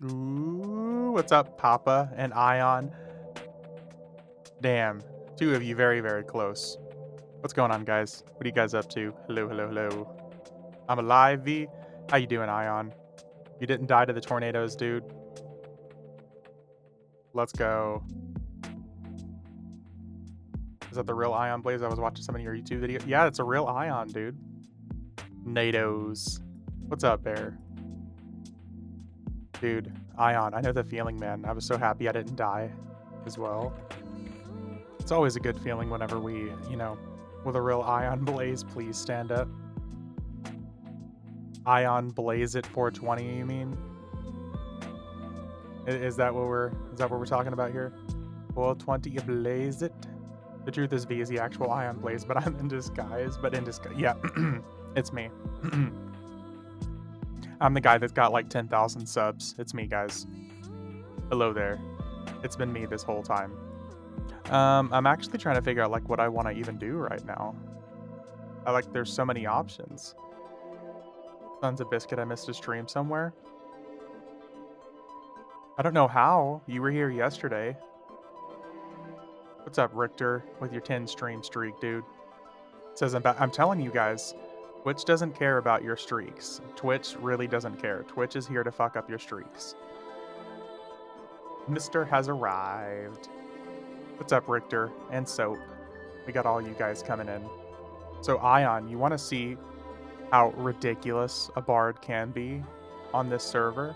Ooh, what's up, Papa and Ion? Damn, two of you very, very close. What's going on, guys? What are you guys up to? Hello, hello, hello. I'm alive, V. How you doing, Ion? You didn't die to the tornadoes, dude. Let's go. Is that the real Ion Blaze? I was watching some of your YouTube videos. Yeah, it's a real Ion, dude. NATOs. What's up, Bear? Dude, Ion, I know the feeling, man. I was so happy I didn't die as well. It's always a good feeling whenever we, with a real Ion Blaze, please stand up. Ion Blaze at 420, you mean? Is that what we're talking about here? 420 Blaze it. The truth is V is the actual Ion Blaze, but I'm in disguise. Yeah, it's me. I'm the guy that's got like 10,000 subs. It's me, guys. Hello there. It's been me this whole time. I'm actually trying to figure out like what I want to even do right now. There's so many options. Sons of Biscuit, I missed a stream somewhere. I don't know how. You were here yesterday. What's up, Richter, with your 10 stream streak, dude? It says I'm telling you guys, Twitch doesn't care about your streaks. Twitch really doesn't care. Twitch is here to fuck up your streaks. Mister has arrived. What's up, Richter and Soap? We got all you guys coming in. So, Ion, you want to see how ridiculous a bard can be on this server?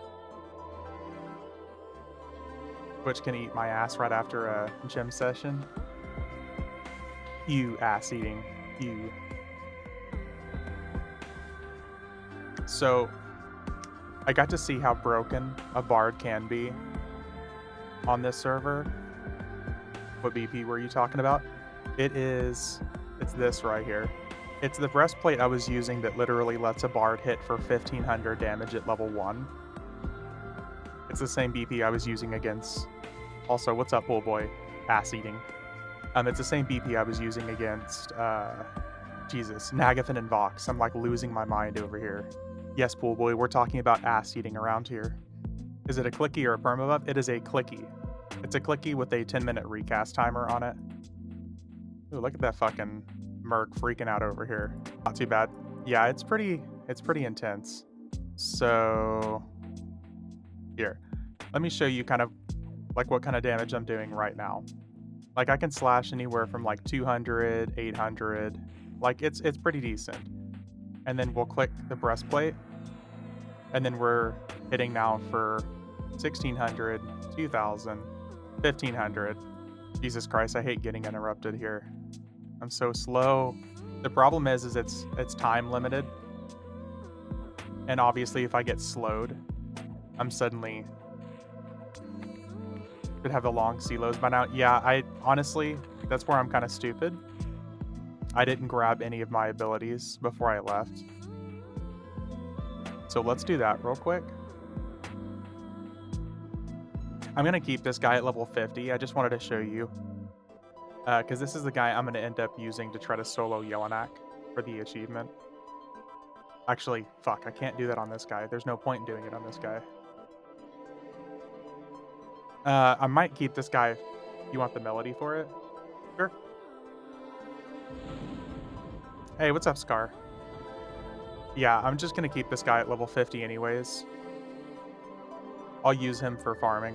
Twitch can eat my ass right after a gym session. You ass eating. You. So, I got to see how broken a bard can be on this server. What BP were you talking about? It's this right here. It's the breastplate I was using that literally lets a bard hit for 1500 damage at level 1. It's the same BP I was using against... Also, what's up, bull boy? Ass eating. It's the same BP I was using against, Jesus, Nagathon and Vox. I'm like losing my mind over here. Yes, pool boy, we're talking about ass eating around here. Is it a clicky or a permabuff? It is a clicky. It's a clicky with a 10-minute recast timer on it. Ooh, look at that fucking merc freaking out over here. Not too bad. Yeah, it's pretty intense. So, here. Let me show you kind of like what kind of damage I'm doing right now. Like I can slash anywhere from like 200, 800. Like it's pretty decent. And then we'll click the breastplate. And then we're hitting now for 1600, 2000, 1500. Jesus Christ, I hate getting interrupted here. I'm so slow. The problem is it's time limited. And obviously if I get slowed, I'm suddenly could have the long CLOs by now. Yeah, I honestly, that's where I'm kind of stupid. I didn't grab any of my abilities before I left. So let's do that real quick. I'm going to keep this guy at level 50. I just wanted to show you. Because this is the guy I'm going to end up using to try to solo Yelanak for the achievement. Actually, fuck, I can't do that on this guy. There's no point in doing it on this guy. I might keep this guy. You want the melody for it? Sure. Hey, what's up, Scar? Yeah, I'm just gonna keep this guy at level 50 anyways. I'll use him for farming.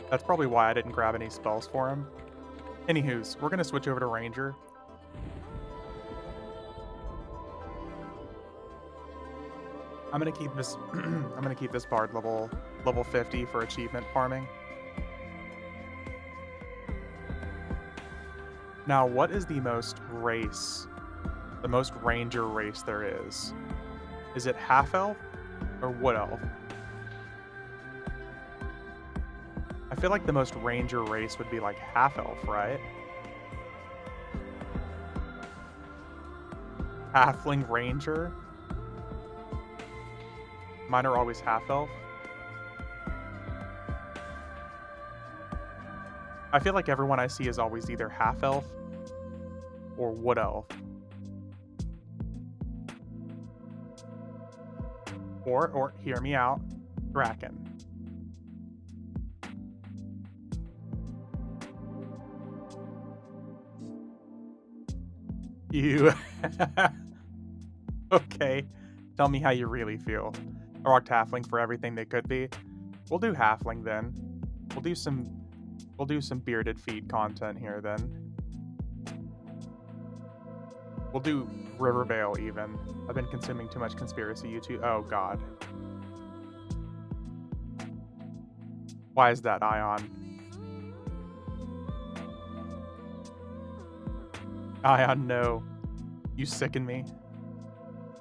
That's probably why I didn't grab any spells for him. Anywho's, we're gonna switch over to Ranger. I'm gonna keep this I'm gonna keep this bard level 50 for achievement farming. Now, what is the most ranger race there is? Is it half elf or wood elf? I feel like the most ranger race would be like half elf, right? Halfling ranger? Mine are always half elf. I feel like everyone I see is always either half elf or wood elf. Or hear me out, Draken. You okay. Tell me how you really feel. I rocked halfling for everything they could be. We'll do halfling then. We'll do some bearded feet content here then. We'll do Rivervale even. I've been consuming too much conspiracy YouTube. Oh god. Why is that Ion? Ion, no. You sicken me.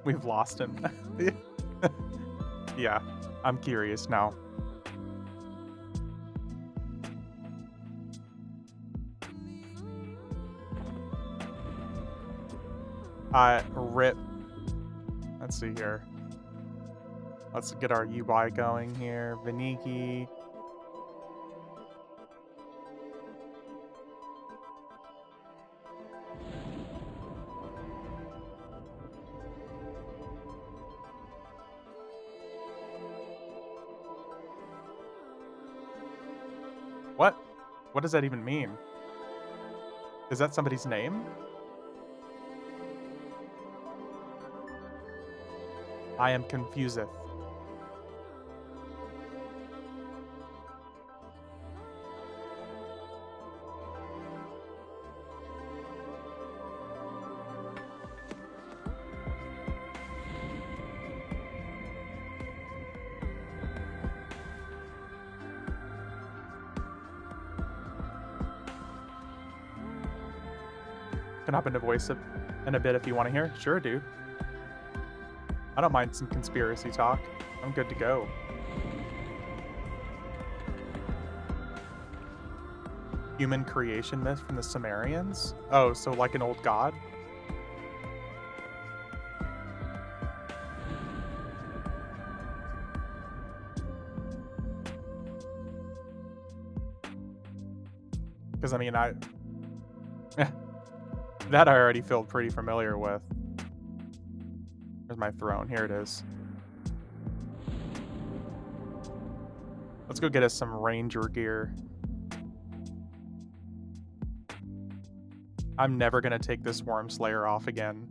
We've lost him. Yeah, I'm curious now. Rip. Let's see here. Let's get our UI going here. Vaniki. What? What does that even mean? Is that somebody's name? I am confuseth. Can hop into voice in a bit if you want to hear. Sure, dude. I don't mind some conspiracy talk. I'm good to go. Human creation myth from the Sumerians? Oh, so like an old god? Because, I mean, that I already feel pretty familiar with. Where's my throne? Here it is. Let's go get us some ranger gear. I'm never gonna take this Worm Slayer off again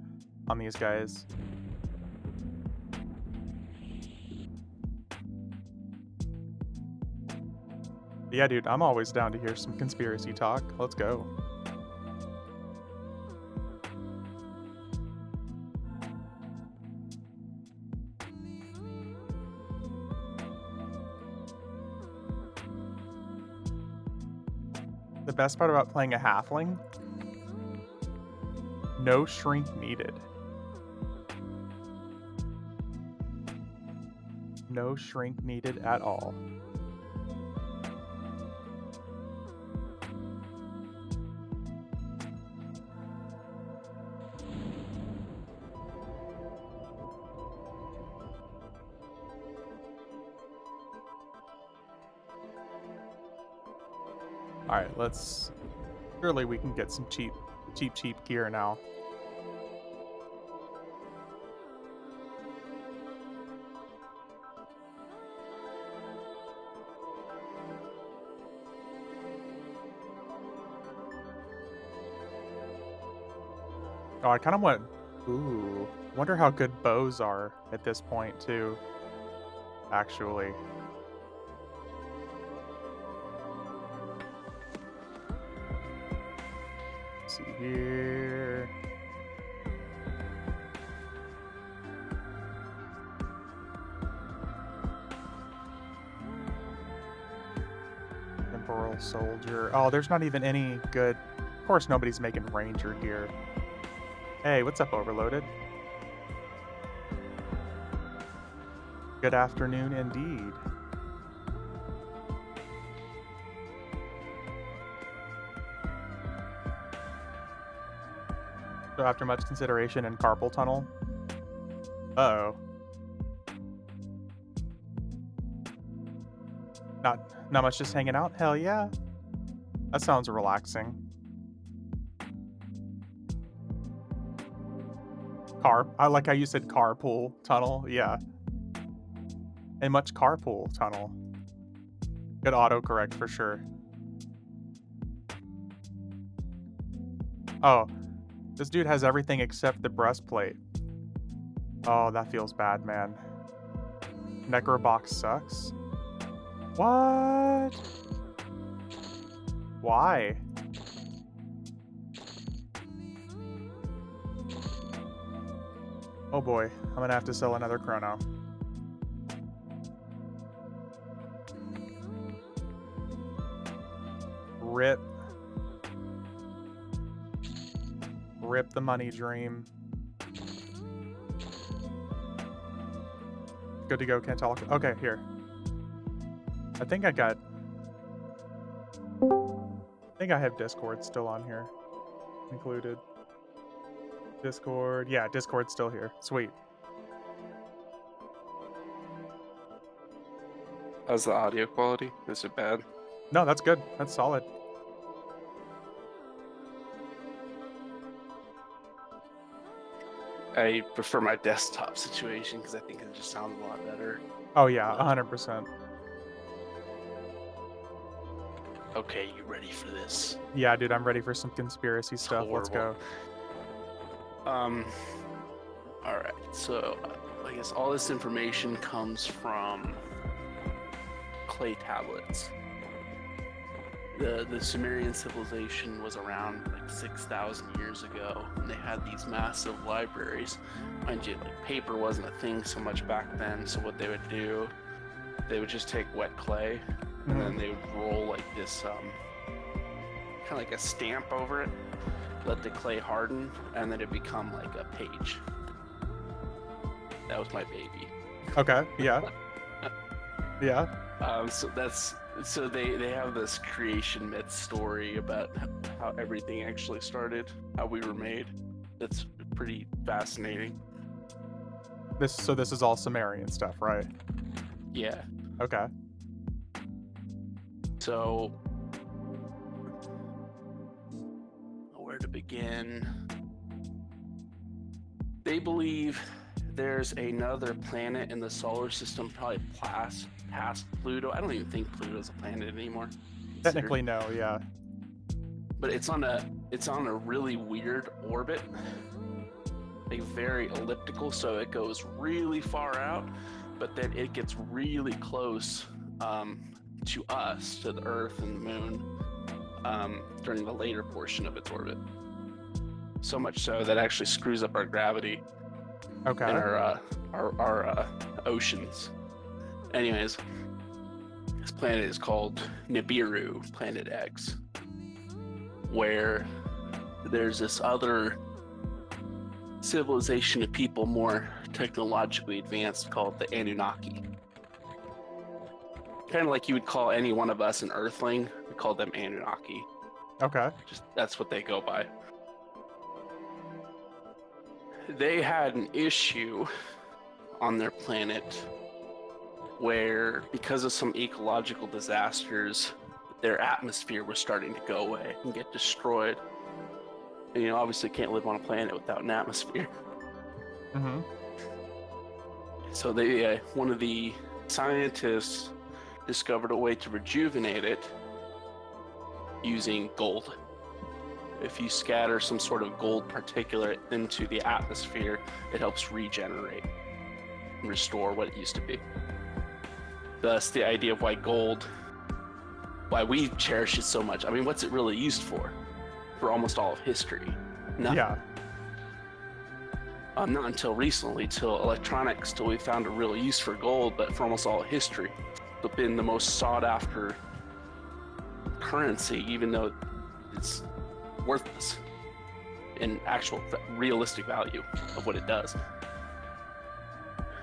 on these guys. Yeah, dude, I'm always down to hear some conspiracy talk. Let's go. The best part about playing a halfling? No shrink needed. No shrink needed at all. Alright, let's... Surely we can get some cheap gear now. Oh, I kind of want... Ooh. Wonder how good bows are at this point, too. Actually. Let's see here. Temporal soldier. Oh, there's not even any good... Of course nobody's making ranger gear. Hey, what's up, Overloaded? Good afternoon indeed. So after much consideration and carpal tunnel. Uh-oh. Not much, just hanging out? Hell yeah. That sounds relaxing. I like how you said carpool tunnel. Yeah. And much carpool tunnel. Good autocorrect for sure. Oh. This dude has everything except the breastplate. Oh, that feels bad, man. Necrobox sucks? What? Why? Oh boy, I'm gonna have to sell another chrono. Rip. Rip the money dream. Good to go, can't talk. Okay, here. I think I have Discord still on here. Included. Discord. Yeah, Discord's still here. Sweet. How's the audio quality? Is it bad? No, that's good. That's solid. I prefer my desktop situation because I think it just sounds a lot better. Oh yeah, 100%. Okay, you ready for this? Yeah, dude, I'm ready for some conspiracy stuff. Let's go. Alright, so I guess all this information comes from clay tablets. The Sumerian civilization was around like 6,000 years ago, and they had these massive libraries. Mind you, like paper wasn't a thing so much back then, so what they would do, they would just take wet clay, and then they would roll like this, kind of like a stamp over it, let the clay harden, and then it become like a page. That was my baby. Okay, yeah. Yeah. So they have this creation myth story about how everything actually started, how we were made. That's pretty fascinating. This is all Sumerian stuff, right? Yeah. Okay. So where to begin? They believe there's another planet in the solar system, probably past Pluto. I don't even think Pluto's a planet anymore. Technically, no, yeah. But it's on a really weird orbit, like very elliptical, so it goes really far out, but then it gets really close to us, to the Earth and the Moon, during the later portion of its orbit. So much so that it actually screws up our gravity. Okay. In our oceans. Anyways, this planet is called Nibiru, Planet X, where there's this other civilization of people more technologically advanced called the Anunnaki. Kind of like you would call any one of us an Earthling, we call them Anunnaki. Okay. Just that's what they go by. They had an issue on their planet where, because of some ecological disasters, their atmosphere was starting to go away and get destroyed. And you obviously can't live on a planet without an atmosphere. Mm-hmm. So one of the scientists discovered a way to rejuvenate it using gold. If you scatter some sort of gold particulate into the atmosphere, it helps regenerate and restore what it used to be. Thus, the idea of why we cherish it so much. I mean, what's it really used for? For almost all of history. Nothing. Yeah. Not until recently, till electronics, till we found a real use for gold, but for almost all of history, it's been the most sought after currency, even though it's worthless in actual realistic value of what it does.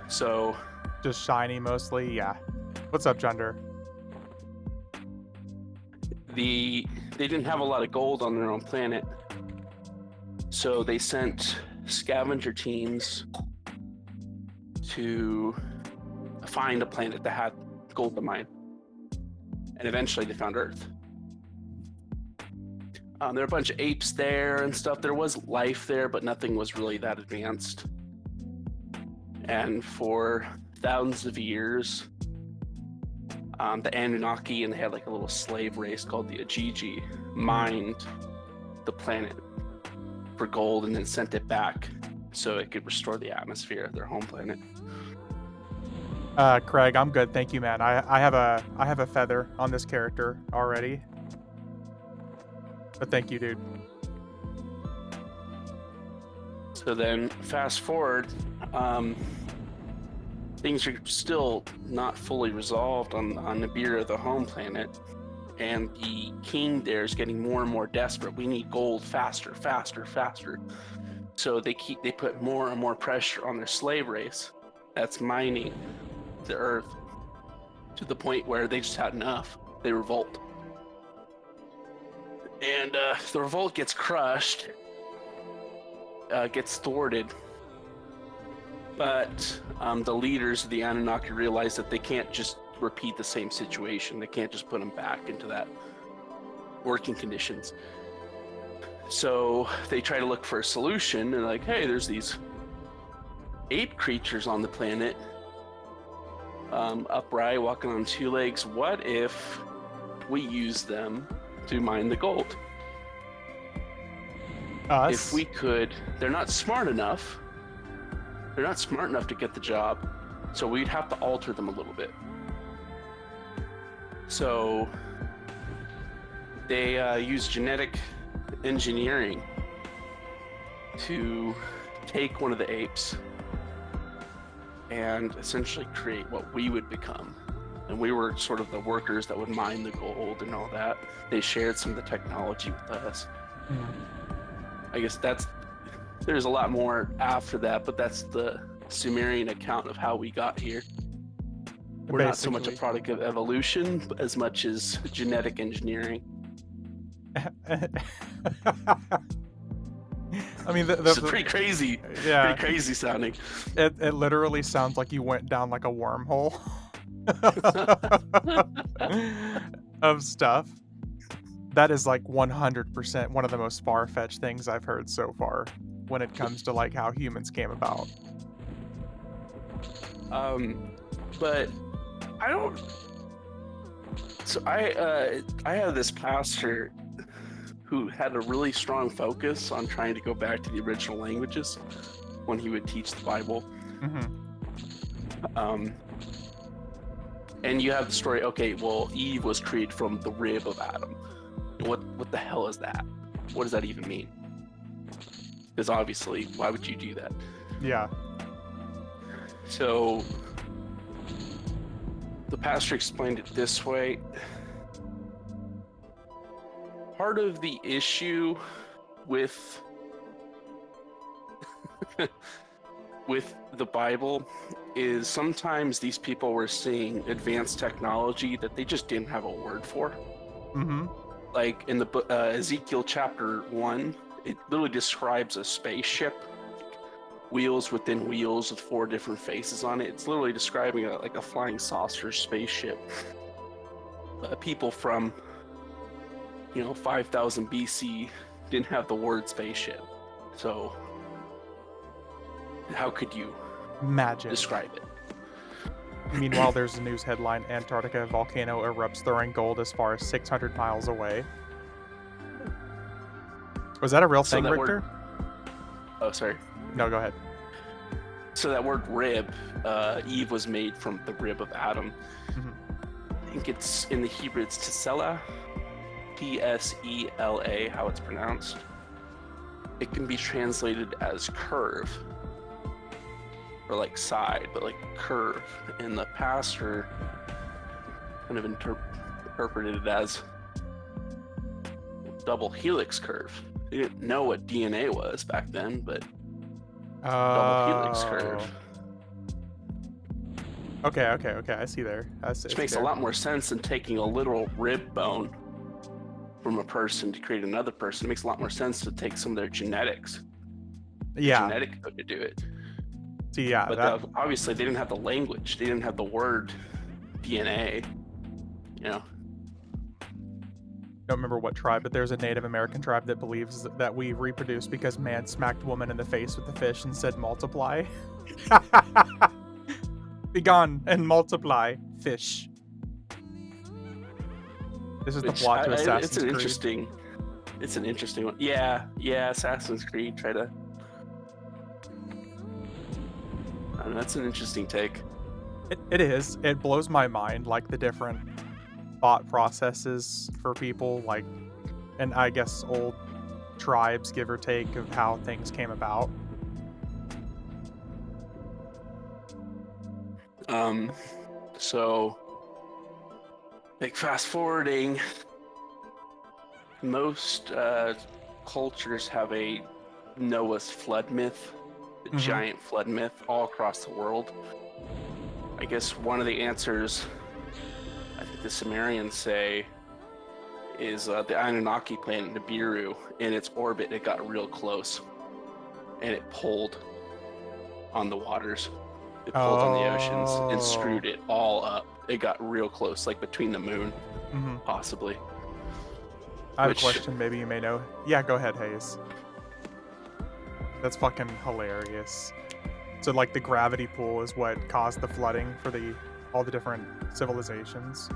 So just shiny mostly. Yeah. What's up, Junder? They didn't have a lot of gold on their own planet, so they sent scavenger teams to find a planet that had gold to mine, and eventually they found Earth. There were a bunch of apes there and stuff. There was life there, but nothing was really that advanced. And for thousands of years, the Anunnaki, and they had like a little slave race called the Ajiji, mined the planet for gold and then sent it back so it could restore the atmosphere of their home planet. Craig, I'm good, thank you, man. I have a feather on this character already. But thank you, dude. So then, fast forward, things are still not fully resolved on Nibiru, the home planet, and the king there is getting more and more desperate. We need gold faster, faster, faster. So they put more and more pressure on their slave race that's mining the earth to the point where they just had enough. They revolt. And the revolt gets crushed, gets thwarted. But the leaders of the Anunnaki realize that they can't just repeat the same situation. They can't just put them back into that working conditions. So they try to look for a solution. And like, hey, there's these ape creatures on the planet, upright, walking on two legs. What if we use them to mine the gold? Us? If we could, they're not smart enough. They're not smart enough to get the job, so we'd have to alter them a little bit. So they use genetic engineering to take one of the apes and essentially create what we would become. And we were sort of the workers that would mine the gold and all that. They shared some of the technology with us. I guess there's a lot more after that, but that's the Sumerian account of how we got here. We're not so much a product of evolution as much as genetic engineering. I mean, it's pretty crazy. Yeah, pretty crazy sounding. It literally sounds like you went down like a wormhole of stuff. That is like 100% one of the most far-fetched things I've heard so far when it comes to like how humans came about. But I don't. So I have this pastor who had a really strong focus on trying to go back to the original languages when he would teach the Bible. And you have the story. Okay, well, Eve was created from the rib of Adam. What the hell is that? What does that even mean? Because obviously, why would you do that? Yeah. So the pastor explained it this way. Part of the issue with with the Bible is sometimes these people were seeing advanced technology that they just didn't have a word for. Like in the book Ezekiel chapter 1, it literally describes a spaceship, wheels within wheels with 4 different faces on it. It's literally describing a flying saucer spaceship. People from 5,000 BC didn't have the word spaceship, so how could you describe it? Meanwhile, there's a news headline: Antarctica volcano erupts, throwing gold as far as 600 miles away. Was that a real thing, Richter? Oh, sorry. No, go ahead. So that word rib, Eve was made from the rib of Adam. I think it's in the Hebrew, it's Tsela, P-S-E-L-A, how it's pronounced. It can be translated as curve, or like side, but like curve. And the pastor kind of interpreted it as double helix curve. They didn't know what DNA was back then, but double helix curve. Okay. I see there. Which makes a lot more sense than taking a literal rib bone from a person to create another person. It makes a lot more sense to take some of their genetics. Yeah. Genetic code to do it. See, yeah. But obviously they didn't have the language. They didn't have the word DNA. Don't remember what tribe, but there's a Native American tribe that believes that we reproduce because man smacked woman in the face with the fish and said multiply. Be gone and multiply, fish. This is the plot to Assassin's Creed. It's an interesting one. Yeah, yeah. Assassin's Creed. Try to. I don't know, that's an interesting take. It is. It blows my mind, like, the different thought processes for people, like, and I guess old tribes, give or take, of how things came about. Um, so like fast forwarding, most cultures have a Noah's flood myth, the Mhm. giant flood myth, all across the world. I guess one of the answers, I think the Sumerians say, is the Anunnaki planet Nibiru. In its orbit, it got real close, and it pulled on the waters. It pulled on the oceans and Oh. screwed it all up. It got real close, like between the moon, Mhm. possibly. I have a Which, question maybe you may know. Yeah, go ahead, Hayes. That's fucking hilarious. So, like, the gravity pull is what caused the flooding for all the different civilizations?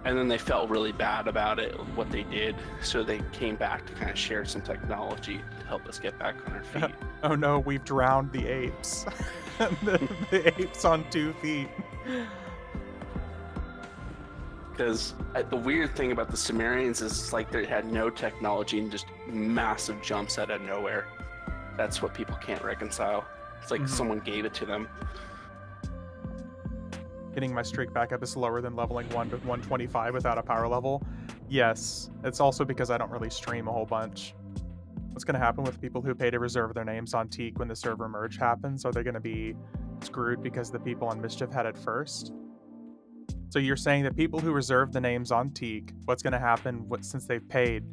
and then they felt really bad about it, what they did, so they came back to kind of share some technology to help us get back on our feet. Oh no, we've drowned the apes. The apes on 2 feet. Because the weird thing about the Sumerians is like they had no technology and just massive jumps out of nowhere. That's what people can't reconcile. It's like Mhm. someone gave it to them. Getting my streak back up is slower than leveling 1 to 125 without a power level. Yes, it's also because I don't really stream a whole bunch. What's going to happen with people who pay to reserve their names on Teak when the server merge happens? Are they going to be screwed because the people on Mischief had it first? So you're saying that people who reserve the names on Teak, what's going to happen since they've paid?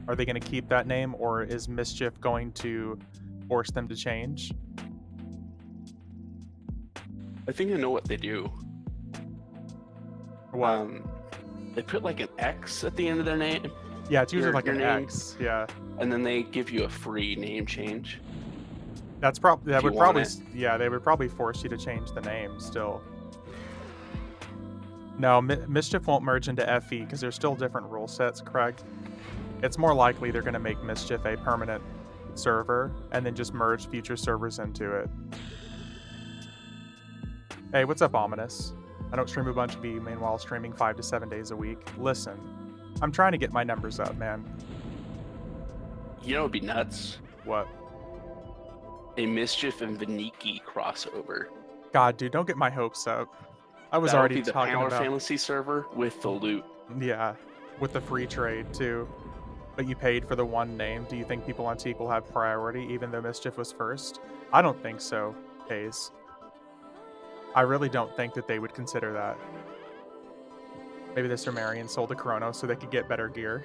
Are they going to keep that name, or is Mischief going to force them to change? I think I know what they do. What? They put like an X at the end of their name, Yeah, it's usually like your an name, X. Yeah. and then they give you a free name change That's probably if that you would want probably it. yeah, they would probably force you to change the name still. No, Mischief won't merge into FE because there's still different rule sets, correct? It's more likely they're going to make Mischief a permanent server and then just merge future servers into it. Hey, what's up, Ominous? I don't stream a bunch of you, meanwhile streaming 5 to 7 days a week. Listen, I'm trying to get my numbers up, man. You know, it'd be nuts. What? A Mischief and Veniki crossover. God, dude, don't get my hopes up. I was That would already be the talking Power about, Fantasy server with the loot. yeah, with the free trade too. But you paid for the one name. Do you think people on Teak will have priority even though Mischief was first? I don't think so, Hayes. I really don't think that they would consider that. Maybe the Sumerians sold the Chrono so they could get better gear.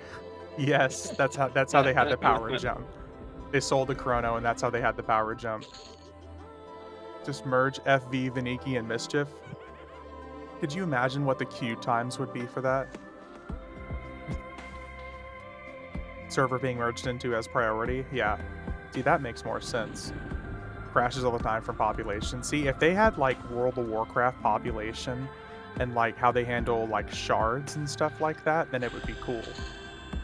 Yes, that's how they had the power jump. They sold the Chrono and that's how they had the power jump. Just merge FV, Veniki, and Mischief. Could you imagine what the queue times would be for that? Server being merged into as priority? Yeah. See, that makes more sense. Crashes all the time from population. See, if they had like World of Warcraft population and like how they handle like shards and stuff like that, then it would be cool.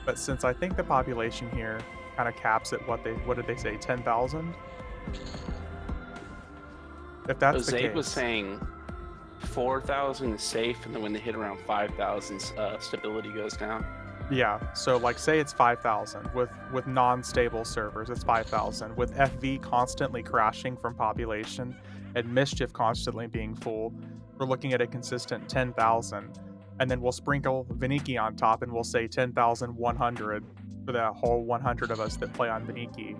But since I think the population here kind of caps at what did they say, 10,000? If that's the Zabe was case, saying 4,000 is safe, and then when they hit around 5,000, stability goes down. yeah. So like, say it's 5,000 with non-stable servers, it's 5,000 with FV constantly crashing from population and Mischief constantly being full. We're looking at a consistent 10,000, and then we'll sprinkle Veniki on top, and we'll say 10,100 for that whole 100 of us that play on Veniki.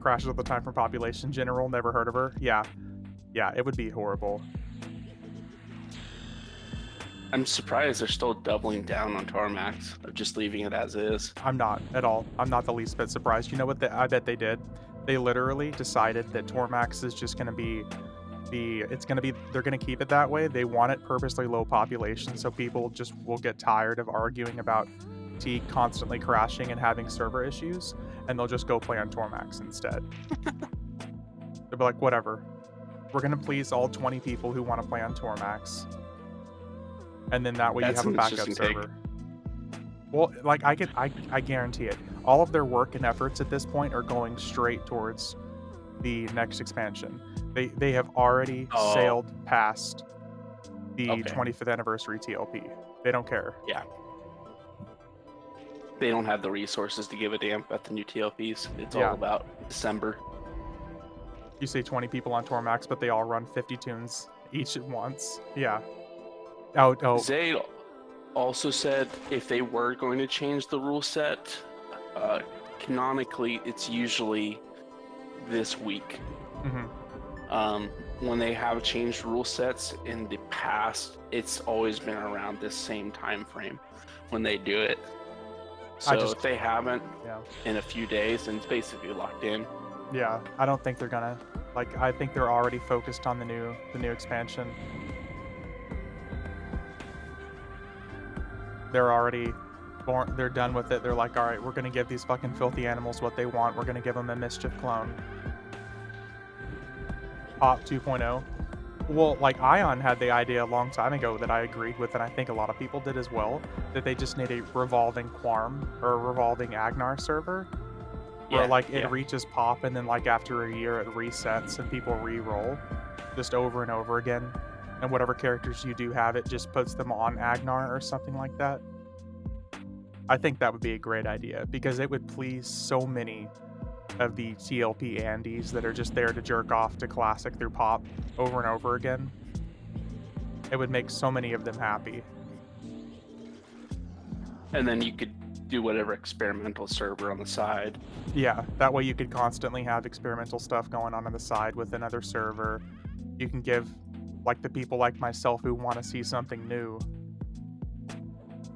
Crashes all the time from population. General, never heard of her. Yeah, it would be horrible. I'm surprised they're still doubling down on Tormax of just leaving it as is. I'm not at all. I'm not the least bit surprised. You know what? I bet they did. They literally decided that Tormax is just going to be they're going to keep it that way. They want it purposely low population so people just will get tired of arguing about T constantly crashing and having server issues, and they'll just go play on Tormax instead. They'll be like, whatever. We're going to please all 20 people who want to play on Tormax. And then that way That's you have an a backup interesting take. server. Well, like, I guarantee it. All of their work and efforts at this point are going straight towards the next expansion. They have already Oh, sailed past the okay. 25th anniversary TLP. They don't care. Yeah. They don't have the resources to give a damn about the new TLPs. It's all Yeah. about December. You say 20 people on Tormax, but they all run 50 tunes each at once. Yeah. Oh, Zay also said if they were going to change the rule set, uh, canonically, it's usually this week. mhm. When they have changed rule sets in the past, it's always been around this same time frame when they do it. I So just if they haven't yeah. in a few days, then it's basically locked in. Yeah, I don't think they're gonna like, I think they're already focused on the new expansion. They're already they're done with it. They're like, "Alright, we're gonna give these fucking filthy animals what they want. We're gonna give them a Mischief clone." Pop 2.0. Well, like, Ion had the idea a long time ago that I agreed with, and I think a lot of people did as well, that they just need a revolving Quarm or a revolving Agnar server where, Yeah, like, it yeah. reaches pop and then, like, after a year it resets and people re-roll just over and over again, and whatever characters you do have, it just puts them on Agnar or something like that. I think that would be a great idea because it would please so many of the TLP Andes that are just there to jerk off to Classic through pop over and over again. It would make so many of them happy. And then you could do whatever experimental server on the side. Yeah, that way you could constantly have experimental stuff going on the side with another server. You can give, like, the people like myself who want to see something new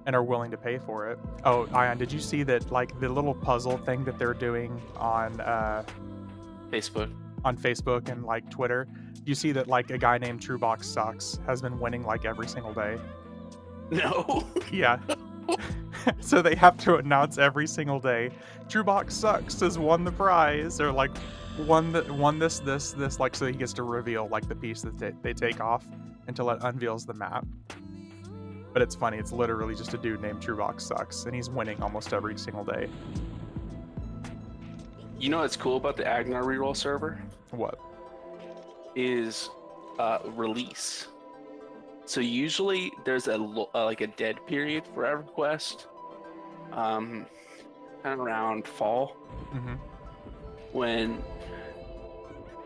and are willing to pay for it. Oh, Ion, did you see that, like, the little puzzle thing that they're doing Facebook. on Facebook and, like, Twitter? You see that, like, a guy named Truebox Sucks has been winning, like, every single day? No. Yeah. So they have to announce every single day, Truebox Sucks has won the prize, or like won this, like, so he gets to reveal like the piece that they take off until it unveils the map. But it's funny, it's literally just a dude named Truebox Sucks, and he's winning almost every single day. You know what's cool about the Agnar reroll server What? is release. So usually there's like a dead period for EverQuest, kind of around fall Mm-hmm. when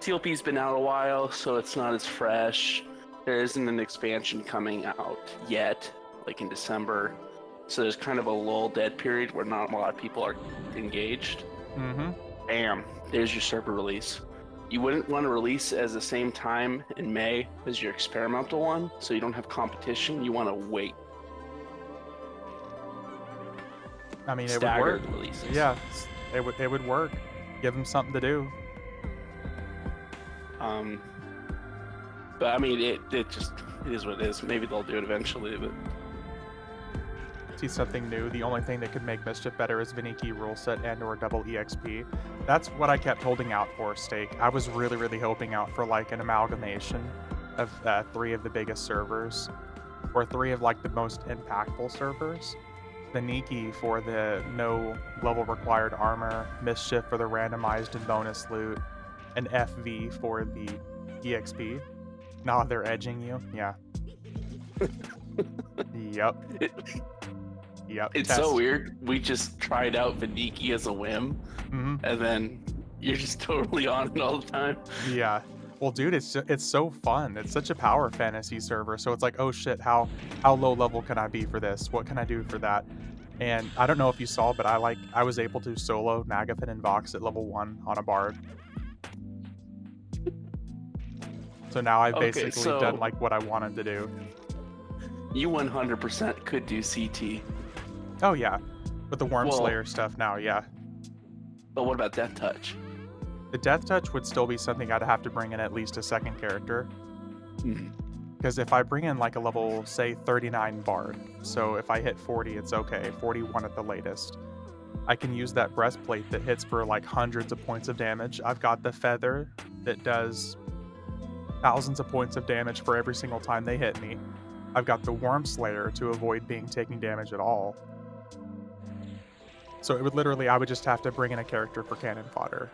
TLP's been out a while, so it's not as fresh. There isn't an expansion coming out yet, like in December. So there's kind of a lull dead period where not a lot of people are engaged. Mm-hmm. Bam, there's your server release. You wouldn't want to release at the same time in May as your experimental one, so you don't have competition. You want to wait. I mean, it would work. Staggered releases. Yeah, it would work. Give them something to do. But I mean, it just it is what it is. Maybe they'll do it eventually, but See something new. The only thing that could make Mischief better is Viniki rule set and or double EXP. That's what I kept holding out for, Stake. I was really, really hoping out for like an amalgamation of 3 of the biggest servers, or 3 of like the most impactful servers. Viniki for the no level required armor, Mischief for the randomized and bonus loot, and FV for the EXP. Nah, they're edging you. Yeah. Yep. Yep. it's Test. so weird. We just tried out Viniki as a whim, Mhm. and then you're just totally on it all the time. Yeah. Well, dude, it's so fun. It's such a power fantasy server. So it's like, oh shit, how low level can I be for this? What can I do for that? And I don't know if you saw, but I was able to solo Nagafen and Vox at level 1 on a bard. So now I've Okay, basically so- done like what I wanted to do. You 100% could do CT, Oh yeah. With the Worm Well- Slayer stuff now, yeah. but what about Death Touch? The Death Touch would still be something I'd have to bring in at least a second character. Because if I bring in like a level, say, 39 bard, so if I hit 40, it's okay, 41 at the latest, I can use that breastplate that hits for like hundreds of points of damage. I've got the feather that does thousands of points of damage for every single time they hit me. I've got the Worm Slayer to avoid being taking damage at all. So it would literally, I would just have to bring in a character for cannon fodder.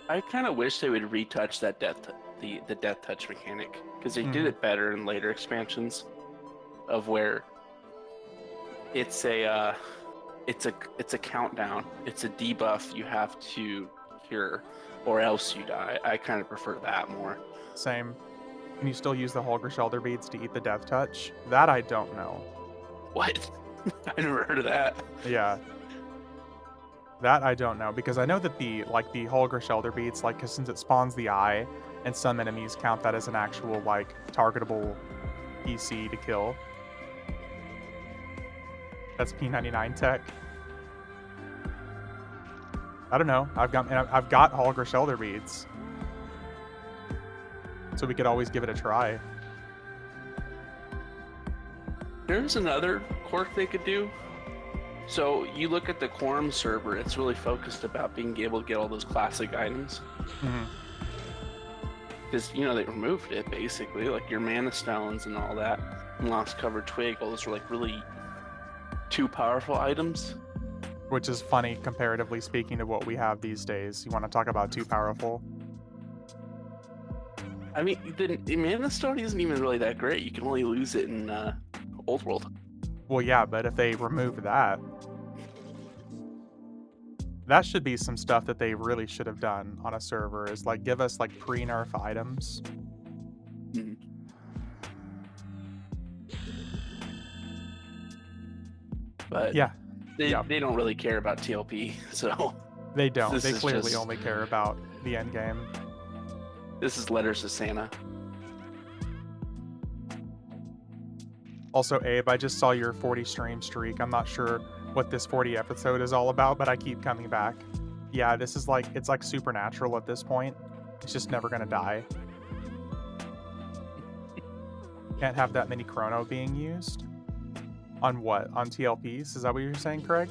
I kind of wish they would retouch that the death touch mechanic, because they did Mhm. it better in later expansions, of where it's a countdown, it's a debuff you have to cure, or else you die. I kind of prefer that more. Same. Can you still use the Holger Shoulder Beads to eat the death touch? That I don't know. What? I never heard of that. Yeah. That I don't know, because I know that the Holger Shoulder Beads, like, 'cause since it spawns the eye, and some enemies count that as an actual, like, targetable PC to kill. That's P99 tech. I don't know. I've got Holger Shoulder Beads. So we could always give it a try. There's another quirk they could do. So you look at the Quorum server, it's really focused about being able to get all those classic items. Mhm. Because, they removed it, basically. Like your Mana Stones and all that. And Lost Covered Twig, all those are like really too powerful items. Which is funny comparatively speaking to what we have these days. You wanna talk about too powerful? I mean, the Mana Stone isn't even really that great. You can only lose it in Old World. Well, yeah, but if they remove that, that should be some stuff that they really should have done on a server, is, like, give us, like, pre-nerf items. Mhm. But Yeah. they Yeah. they don't really care about TLP, so They don't. this They is clearly just only care about the end game. this is letters to Santa. Also, Abe, I just saw your 40 stream streak. I'm not sure what this 40 episode is all about, but I keep coming back. Yeah, this is like, it's like supernatural at this point. It's just never gonna die. Can't have that many chrono being used. On what? On TLPs? Is that what you're saying, Craig?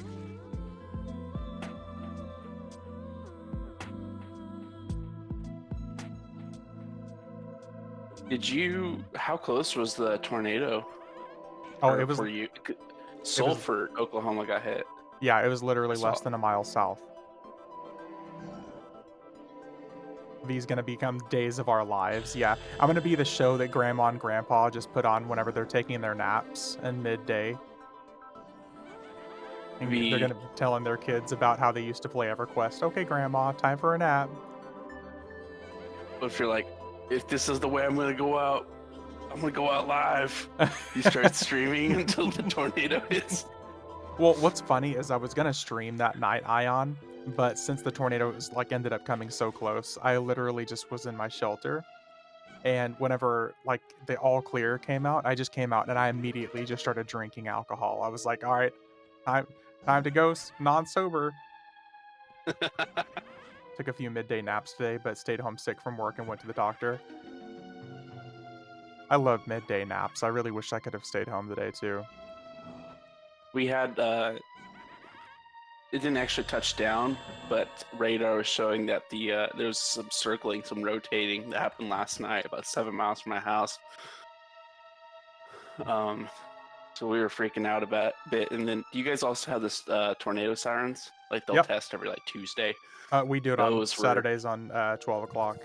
How close was the tornado? Oh, it was, for you? Sulphur, Oklahoma got hit. yeah, it was literally So less than a mile south. These gonna become days of our lives. Yeah, I'm gonna be the show that Grandma and Grandpa just put on whenever they're taking their naps in midday. And they're we gonna be telling their kids about how they used to play EverQuest. Okay, Grandma, time for a nap. if you're like, if this is the way I'm gonna go out, I'm gonna go out live. You start streaming until the tornado hits. Well, what's funny is I was gonna stream that night, Ion, but since the tornado ended up coming so close, I literally just was in my shelter. And whenever the all clear came out, I just came out and I immediately just started drinking alcohol. I was like, all right, time time to go non-sober. Took a few midday naps today, but stayed home sick from work and went to the doctor. I love midday naps. I really wish I could have stayed home today too. We had it didn't actually touch down, but radar was showing that there was some circling, some rotating that happened last night, about 7 miles from my house. So we were freaking out about a bit. And then, do you guys also have this tornado sirens? Like they'll Yep. test every Tuesday. We do it on Saturdays on 12 o'clock.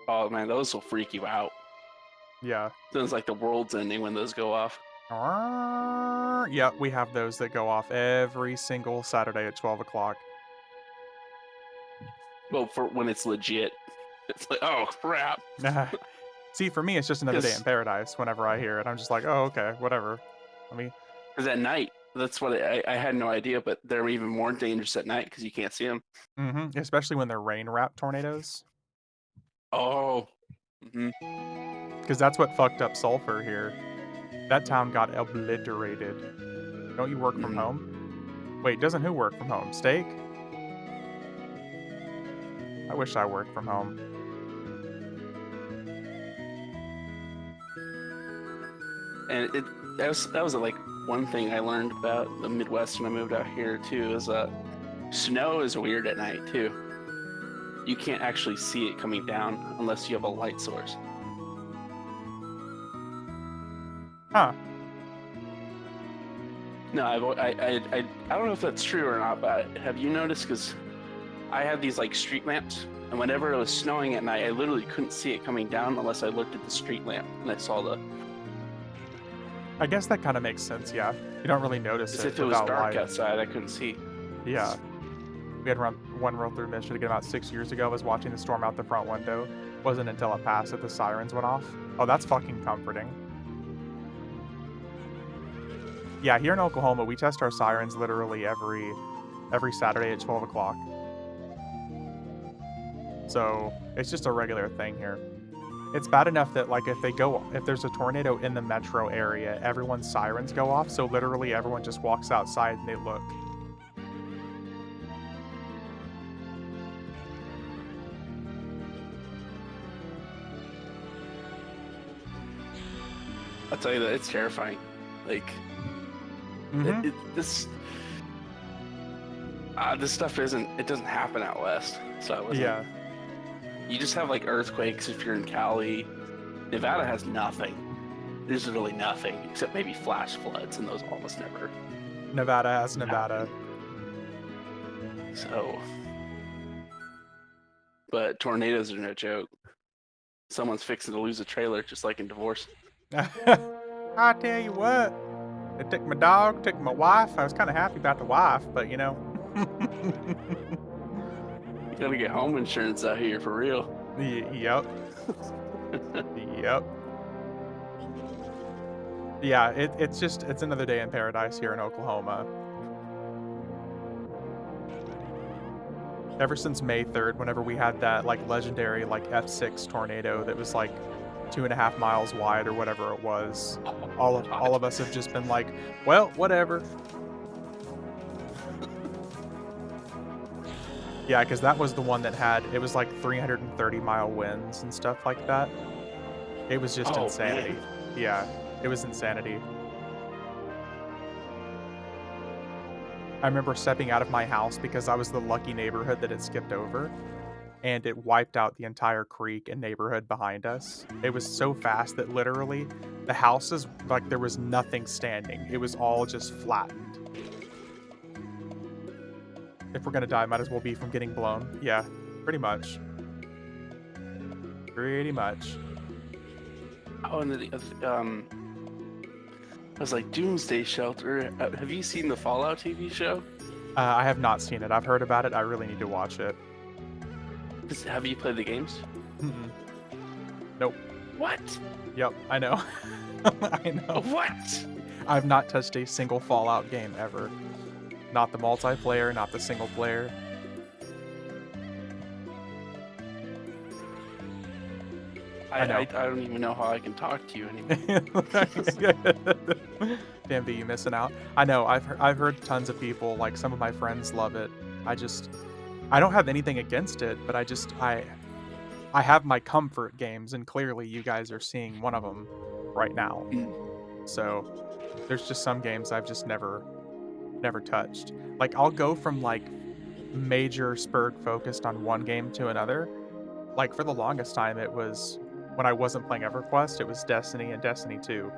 Oh man, those will freak you out. Yeah. Sounds like the world's ending when those go off. Yeah, we have those that go off every single Saturday at 12 o'clock. Well, for when it's legit, it's like, oh crap. See, for me, it's just another day in paradise. Whenever I hear it, I'm just like, oh, okay, whatever. Because at night, that's what I had no idea, but they're even more dangerous at night because you can't see them. Especially when they're rain-wrapped tornadoes. Oh. Because that's what fucked up Sulphur here. That town got obliterated. Don't you work from home? Wait, doesn't who work from home? Steak? I wish I worked from home. And that was like one thing I learned about the Midwest when I moved out here too, is snow is weird at night too. You can't actually see it coming down unless you have a light source. Huh. No, I don't know if that's true or not, but have you noticed? Because I had these like street lamps, and whenever it was snowing at night, I literally couldn't see it coming down unless I looked at the street lamp and I saw the. I guess that kind of makes sense, yeah. You don't really notice As it if it was without dark light. outside, I couldn't see. Yeah. We had one roll through Michigan about 6 years ago. I was watching the storm out the front window. Wasn't until it passed that the sirens went off. Oh, that's fucking comforting. Yeah, here in Oklahoma, we test our sirens literally every Saturday at 12 o'clock. So it's just a regular thing here. It's bad enough that like if there's a tornado in the metro area, everyone's sirens go off. So literally everyone just walks outside and they look. I'll tell you that it's terrifying. Like Mhm. this stuff it doesn't happen out west. So I wasn't. Yeah. You just have like earthquakes if you're in Cali. Nevada has nothing. There's really nothing except maybe flash floods, and those almost never. Nevada has Nevada. So, but tornadoes are no joke. Someone's fixing to lose a trailer, just like in divorce. I tell you what, they took my dog, took my wife. I was kind of happy about the wife, but you know. You gotta get home insurance out here for real. Yep. Yep. Yeah, it's another day in paradise here in Oklahoma. Ever since May 3rd, whenever we had that like legendary like F6 tornado that was like 2.5 miles wide or whatever it was, all of us have just been like, well, whatever. Yeah, because that was the one that it was like 330-mile winds and stuff like that. It was just Oh, insanity. man. Yeah, it was insanity. I remember stepping out of my house because I was the lucky neighborhood that it skipped over, and it wiped out the entire creek and neighborhood behind us. It was so fast that literally the houses, like there was nothing standing. It was all just flattened. If we're gonna die, might as well be from getting blown. Yeah, pretty much. Pretty much. Oh, and I was like, Doomsday Shelter. Have you seen the Fallout TV show? I have not seen it. I've heard about it. I really need to watch it. Have you played the games? Mm-mm. Nope. What? Yep, I know. I know. What? I've not touched a single Fallout game ever. Not the multiplayer, not the single player. I know. I don't even know how I can talk to you anymore. Damn, V, you missing out. I know. I've heard tons of people, like some of my friends love it. I don't have anything against it, but I have my comfort games, and clearly you guys are seeing one of them right now. So there's just some games I've just never touched. Like I'll go from like major spurred focused on one game to another. Like for the longest time, it was when I wasn't playing EverQuest, it was Destiny and Destiny 2.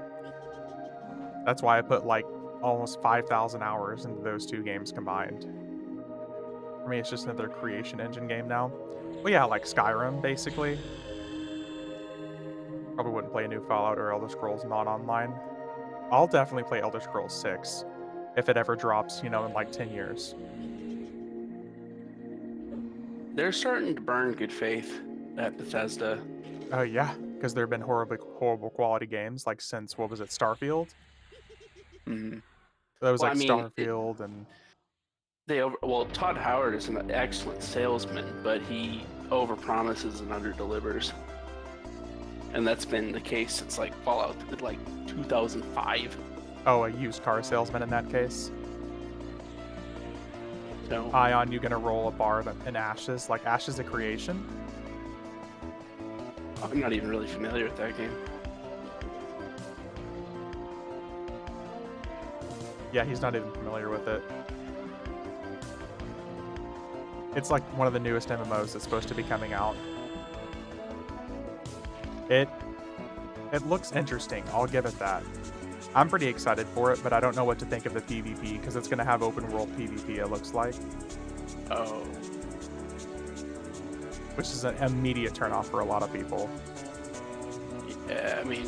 That's why I put like almost 5,000 hours into those two games combined. For me, it's just another creation engine game now. Well, yeah, like Skyrim, basically. Probably wouldn't play a new Fallout or Elder Scrolls not online. I'll definitely play Elder Scrolls 6 if it ever drops, in like 10 years. They're starting to burn good faith at Bethesda. Oh, yeah, because there have been horrible quality games, like since, what was it, Starfield? Mm-hmm. That was Well, like I mean, Starfield and... Todd Howard is an excellent salesman, but he overpromises and underdelivers. And that's been the case since like Fallout, like 2005. Oh, a used car salesman in that case. So, Ion, you gonna roll a bar in Ashes, like Ashes of Creation? I'm not even really familiar with that game. Yeah, he's not even familiar with it. It's like one of the newest MMOs that's supposed to be coming out. It looks interesting, I'll give it that. I'm pretty excited for it, but I don't know what to think of the PvP because it's going to have open world PvP, it looks like, Oh, which is an immediate turnoff for a lot of people. yeah. I mean,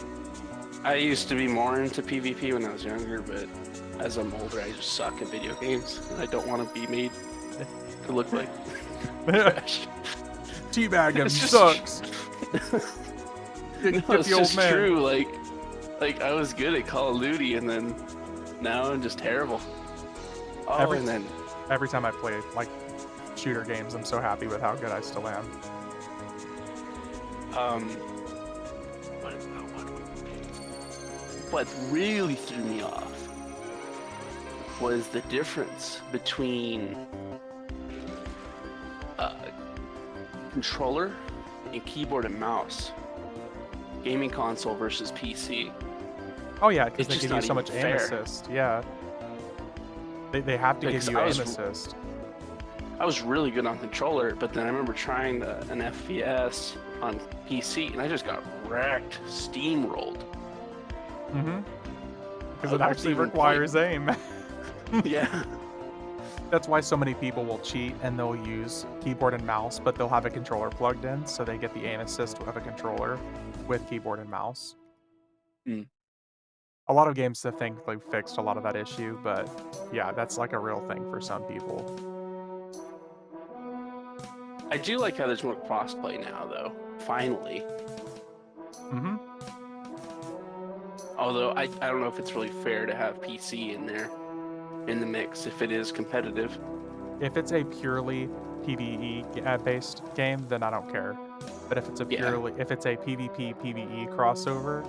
I used to be more into PvP when I was younger, but as I'm older, I just suck at video games, and I don't want to be made to look like trash. Teabag him, It's just sucks. No, Get it's the old just man. true. Like I was good at Call of Duty, and then now I'm just terrible. Oh, and then Every time I play like shooter games, I'm so happy with how good I still am. what, what really threw me off was the difference between controller and keyboard and mouse, gaming console versus PC. Oh yeah, because It's they just give you not so much even aim fair. assist. Yeah, they have to give Because you aim assist. I was really good on controller, but then I remember trying an FPS on PC, and I just got wrecked, steamrolled. Mm-hmm. Because it What's actually even requires aim. Yeah. That's why so many people will cheat and they'll use keyboard and mouse, but they'll have a controller plugged in, so they get the aim assist of a controller with keyboard and mouse. Mm. A lot of games I think they've fixed a lot of that issue, but yeah, that's like a real thing for some people. I do like how there's more crossplay now, though. Finally. Mm-hmm. Although I don't know if it's really fair to have PC in there in the mix if it is competitive. If it's a purely PvE based game, then I don't care. But if it's a PvP PvE crossover,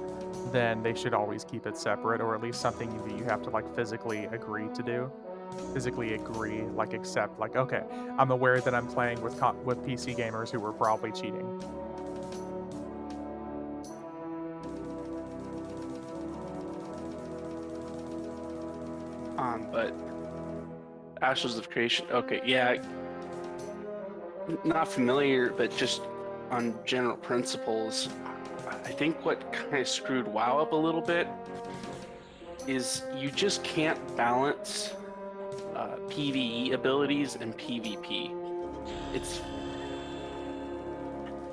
then they should always keep it separate, or at least something that you have to like physically agree to do. Physically agree, like accept, like okay, I'm aware that I'm playing with PC gamers who were probably cheating. But Ashes of Creation. Okay, yeah. Not familiar, but just on general principles, I think what kind of screwed WoW up a little bit is you just can't balance PvE abilities and PvP. It's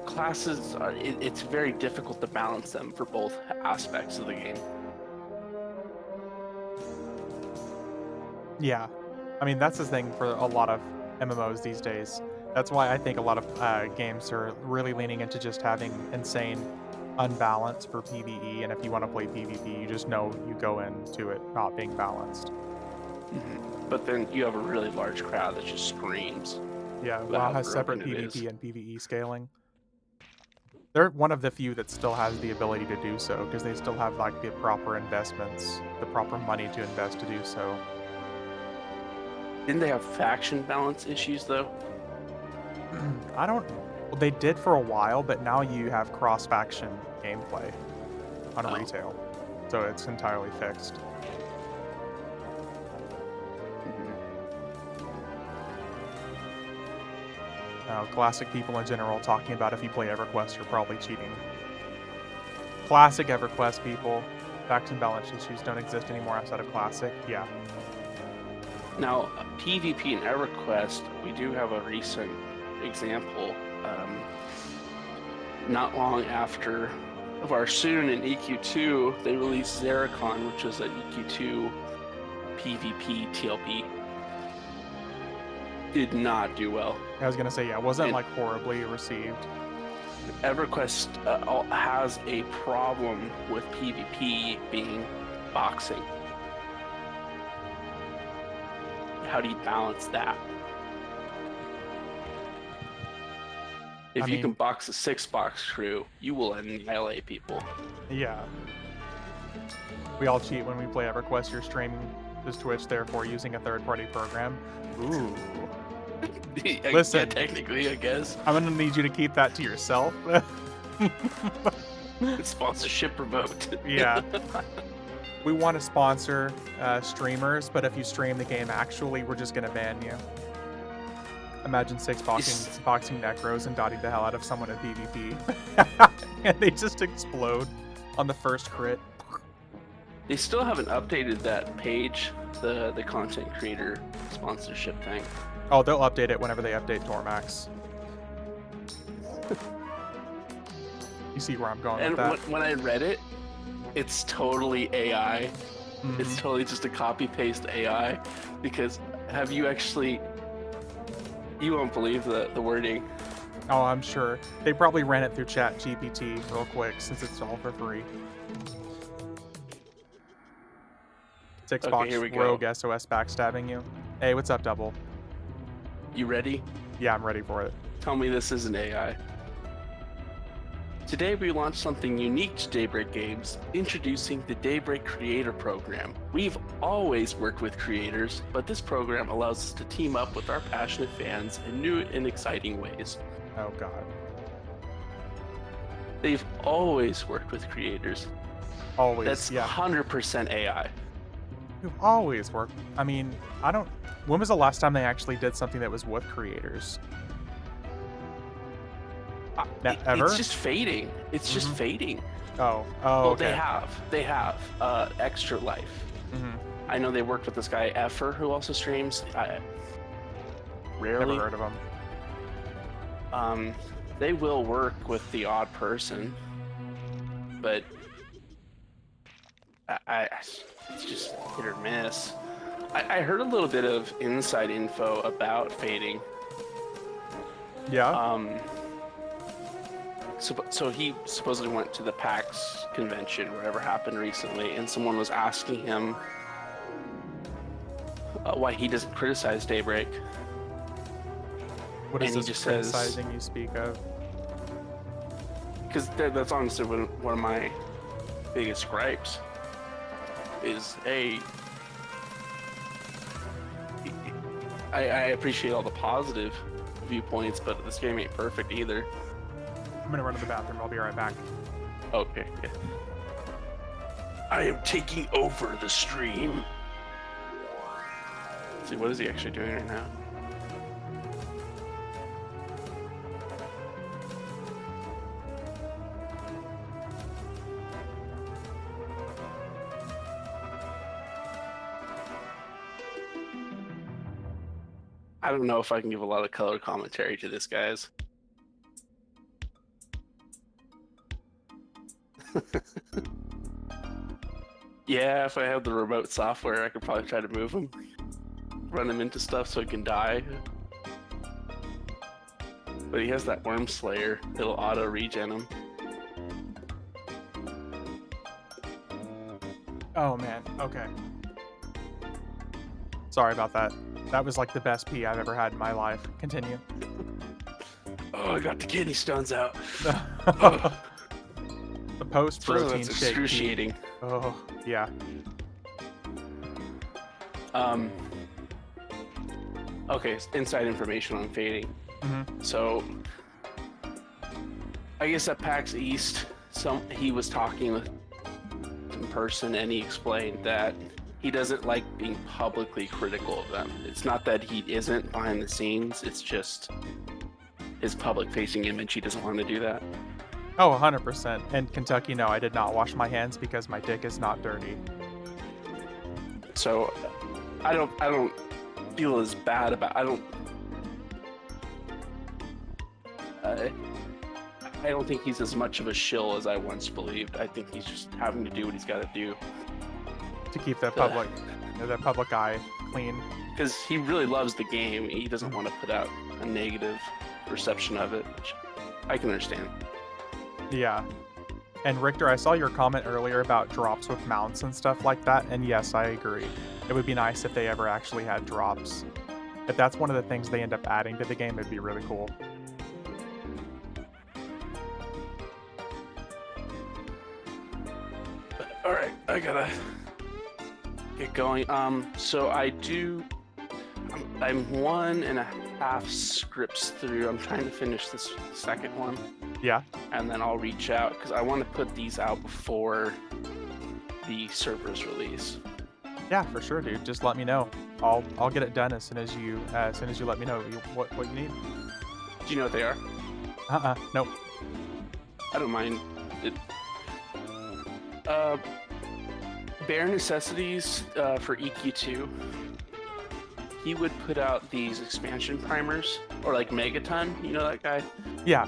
classes. It's very difficult to balance them for both aspects of the game. Yeah, I mean that's the thing for a lot of MMOs these days. That's why I think a lot of games are really leaning into just having insane unbalance for PvE, and if you want to play PvP, you just know you go into it not being balanced. Mm-hmm. But then you have a really large crowd that just screams. Yeah, WoW has separate PvP and PvE scaling. They're one of the few that still has the ability to do so, because they still have like the proper investments, the proper money to invest to do so. Didn't they have faction balance issues though? I don't. Well, they did for a while, but now you have cross-faction gameplay on retail, so it's entirely fixed. Classic people in general talking about if you play EverQuest, you're probably cheating. Classic EverQuest people, faction balance issues don't exist anymore outside of Classic. Yeah. Now, PvP and EverQuest, we do have a recent example. Not long after Varsoon and EQ2, they released Zeracon, which was an EQ2 PvP TLP. Did not do well. I was gonna say, yeah, it wasn't like horribly received. EverQuest has a problem with PvP being boxing. How do you balance that? If you can box a 6-box crew, you will annihilate people. Yeah. We all cheat when we play EverQuest. You're streaming this Twitch, therefore using a third-party program. Ooh. Listen, yeah, technically, I guess. I'm gonna need you to keep that to yourself. Sponsorship revoked. Yeah. We want to sponsor streamers, but if you stream the game actually, we're just gonna ban you. Imagine boxing necros and dotting the hell out of someone in PvP. And they just explode on the first crit. They still haven't updated that page, the content creator sponsorship thing. Oh, they'll update it whenever they update Tormax. You see where I'm going And with that? when I read it, it's totally AI. It's Mhm. totally just a copy paste AI. Because have you actually? You won't believe the wording. Oh, I'm sure. They probably ran it through Chat GPT real quick since it's all for free. It's Okay, here Xbox we go. Rogue SOS backstabbing you. Hey, what's up, Double? You ready? Yeah, I'm ready for it. Tell me this isn't AI. Today we launched something unique to Daybreak Games, introducing the Daybreak Creator Program. We've always worked with creators, but this program allows us to team up with our passionate fans in new and exciting ways. Oh, God. They've always worked with creators. Always, That's yeah. 100% AI. You've always worked. I mean, I don't. When was the last time they actually did something that was with creators? Ever? It's just fading. It's just Mhm. fading. Oh, Well, okay. they have Extra Life. Mhm. I know they worked with this guy Effer who also streams. Never Rarely. heard of them. They will work with the odd person, but it's just hit or miss. I heard a little bit of inside info about fading. Yeah. So he supposedly went to the PAX convention, whatever happened recently, and someone was asking him why he doesn't criticize Daybreak. What is and he this just says- criticizing you speak of? Because that's honestly one of my biggest gripes is, hey, I appreciate all the positive viewpoints, but this game ain't perfect either. I'm gonna run to the bathroom. I'll be right back. Okay, yeah. I am taking over the stream. Let's see, what is he actually doing right now? I don't know if I can give a lot of color commentary to this, guys. Yeah, if I have the remote software, I could probably try to move him, run him into stuff so he can die. But he has that Worm Slayer, it'll auto regen him. Oh man. Okay. Sorry about that. That was like the best pee I've ever had in my life. Continue. Oh, I got the kidney stones out. The post Suppose protein that's shake. Pee. excruciating. Oh yeah. Okay, inside information on fading. So, I guess at PAX East, he was talking with in person, and he explained that he doesn't like being publicly critical of them. It's not that he isn't behind the scenes; it's just his public-facing image. He doesn't want to do that. Oh, 100%. In Kentucky, no, I did not wash my hands because my dick is not dirty. So, I don't feel as bad about. I don't think he's as much of a shill as I once believed. I think he's just having to do what he's got to do To keep the public, the public eye clean. because he really loves the game. He doesn't want to put out a negative perception of it, which I can understand. Yeah. And Richter, I saw your comment earlier about drops with mounts and stuff like that, and yes, I agree. It would be nice if they ever actually had drops. If that's one of the things they end up adding to the game, it'd be really cool. All right, I gotta get going. So I'm 1.5 scripts through. I'm trying to finish this second one, Yeah. and then I'll reach out because I want to put these out before the servers release. Yeah, for sure, dude. Just let me know. I'll get it done as soon as you let me know what you need. Do you know what they are? Nope. I don't mind. Bare Necessities for EQ2, he would put out these expansion primers, or like Megaton, you know that guy? Yeah.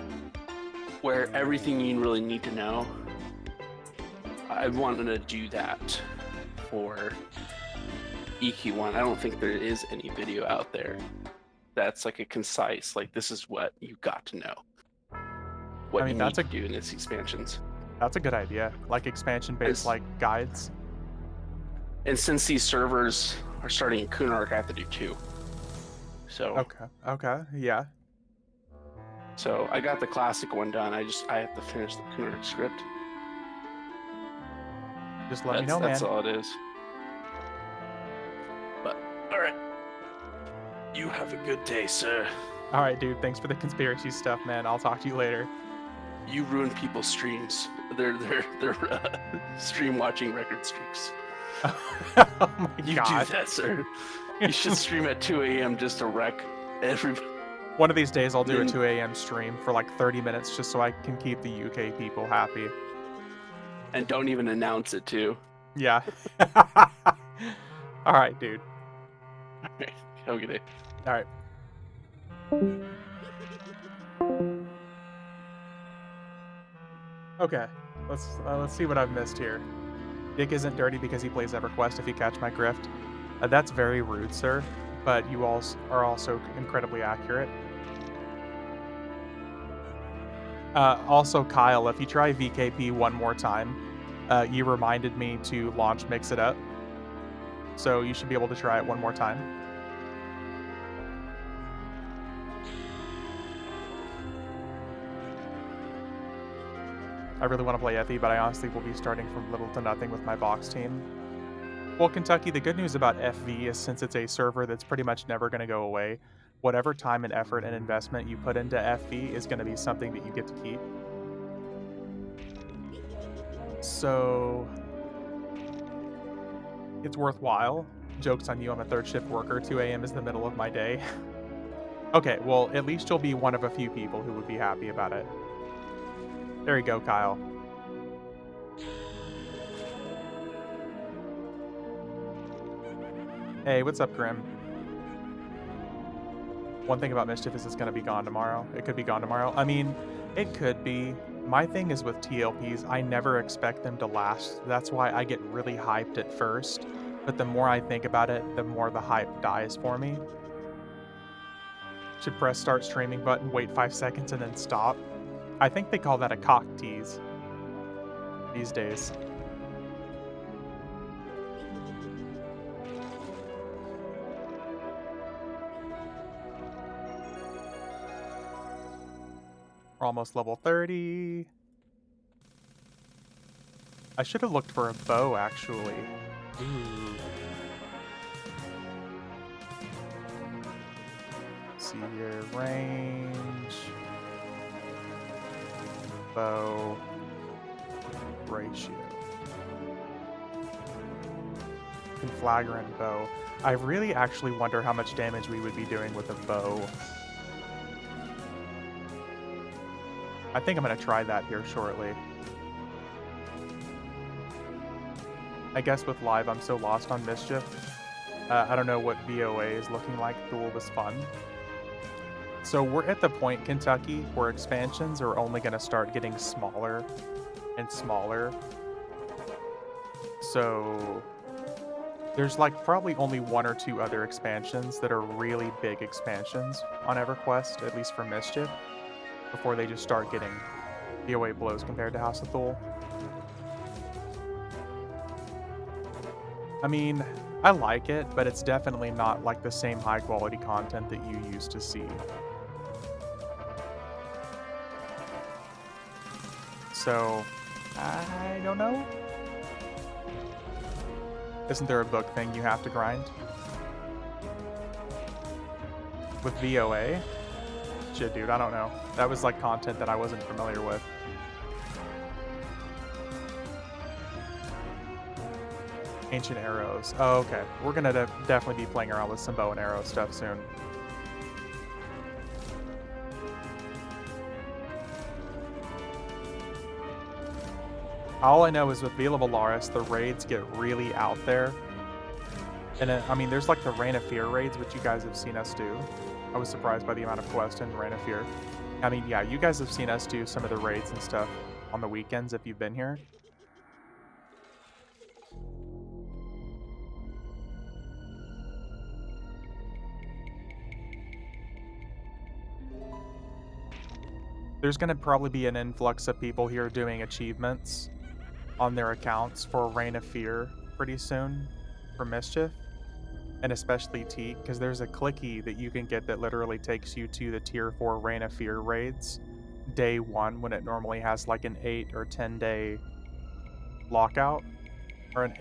Where everything you really need to know. I wanted to do that for EQ1. I don't think there is any video out there that's like a concise, like this is what you got to know. What I mean, you need to do in its expansions. that's a good idea. Like expansion-based like guides. And since these servers are starting in Kunark, I have to do 2. So Okay, yeah. So I got the classic one done. I have to finish the Kunark script. Just let me know, man. That's all it is. But all right, you have a good day, sir. All right, dude. Thanks for the conspiracy stuff, man. I'll talk to you later. You ruin people's streams. They're stream watching record streaks. Oh my You God. do that, sir. You should stream at 2 a.m. just to wreck everybody. One of these days, I'll do a 2 a.m. stream for like 30 minutes just so I can keep the UK people happy. And don't even announce it, too. Yeah. All right, dude. All right. Have a good day. All right. Okay. Let's see what I've missed here. Dick isn't dirty because he plays EverQuest, if you catch my grift. That's very rude, sir, but you all are also incredibly accurate. Also, Kyle, if you try VKP one more time, you reminded me to launch Mix It Up, so you should be able to try it one more time. I really want to play FE, but I honestly will be starting from little to nothing with my box team. Well, Kentucky, the good news about FV is since it's a server that's pretty much never going to go away, whatever time and effort and investment you put into FV is going to be something that you get to keep. So it's worthwhile. Joke's on you, I'm a third shift worker. 2 a.m. is the middle of my day. Okay, well, at least you'll be one of a few people who would be happy about it. There you go, Kyle. Hey, what's up, Grim? One thing about Mischief is it's going to be gone tomorrow. It could be gone tomorrow. I mean, it could be. My thing is with TLPs, I never expect them to last. That's why I get really hyped at first. But the more I think about it, the more the hype dies for me. Should press start streaming button, wait 5 seconds, and then stop. I think they call that a cock tease these days. We're almost level 30. I should have looked for a bow, actually. Ooh. Let's see here, range. Bow. Ratio. Conflagrant bow. I really actually wonder how much damage we would be doing with a bow. I think I'm going to try that here shortly. I guess with live, I'm so lost on Mischief. I don't know what VOA is looking like. Duel was fun. So we're at the point, Kentucky, where expansions are only going to start getting smaller and smaller. So there's like probably only 1 or 2 other expansions that are really big expansions on EverQuest, at least for Mischief, before they just start getting VOA blows compared to House of Thule. I mean, I like it, but it's definitely not like the same high quality content that you used to see. So, I don't know. Isn't there a book thing you have to grind? With VOA? Shit, dude, I don't know. That was like content that I wasn't familiar with. Ancient arrows. Oh, okay. We're gonna definitely be playing around with some bow and arrow stuff soon. All I know is with Vila Valaris, the raids get really out there. And I mean, there's like the Reign of Fear raids, which you guys have seen us do. I was surprised by the amount of quest in Reign of Fear. I mean, yeah, you guys have seen us do some of the raids and stuff on the weekends if you've been here. There's going to probably be an influx of people here doing achievements on their accounts for Reign of Fear pretty soon for Mischief, and especially Teak, because there's a clicky that you can get that literally takes you to the tier 4 Reign of Fear raids day 1 when it normally has like an 8 or 10 day lockout, or an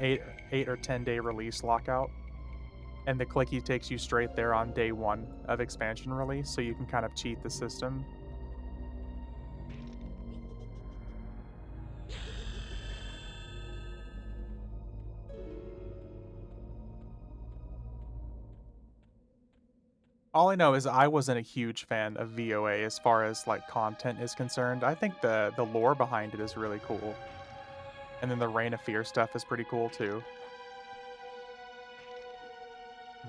8 or 10 day release lockout. And the clicky takes you straight there on day 1 of expansion release, so you can kind of cheat the system. All I know is I wasn't a huge fan of VOA as far as like content is concerned. I think the lore behind it is really cool. And then the Reign of Fear stuff is pretty cool too.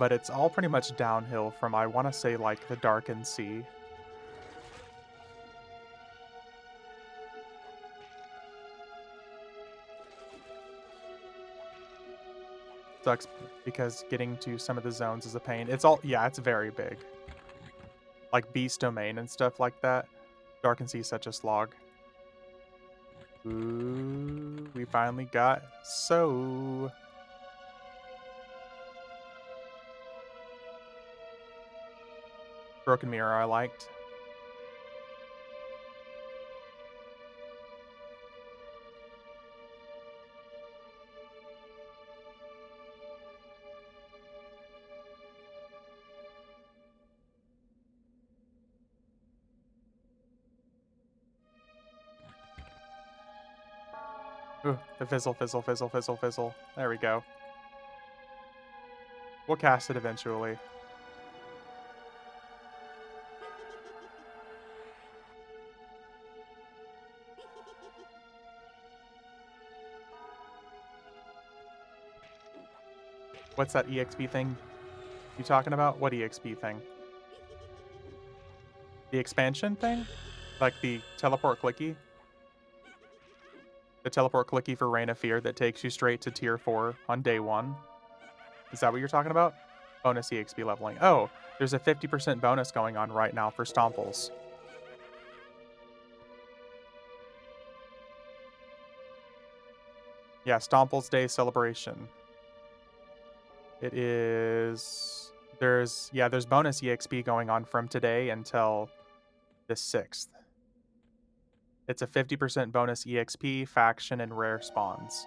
But it's all pretty much downhill from, I want to say, like the Darkened Sea. Sucks because getting to some of the zones is a pain. It's all, yeah, it's very big. Like Beast Domain and stuff like that. Darkened Sea is such a slog. Ooh, we finally got so. Broken Mirror I liked. Ooh, the fizzle, fizzle, fizzle, fizzle, fizzle. There we go. We'll cast it eventually. What's that EXP thing you talking about? What EXP thing? The expansion thing? Like the teleport clicky? The teleport clicky for Reign of Fear that takes you straight to tier 4 on day 1? Is that what you're talking about? Bonus EXP leveling. Oh, there's a 50% bonus going on right now for Stomples. Yeah, Stomples Day celebration. It is... there's bonus EXP going on from today until the 6th. It's a 50% bonus EXP, faction, and rare spawns.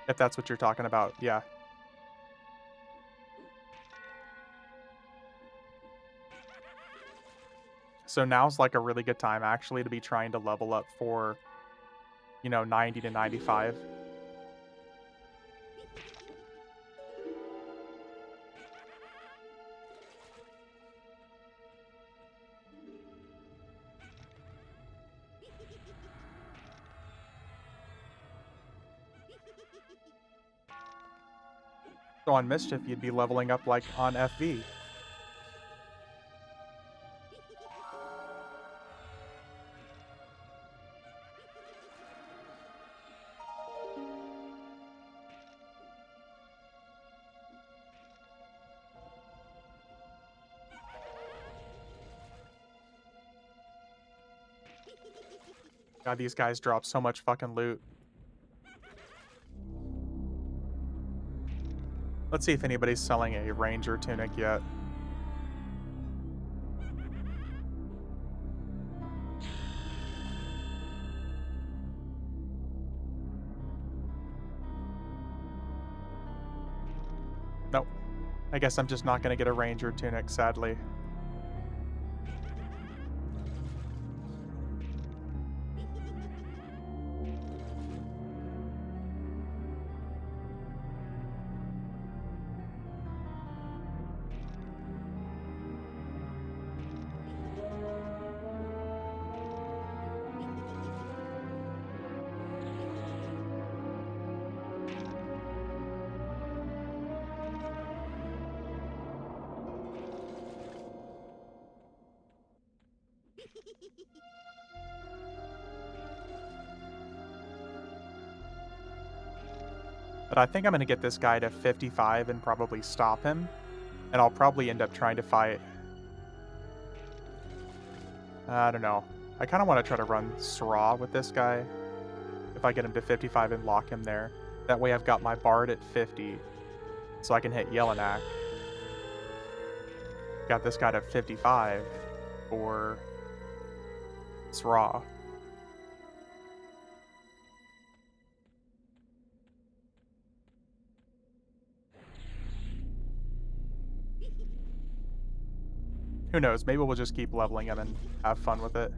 If that's what you're talking about, yeah. So now's like a really good time actually to be trying to level up for, 90 to 95. So on Mischief, you'd be leveling up like on FV. God, these guys drop so much fucking loot. Let's see if anybody's selling a Ranger tunic yet. Nope. I guess I'm just not going to get a Ranger tunic, sadly. But I think I'm gonna get this guy to 55 and probably stop him, and I'll probably end up trying to fight. I don't know. I kinda wanna try to run Sraw with this guy, if I get him to 55 and lock him there. That way I've got my Bard at 50, so I can hit Yellonak. Got this guy to 55 for Sraw. Who knows? Maybe we'll just keep leveling him and have fun with it.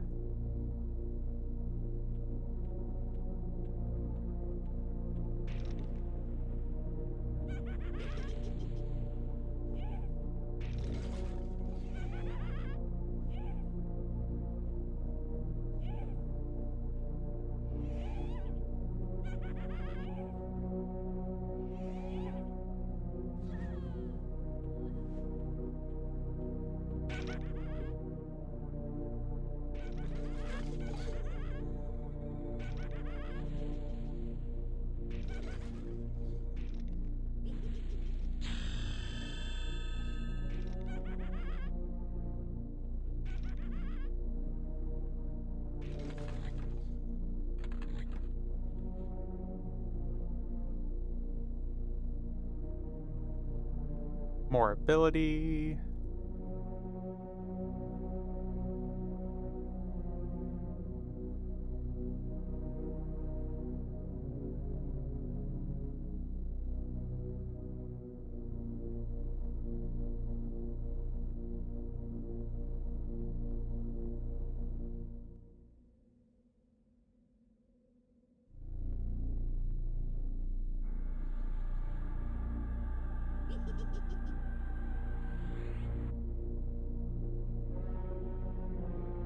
More ability.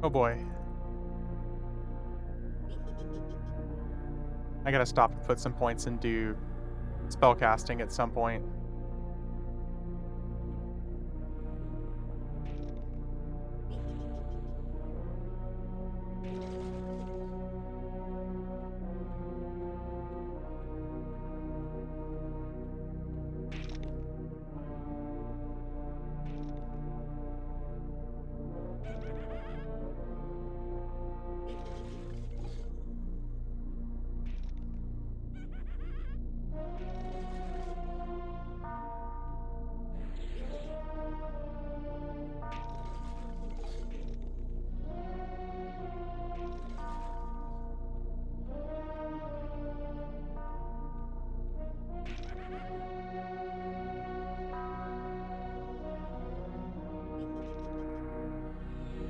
Oh boy. I gotta stop and put some points and do spellcasting at some point.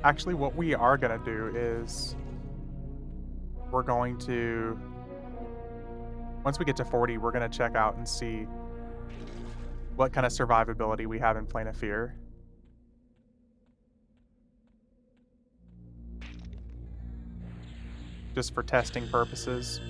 Actually, what we are gonna do is we're going to once we get to 40, we're gonna check out and see what kind of survivability we have in Plane of Fear. Just for testing purposes.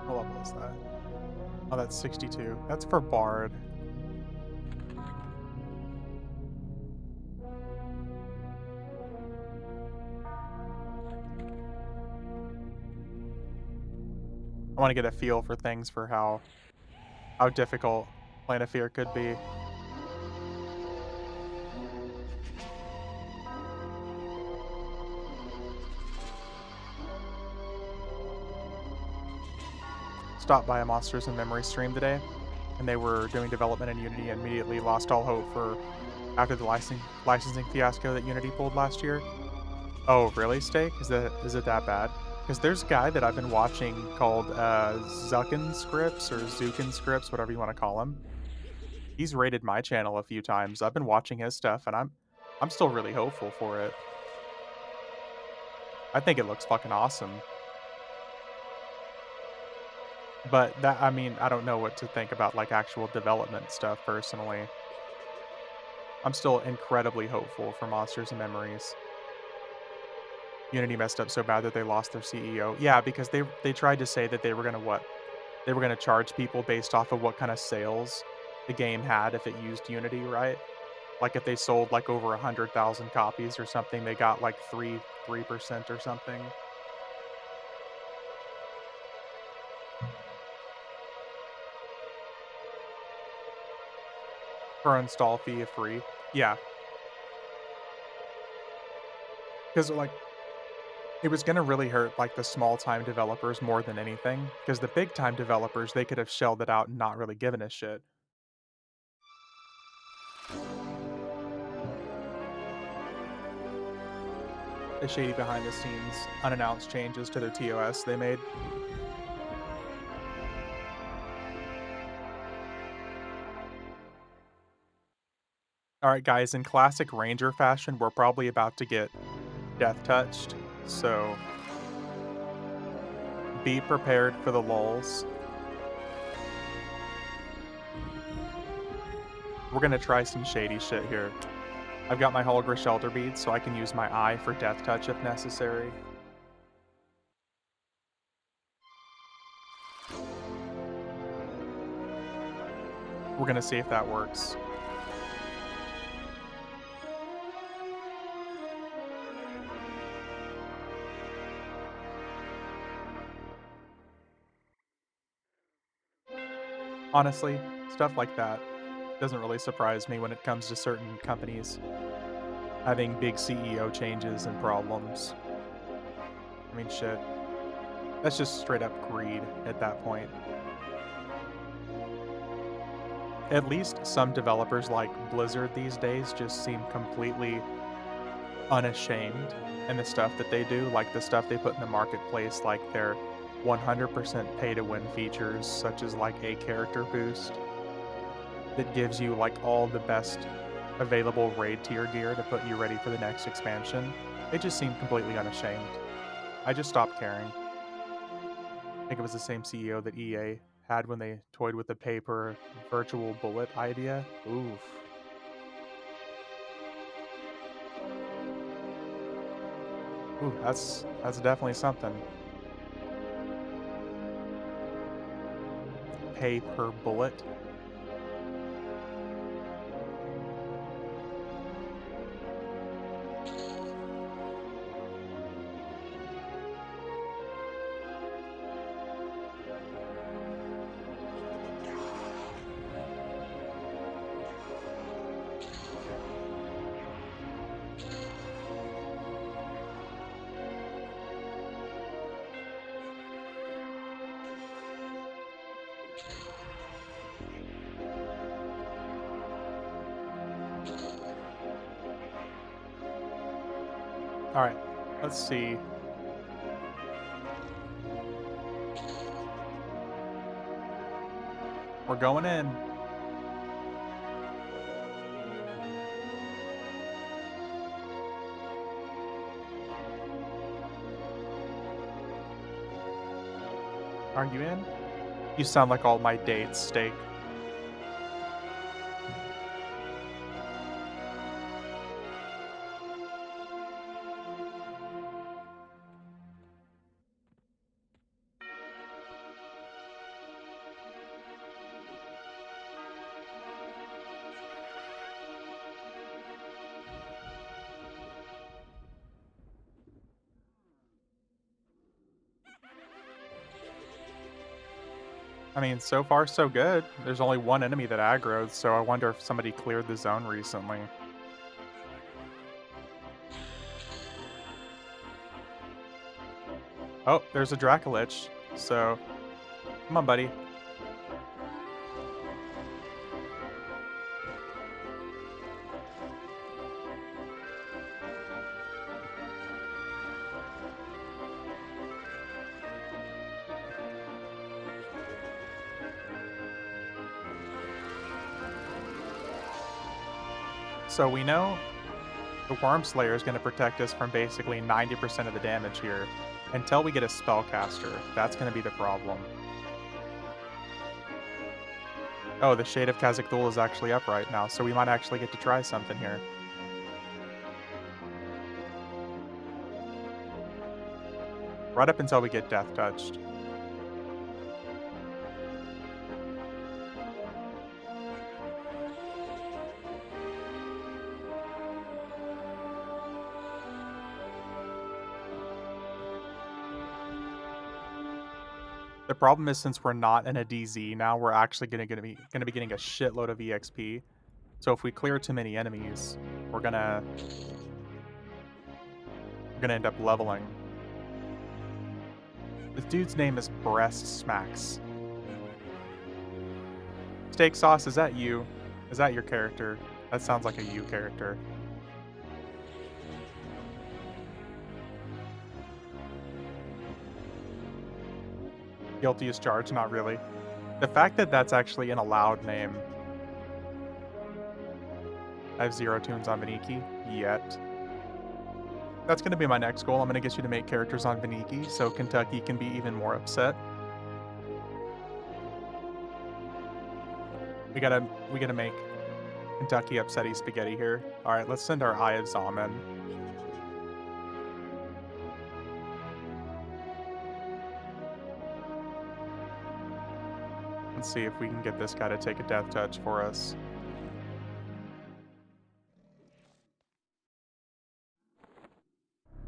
What level is that? Oh, that's 62. That's for Bard. I want to get a feel for things for how difficult Plane of Fear could be. Stopped by a Monsters and Memory stream today, and they were doing development in Unity and immediately lost all hope for after the licensing fiasco that Unity pulled last year. Oh, really, Steak? Is it that bad? Because there's a guy that I've been watching called Zuckin Scripts or Zukin Scripts, whatever you want to call him. He's rated my channel a few times. I've been watching his stuff, and I'm still really hopeful for it. I think it looks fucking awesome. But that I mean, I don't know what to think about like actual development stuff personally. I'm still incredibly hopeful for Monsters and Memories. Unity messed up so bad that they lost their CEO. Yeah, because they tried to say that they were gonna what? They were gonna charge people based off of what kind of sales the game had if it used Unity, right? Like if they sold like over 100,000 copies or something, they got like 3% or something per install fee of free. Yeah, because like it was gonna really hurt like the small time developers more than anything. Because the big time developers they could have shelled it out and not really given a shit. The shady behind the scenes unannounced changes to their TOS they made. All right, guys, in classic Ranger fashion, we're probably about to get death touched. So be prepared for the lulls. We're gonna try some shady shit here. I've got my Holger shelter beads, so I can use my eye for death touch if necessary. We're gonna see if that works. Honestly, stuff like that doesn't really surprise me when it comes to certain companies having big CEO changes and problems. I mean, shit. That's just straight up greed at that point. At least some developers like Blizzard these days just seem completely unashamed in the stuff that they do, like the stuff they put in the marketplace, like their 100% pay to win features, such as like a character boost that gives you like all the best available raid tier gear to put you ready for the next expansion. They just seem completely unashamed. I just stopped caring. I think it was the same CEO that EA had when they toyed with the paper virtual bullet idea. Oof. Ooh, that's definitely something. Pay per bullet. All right, let's see. We're going in. Are you in? You sound like all my dates, steak. I mean, so far so good. There's only one enemy that aggroed, so I wonder if somebody cleared the zone recently. Oh, there's a Dracolich. So, come on, buddy. So we know the Worm Slayer is going to protect us from basically 90% of the damage here. Until we get a Spellcaster, that's going to be the problem. Oh, the Shade of Khazad-dûl is actually up right now, so we might actually get to try something here. Right up until we get death touched. The problem is since we're not in a DZ now, we're actually gonna be getting a shitload of EXP. So if we clear too many enemies, we're gonna end up leveling. This dude's name is Breast Smacks. Steak Sauce, is that you? Is that your character? That sounds like a you character. Guilty as charged? Not really. The fact that that's actually an allowed name. I have 0 tunes on Veniki yet. That's going to be my next goal. I'm going to get you to make characters on Veniki so Kentucky can be even more upset. We gotta make Kentucky upsetty spaghetti here. All right, let's send our Eye of Zom in. Let's see if we can get this guy to take a death touch for us.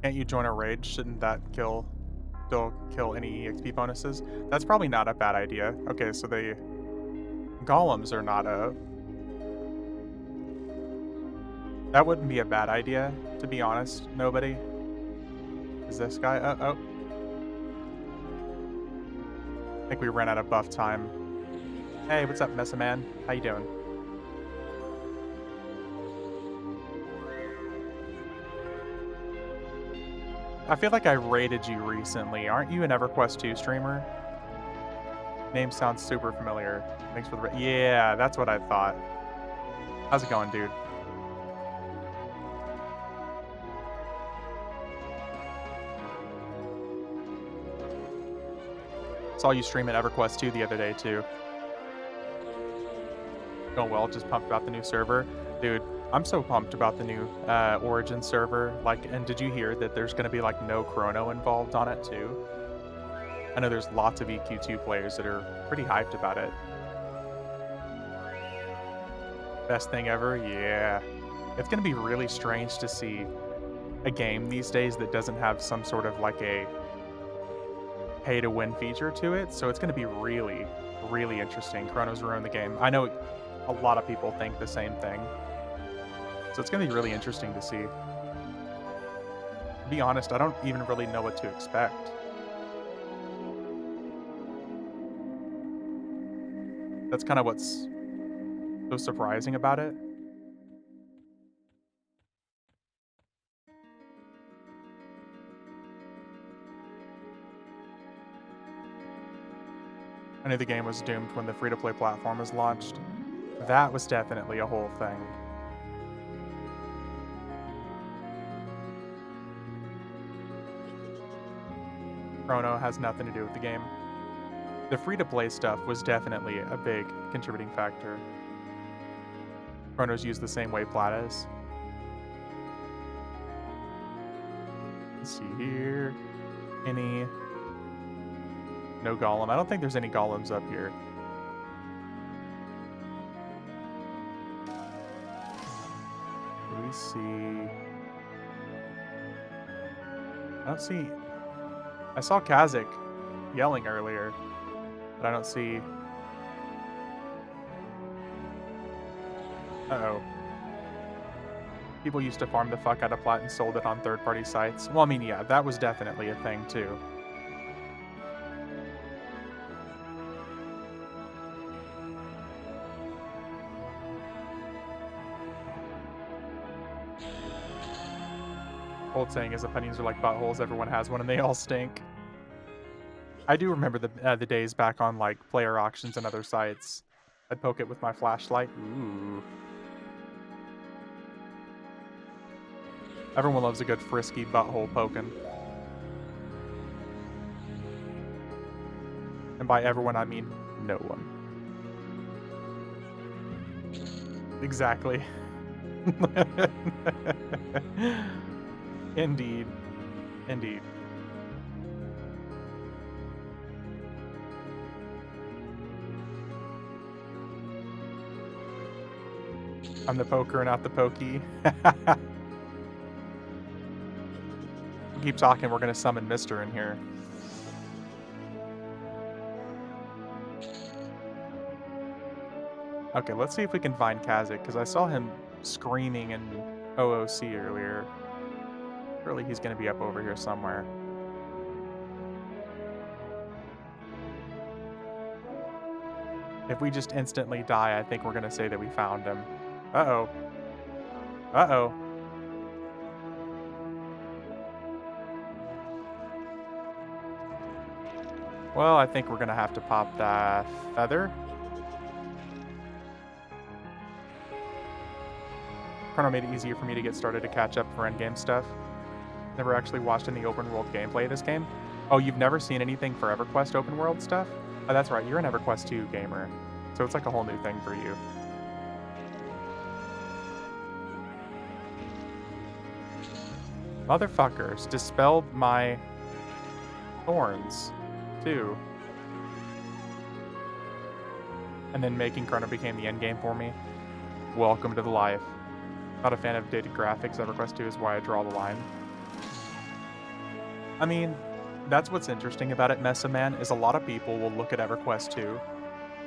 Can't you join a raid? Shouldn't that still kill any EXP bonuses? That's probably not a bad idea. Okay, so the golems are not up. That wouldn't be a bad idea, to be honest. Nobody. Is this guy? Oh. I think we ran out of buff time. Hey, what's up, Mesa Man? How you doing? I feel like I raided you recently. Aren't you an EverQuest 2 streamer? Name sounds super familiar. Thanks for the yeah, that's what I thought. How's it going, dude? Saw you stream at EverQuest 2 the other day, too. Going well, just pumped about the new server. Dude, I'm so pumped about the new Origin server. Like, and did you hear that there's going to be, like, no chrono involved on it, too? I know there's lots of EQ2 players that are pretty hyped about it. Best thing ever? Yeah. It's going to be really strange to see a game these days that doesn't have some sort of, like, a pay-to-win feature to it, so it's going to be really, really interesting. Chronos ruined the game. I know a lot of people think the same thing. So it's going to be really interesting to see. To be honest, I don't even really know what to expect. That's kind of what's so surprising about it. I knew the game was doomed when the free-to-play platform was launched. That was definitely a whole thing. Chrono has nothing to do with the game. The free-to-play stuff was definitely a big contributing factor. Chronos used the same way Plat is. Let's see here. Any... No golem. I don't think there's any golems up here. Let me see. I don't see... I saw Kazakh yelling earlier, but I don't see... Uh-oh. People used to farm the fuck out of plat and sold it on third-party sites. Well, I mean, yeah, that was definitely a thing, too. Old saying is opinions are like buttholes, everyone has one and they all stink. I do remember the days back on like player auctions and other sites. I'd poke it with my flashlight. Ooh. Everyone loves a good frisky butthole poking. And by everyone I mean no one. Exactly. Indeed. Indeed. I'm the poker and not the pokey. Keep talking, we're gonna summon Mister in here. Okay, let's see if we can find Kazik, because I saw him screaming in OOC earlier. Surely he's gonna be up over here somewhere. If we just instantly die, I think we're gonna say that we found him. Uh-oh. Uh-oh. Well, I think we're gonna have to pop that feather. Chrono made it easier for me to get started to catch up for endgame stuff. Never actually watched any open world gameplay of this game. Oh, you've never seen anything for EverQuest open world stuff? Oh, that's right, you're an EverQuest 2 gamer. So it's like a whole new thing for you. Motherfuckers dispelled my thorns, too. And then making Chrono became the endgame for me. Welcome to the life. Not a fan of dated graphics. EverQuest 2 is why I draw the line. I mean, that's what's interesting about it, Mesa Man, is a lot of people will look at EverQuest 2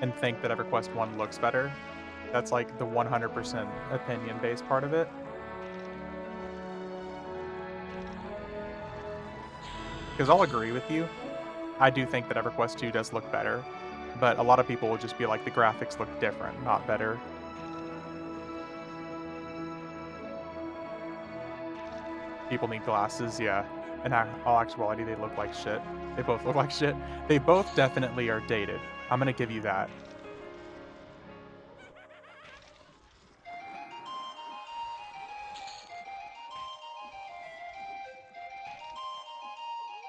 and think that EverQuest 1 looks better. That's like the 100% opinion-based part of it. Because I'll agree with you. I do think that EverQuest 2 does look better, but a lot of people will just be like, the graphics look different, not better. People need glasses, yeah. In all actuality, they look like shit. They both look like shit. They both definitely are dated. I'm gonna give you that.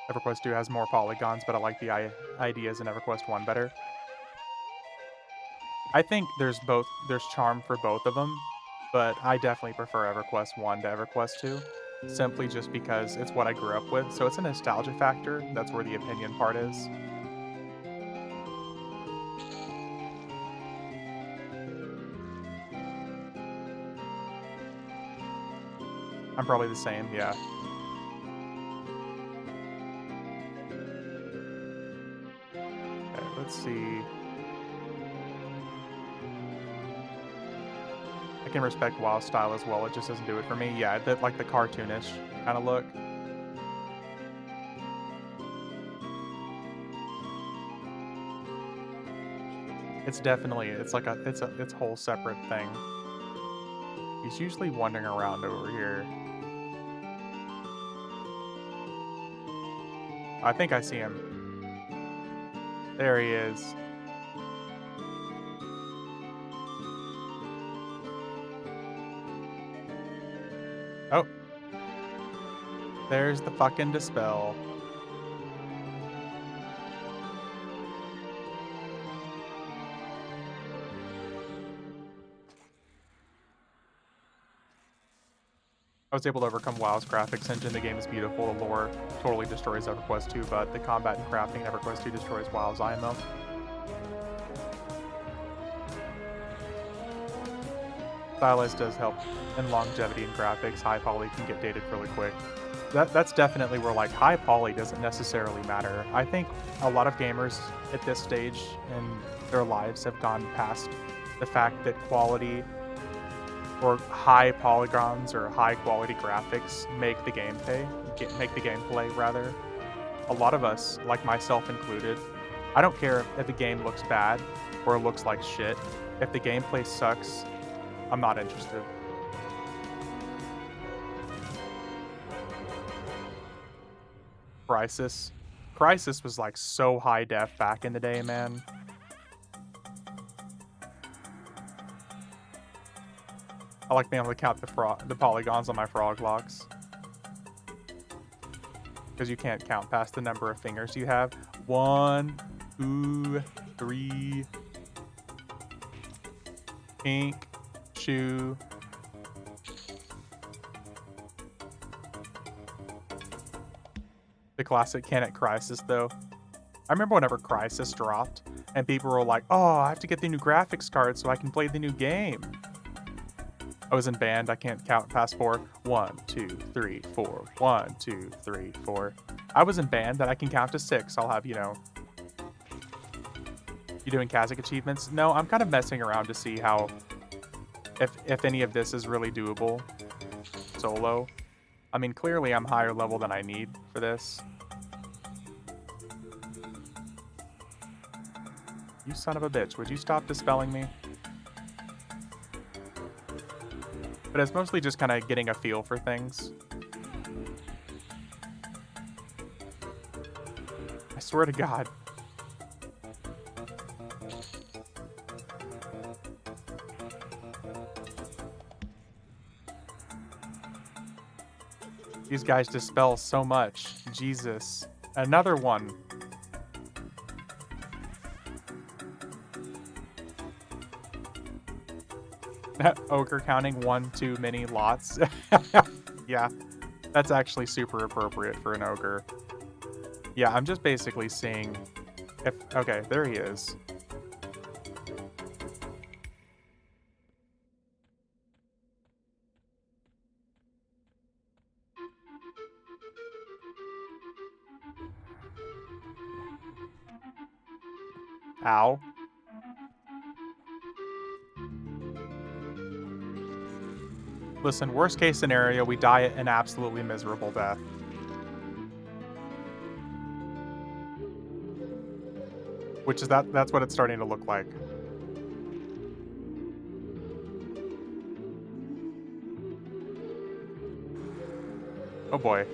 EverQuest 2 has more polygons, but I like the ideas in EverQuest 1 better. I think there's charm for both of them, but I definitely prefer EverQuest 1 to EverQuest 2, simply just because it's what I grew up with, so it's a nostalgia factor. That's where the opinion part is. I'm probably the same, yeah. Okay, let's see. I can respect WoW style as well, it just doesn't do it for me. Yeah, like the cartoonish kind of look. It's definitely, it's like it's a whole separate thing. He's usually wandering around over here. I think I see him. There he is. Oh. There's the fucking dispel. I was able to overcome WoW's graphics engine. The game is beautiful. The lore totally destroys EverQuest 2, but the combat and crafting in EverQuest 2 destroys WoW's IMO. Stylized does help in longevity and graphics. High poly can get dated really quick. That's definitely where like high poly doesn't necessarily matter. I think a lot of gamers at this stage in their lives have gone past the fact that quality or high polygons or high quality graphics make the make the gameplay rather. A lot of us, like myself included, I don't care if a game looks bad or looks like shit. If the gameplay sucks, I'm not interested. Crisis. Crisis was like so high def back in the day, man. I like being able to count the polygons on my frog locks. Because you can't count past the number of fingers you have. 1, 2, 3. Pink. Choo. The classic Can It Crisis, though. I remember whenever Crisis dropped, and people were like, "Oh, I have to get the new graphics card so I can play the new game." I was in band. I can't count past four. 1, 2, 3, 4. 1, 2, 3, 4. I was in band that I can count to 6. I'll have, you doing Kazakh achievements? No, I'm kind of messing around to see how, if any of this is really doable solo. I mean, clearly I'm higher level than I need for this. You son of a bitch, would you stop dispelling me? But it's mostly just kind of getting a feel for things. I swear to God. These guys dispel so much. Jesus. Another one. Ogre counting one too many lots. Yeah, that's actually super appropriate for an ogre. Yeah, I'm just basically seeing if... Okay, there he is. Ow. Listen, worst case scenario, we die an absolutely miserable death. Which is that's what it's starting to look like. Oh boy.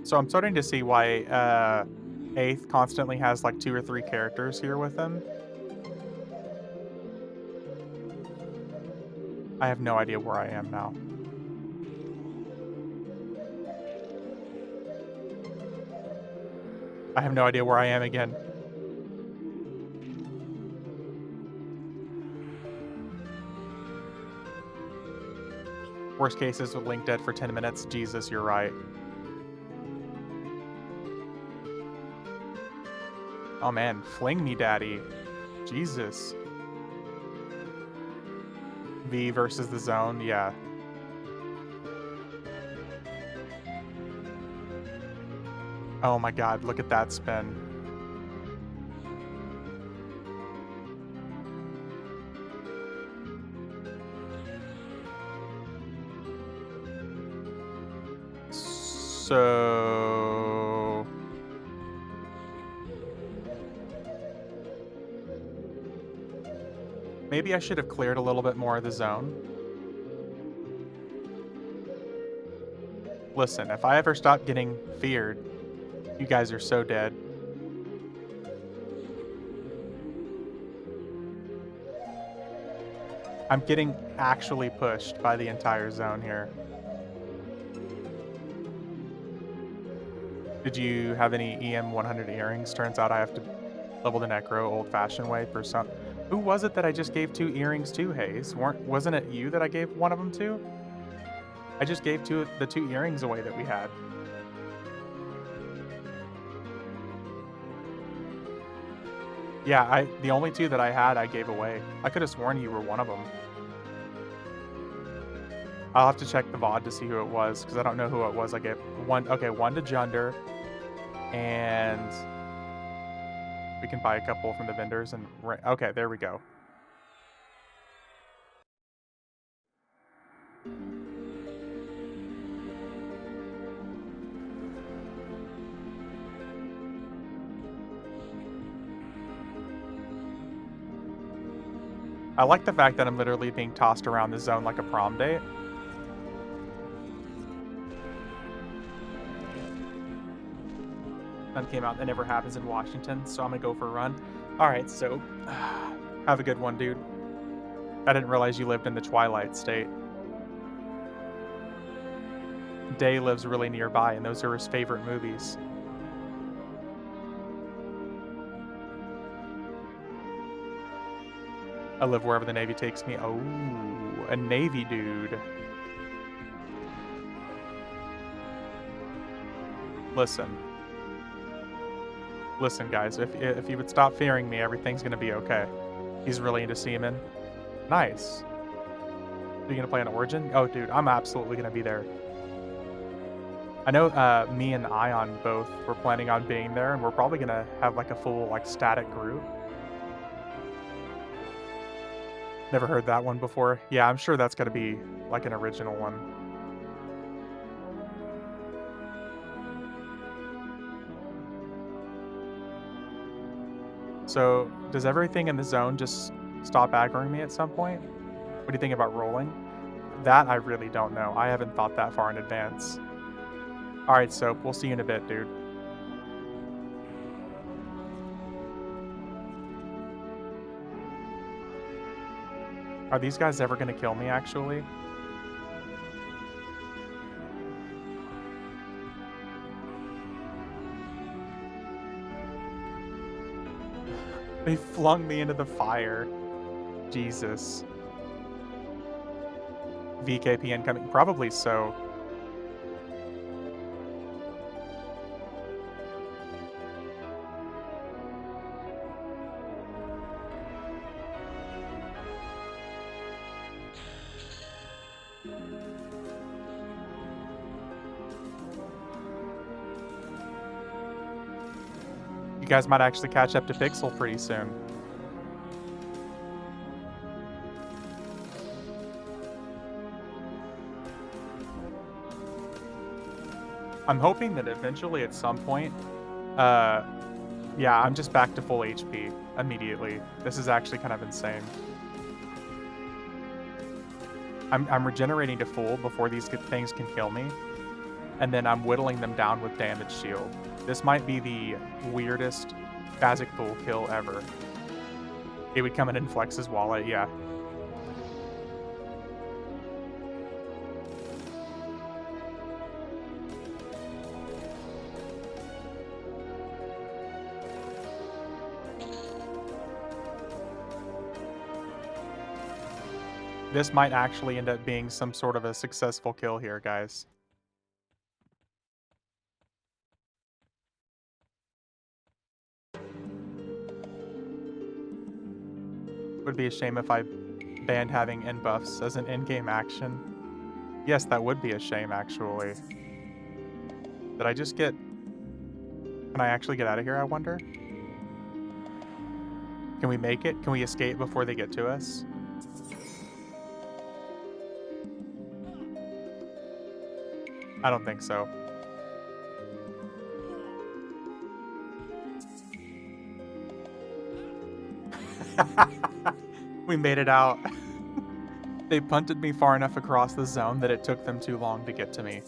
So I'm starting to see why 8th constantly has like 2 or 3 characters here with him. I have no idea where I am now. I have no idea where I am again. Worst case is with Link dead for 10 minutes. Jesus, you're right. Oh man, fling me, daddy. Jesus. V versus the zone, yeah. Oh my god, look at that spin. So... Maybe I should have cleared a little bit more of the zone. Listen, if I ever stop getting feared, you guys are so dead. I'm getting actually pushed by the entire zone here. Did you have any EM 100 earrings? Turns out I have to level the Necro old-fashioned way for some... Who was it that I just gave 2 earrings to, Hayes? Wasn't it you that I gave one of them to? I just gave the 2 earrings away that we had. Yeah, the only 2 that I had, I gave away. I could have sworn you were one of them. I'll have to check the VOD to see who it was, because I don't know who it was. I gave one. Okay, one to Junder, and we can buy a couple from the vendors. And okay, there we go. I like the fact that I'm literally being tossed around the zone like a prom date. Sun came out. That never happens in Washington, so I'm gonna go for a run. All right, so have a good one, dude. I didn't realize you lived in the Twilight State. Day lives really nearby, and those are his favorite movies. I live wherever the Navy takes me. Oh, a Navy dude. Listen. Listen, guys, if you would stop fearing me, everything's gonna be okay. He's really into seamen. Nice. Are you gonna play an Origin? Oh, dude, I'm absolutely gonna be there. I know, me and Ion both were planning on being there, and we're probably gonna have, like, a full, like, static group. Never heard that one before. Yeah, I'm sure that's gonna be, like, an original one. So, does everything in the zone just stop aggroing me at some point? What do you think about rolling? That I really don't know. I haven't thought that far in advance. Alright, Soap, we'll see you in a bit, dude. Are these guys ever gonna kill me, actually? They flung me into the fire. Jesus. VKP incoming. Probably so. You guys might actually catch up to Pixel pretty soon. I'm hoping that eventually at some point, uh, yeah, I'm just back to full HP immediately. This is actually kind of insane. I'm regenerating to full before these things can kill me, and then I'm whittling them down with damage shield. This might be the weirdest Phasic Fool kill ever. It would come in and flex his wallet, yeah. This might actually end up being some sort of a successful kill here, guys. Would be a shame if I banned having end buffs as an in-game action. Yes, that would be a shame, actually. Did I just get... Can I actually get out of here, I wonder? Can we make it? Can we escape before they get to us? I don't think so. We made it out. They punted me far enough across the zone that it took them too long to get to me.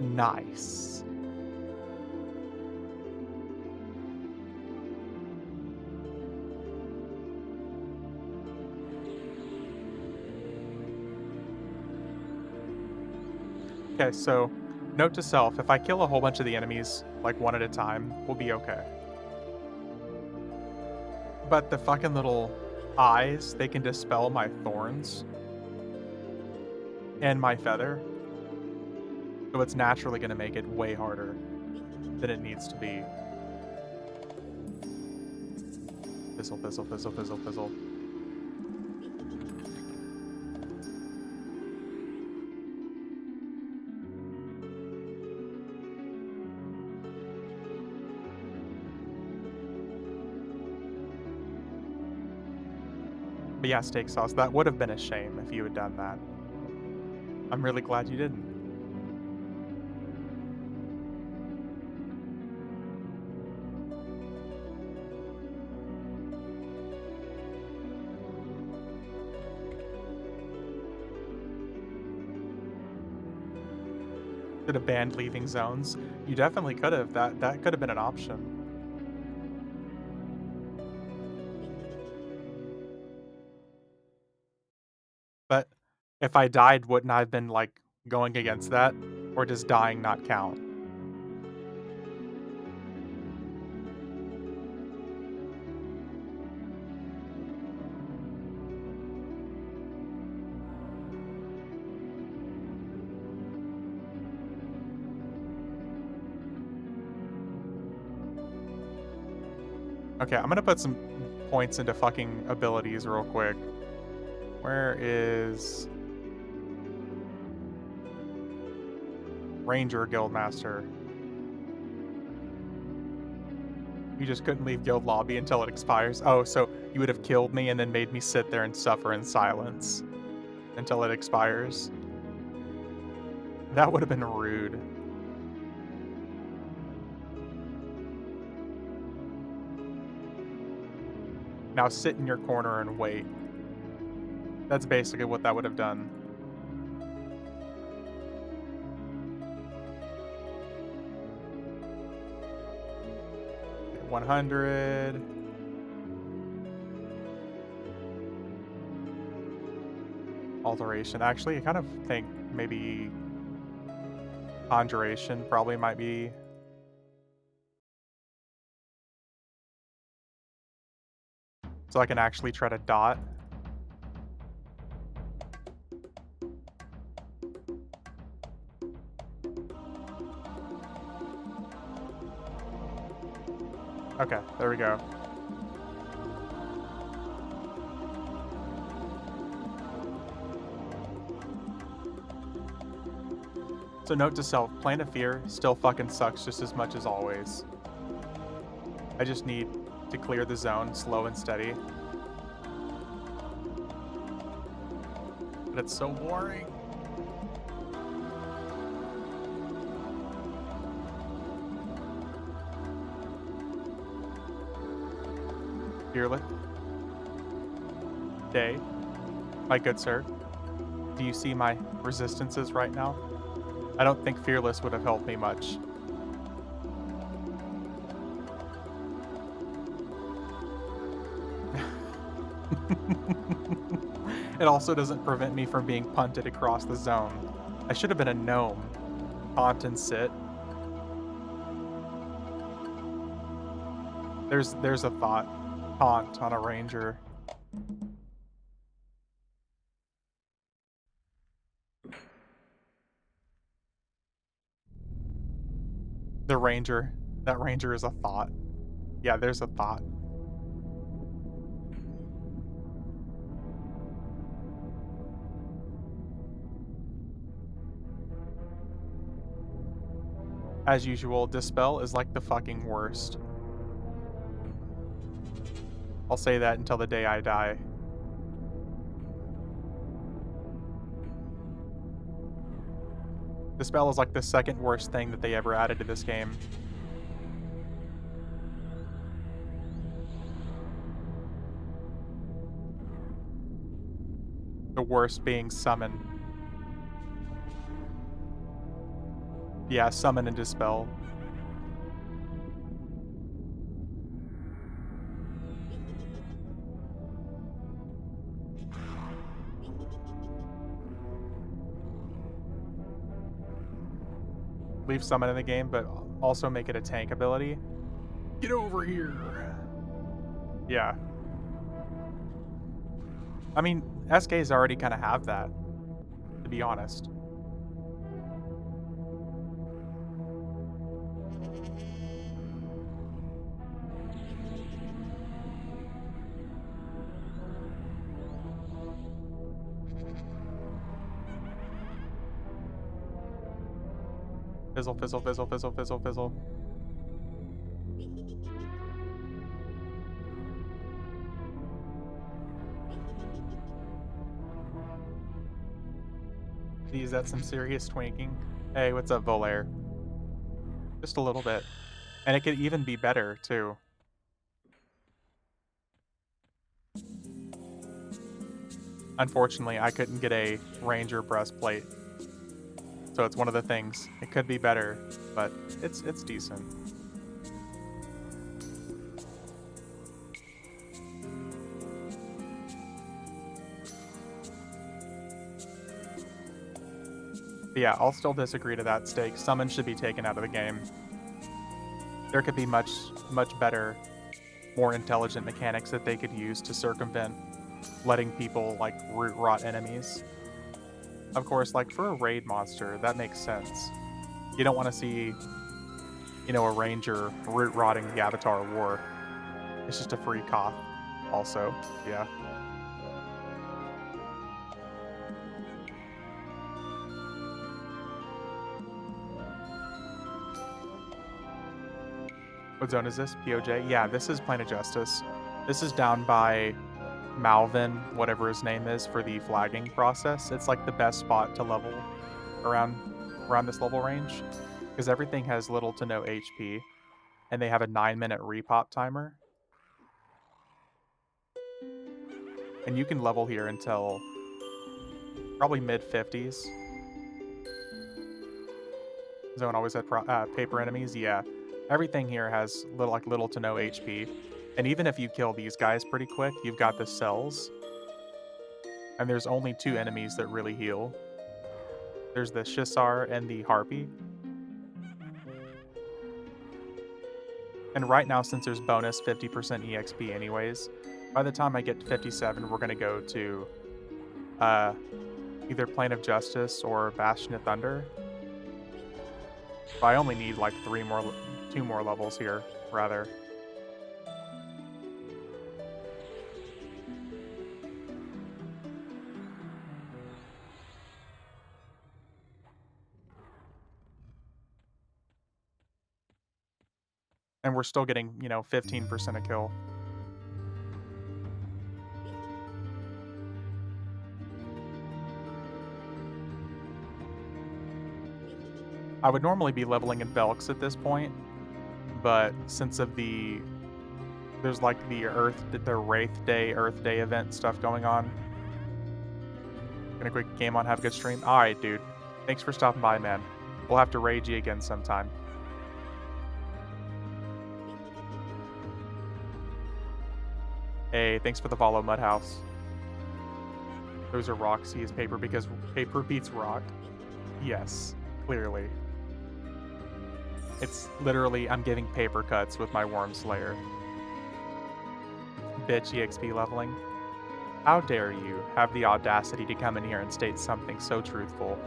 Nice. Okay, so note to self, if I kill a whole bunch of the enemies, like one at a time, we'll be okay. But the fucking little eyes, they can dispel my thorns and my feather. So it's naturally going to make it way harder than it needs to be. Fizzle, fizzle, fizzle, fizzle, fizzle. But yeah, steak sauce, that would have been a shame if you had done that. I'm really glad you didn't. Could have banned leaving zones. You definitely could have. That could have been an option. But if I died, wouldn't I have been like going against that? Or does dying not count? Okay, I'm gonna put some points into fucking abilities real quick. Where is Ranger Guildmaster? You just couldn't leave guild lobby until it expires. Oh, so you would have killed me and then made me sit there and suffer in silence until it expires? That would have been rude. Now sit in your corner and wait. That's basically what that would have done. 100. Alteration. Actually, I kind of think maybe conjuration probably might be. So I can actually try to dot. Okay, there we go. So note to self, Plan of Fear still fucking sucks just as much as always. I just need to clear the zone slow and steady. But it's so boring. Fearless. Day. My good sir. Do you see my resistances right now? I don't think Fearless would have helped me much. It also doesn't prevent me from being punted across the zone. I should have been a gnome. Taunt and sit. There's a thought. Taunt on a ranger. The ranger. That ranger is a thought. Yeah, there's a thought. As usual, Dispel is like the fucking worst. I'll say that until the day I die. Dispel is like the second worst thing that they ever added to this game. The worst being Summon. Yeah, Summon and Dispel. Leave Summon in the game, but also make it a tank ability. Get over here! Yeah. I mean, SKs already kind of have that, to be honest. Fizzle, fizzle, fizzle, fizzle, fizzle, fizzle. Geez, that's some serious twinking. Hey, what's up, Volair? Just a little bit. And it could even be better, too. Unfortunately, I couldn't get a Ranger breastplate. So it's one of the things. It could be better, but it's decent. But yeah, I'll still disagree to that stake. Summon should be taken out of the game. There could be much better, more intelligent mechanics that they could use to circumvent letting people, like, root rot enemies. Of course, like, for a raid monster, that makes sense. You don't want to see, you know, a ranger root rotting the Avatar War. It's just a free cough also. Yeah. What zone is this? POJ? Yeah, this is Planet Justice. This is down by Malvin, whatever his name is, for the flagging process. It's like the best spot to level around this level range because everything has little to no HP, and they have a 9-minute repop timer. And you can level here until probably mid 50s. Zone always had paper enemies. Yeah, everything here has little to no HP, and even if you kill these guys pretty quick, you've got the cells, and there's only 2 enemies that really heal. There's the Shisar and the Harpy. And right now, since there's bonus 50% EXP anyways, by the time I get to 57, we're gonna go to either Plane of Justice or Bastion of Thunder. But I only need like 2 more levels here, rather. And we're still getting, 15% a kill. I would normally be leveling in Velks at this point, but since there's like the Wraith Day, Earth Day event stuff going on. Gonna quick game on, have a good stream. Alright, dude. Thanks for stopping by, man. We'll have to raid you again sometime. Hey, thanks for the follow, Mudhouse. Those are rocks. He is paper because paper beats rock. Yes, clearly. It's literally, I'm giving paper cuts with my Worm Slayer. Bitch EXP leveling. How dare you have the audacity to come in here and state something so truthful?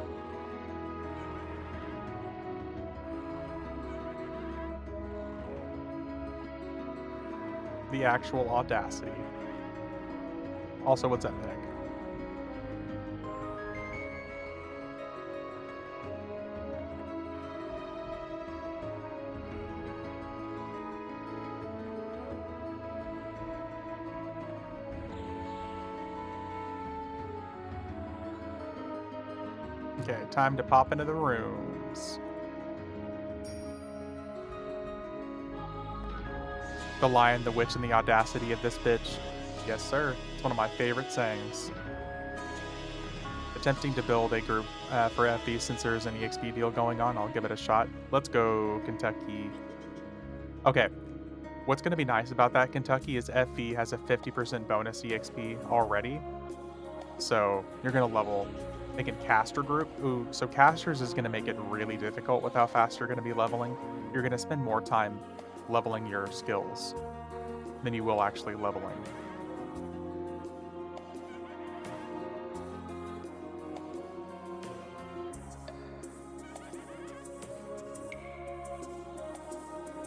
The actual audacity. Also, what's up, Nick? Okay, time to pop into the rooms. The Lion, the Witch, and the audacity of this bitch. Yes, sir. It's one of my favorite sayings. Attempting to build a group for FE since there's an EXP deal going on. I'll give it a shot. Let's go, Kentucky. Okay. What's going to be nice about that, Kentucky, is FE has a 50% bonus EXP already. So you're going to level. Thinking caster group. Ooh, so casters is going to make it really difficult with how fast you're going to be leveling. You're going to spend more time leveling your skills than you will actually leveling.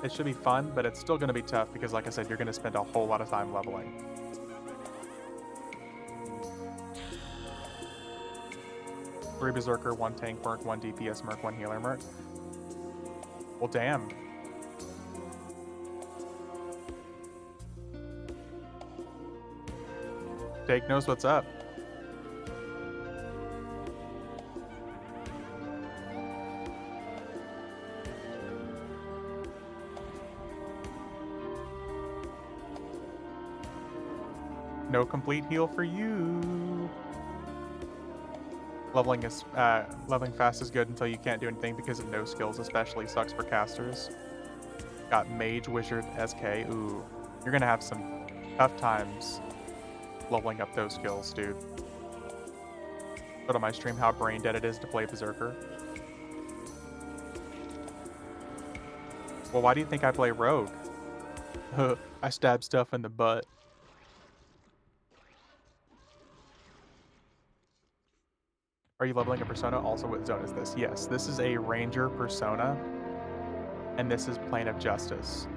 It should be fun, but it's still going to be tough because, like I said, you're going to spend a whole lot of time leveling. 3 Berserker, 1 Tank Merc, 1 DPS Merc, 1 Healer Merc. Well, damn. Jake knows what's up. No complete heal for you. Leveling fast is good until you can't do anything because of no skills, especially sucks for casters. Got Mage, Wizard, SK. Ooh, you're gonna have some tough times leveling up those skills, dude. Put on my stream how brain dead it is to play Berserker. Well, why do you think I play Rogue? I stab stuff in the butt. Are you leveling a persona? Also, what zone is this? Yes, this is a Ranger persona, and this is Plane of Justice.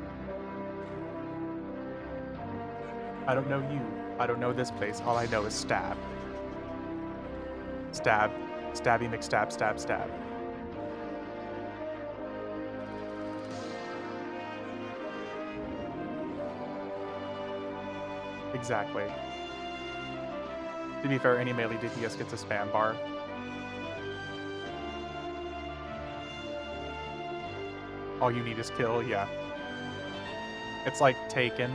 I don't know you. I don't know this place. All I know is stab. Stab. Stabby McStab, stab, stab. Exactly. To be fair, any melee DPS gets a spam bar. All you need is kill, yeah. It's like Taken.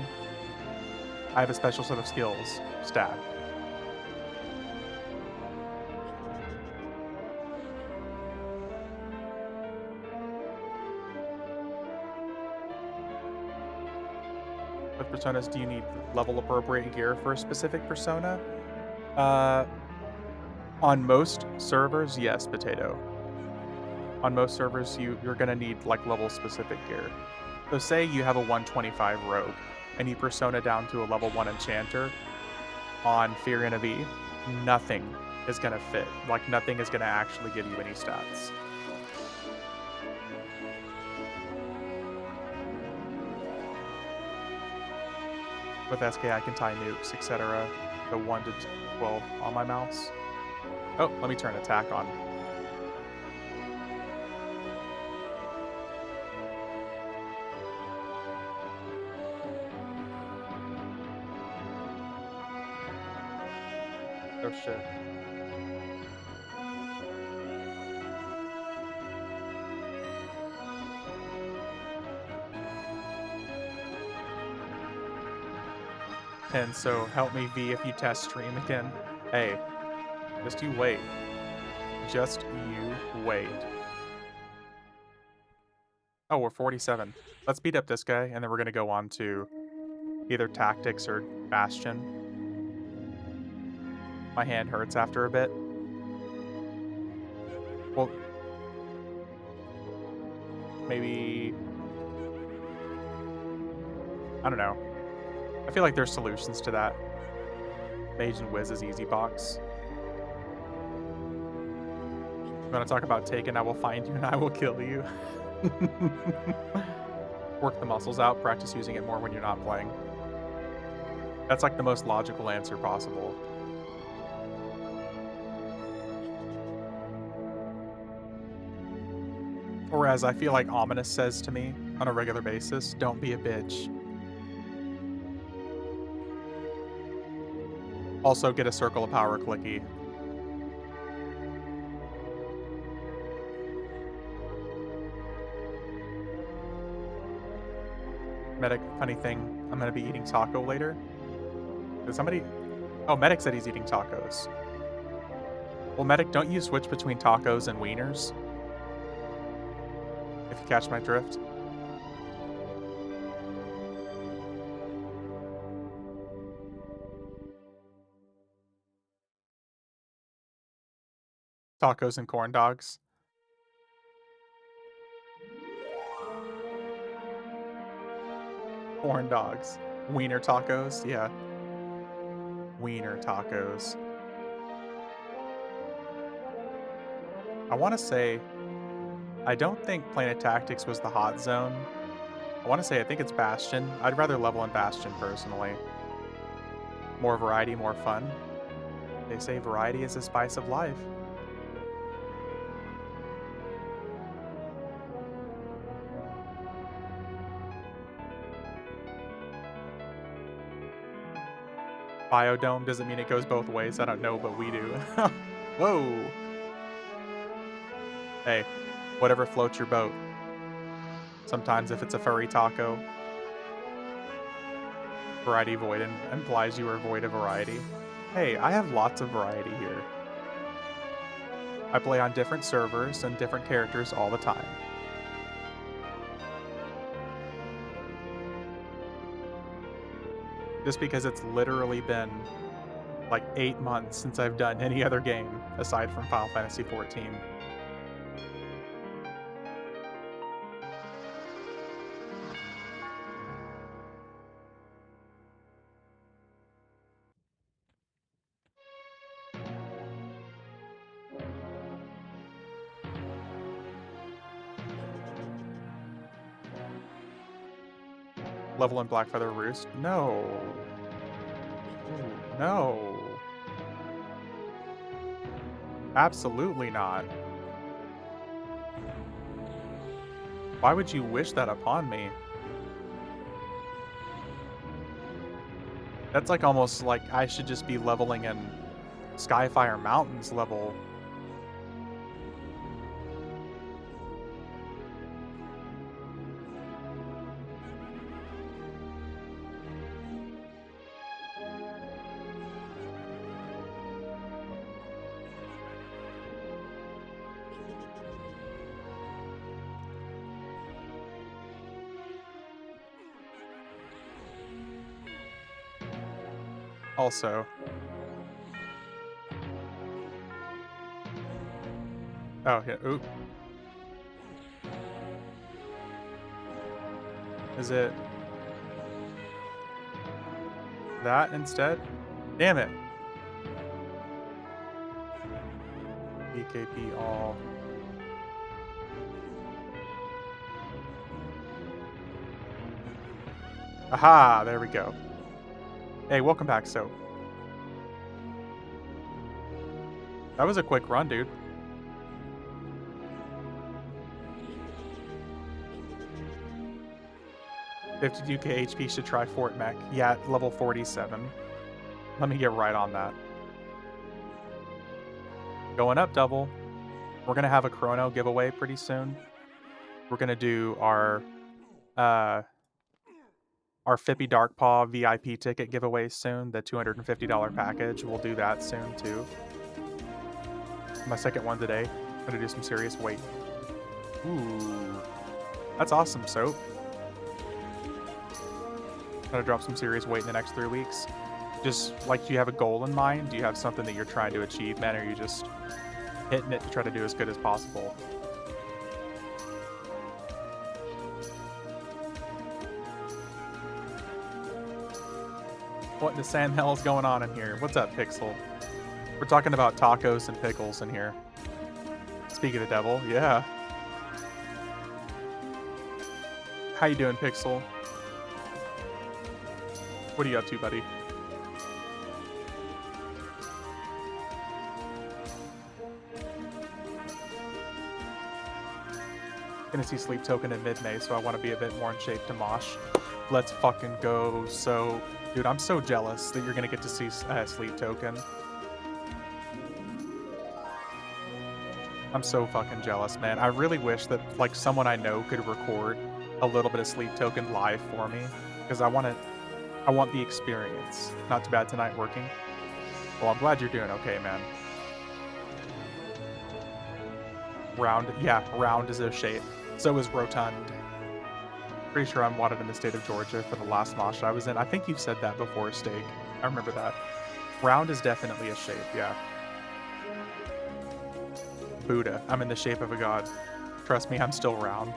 I have a special set of skills. Stab. With personas, do you need level appropriate gear for a specific persona? Uh, on most servers, yes, potato. On most servers, you're gonna need like level specific gear. So say you have a 125 rogue and you persona down to a level 1 enchanter on Fear and a V, nothing is gonna fit. Like nothing is gonna actually give you any stats. With SK, I can tie nukes, etc. The 1 to 12 on my mouse. Oh, let me turn attack on. Oh shit. And so help me V if you test stream again. Hey, just you wait. Just you wait. Oh, we're 47. Let's beat up this guy, and then we're gonna go on to either Tactics or Bastion. My hand hurts after a bit. Well, maybe... I don't know. I feel like there's solutions to that. Mage and Wiz is easy box. You wanna talk about Taken, I will find you and I will kill you. Work the muscles out, practice using it more when you're not playing. That's like the most logical answer possible. Or as I feel like Ominous says to me on a regular basis, don't be a bitch. Also get a Circle of Power clicky. Medic, funny thing, I'm gonna be eating taco later. Did somebody... Oh, Medic said he's eating tacos. Well, Medic, don't you switch between tacos and wieners? If you catch my drift. Tacos and corn dogs. Corn dogs. Wiener tacos, yeah. Wiener tacos. I want to say, I don't think Planet Tactics was the hot zone. I want to say, I think it's Bastion. I'd rather level in Bastion, personally. More variety, more fun. They say variety is the spice of life. Biodome doesn't mean it goes both ways. I don't know, but we do. Whoa! Hey, whatever floats your boat. Sometimes if it's a furry taco, variety void implies you are void of variety. Hey, I have lots of variety here. I play on different servers and different characters all the time. Just because it's literally been like 8 months since I've done any other game aside from Final Fantasy XIV. Level in Blackfeather Roost? No. No. Absolutely not. Why would you wish that upon me? That's like almost like I should just be leveling in Skyfire Mountains level. Also. Oh, yeah. Oop. Is it that instead? Damn it. BKP all. Aha, there we go. Hey, welcome back, So that was a quick run, dude. 52k HP should try Fort Mech. Yeah, level 47. Let me get right on that. Going up double. We're gonna have a chrono giveaway pretty soon. We're gonna do uh our Fippy Dark Paw VIP ticket giveaway soon, the $250 package. We'll do that soon too. My second one today. Gonna do some serious weight. Ooh. That's awesome, Soap. Gonna drop some serious weight in the next 3 weeks. Just like, do you have a goal in mind? Do you have something that you're trying to achieve, man? Or are you just hitting it to try to do as good as possible? What in the Sam hell is going on in here? What's up, Pixel? We're talking about tacos and pickles in here. Speak of the devil, yeah. How you doing, Pixel? What are you up to, buddy? Gonna see Sleep Token in mid-May, so I want to be a bit more in shape to mosh. Let's fucking go. So, dude, I'm so jealous that you're gonna get to see Sleep Token. I'm so fucking jealous, man. I really wish that, like, someone I know could record a little bit of Sleep Token live for me, because I want the experience. Not too bad tonight working. Well, I'm glad you're doing okay, man. Round is a shape. So is rotund. Pretty sure I'm wanted in the state of Georgia for the last mosh I was in. I think you've said that before, Steak. I remember that. Round is definitely a shape, yeah. Buddha. I'm in the shape of a god. Trust me, I'm still round.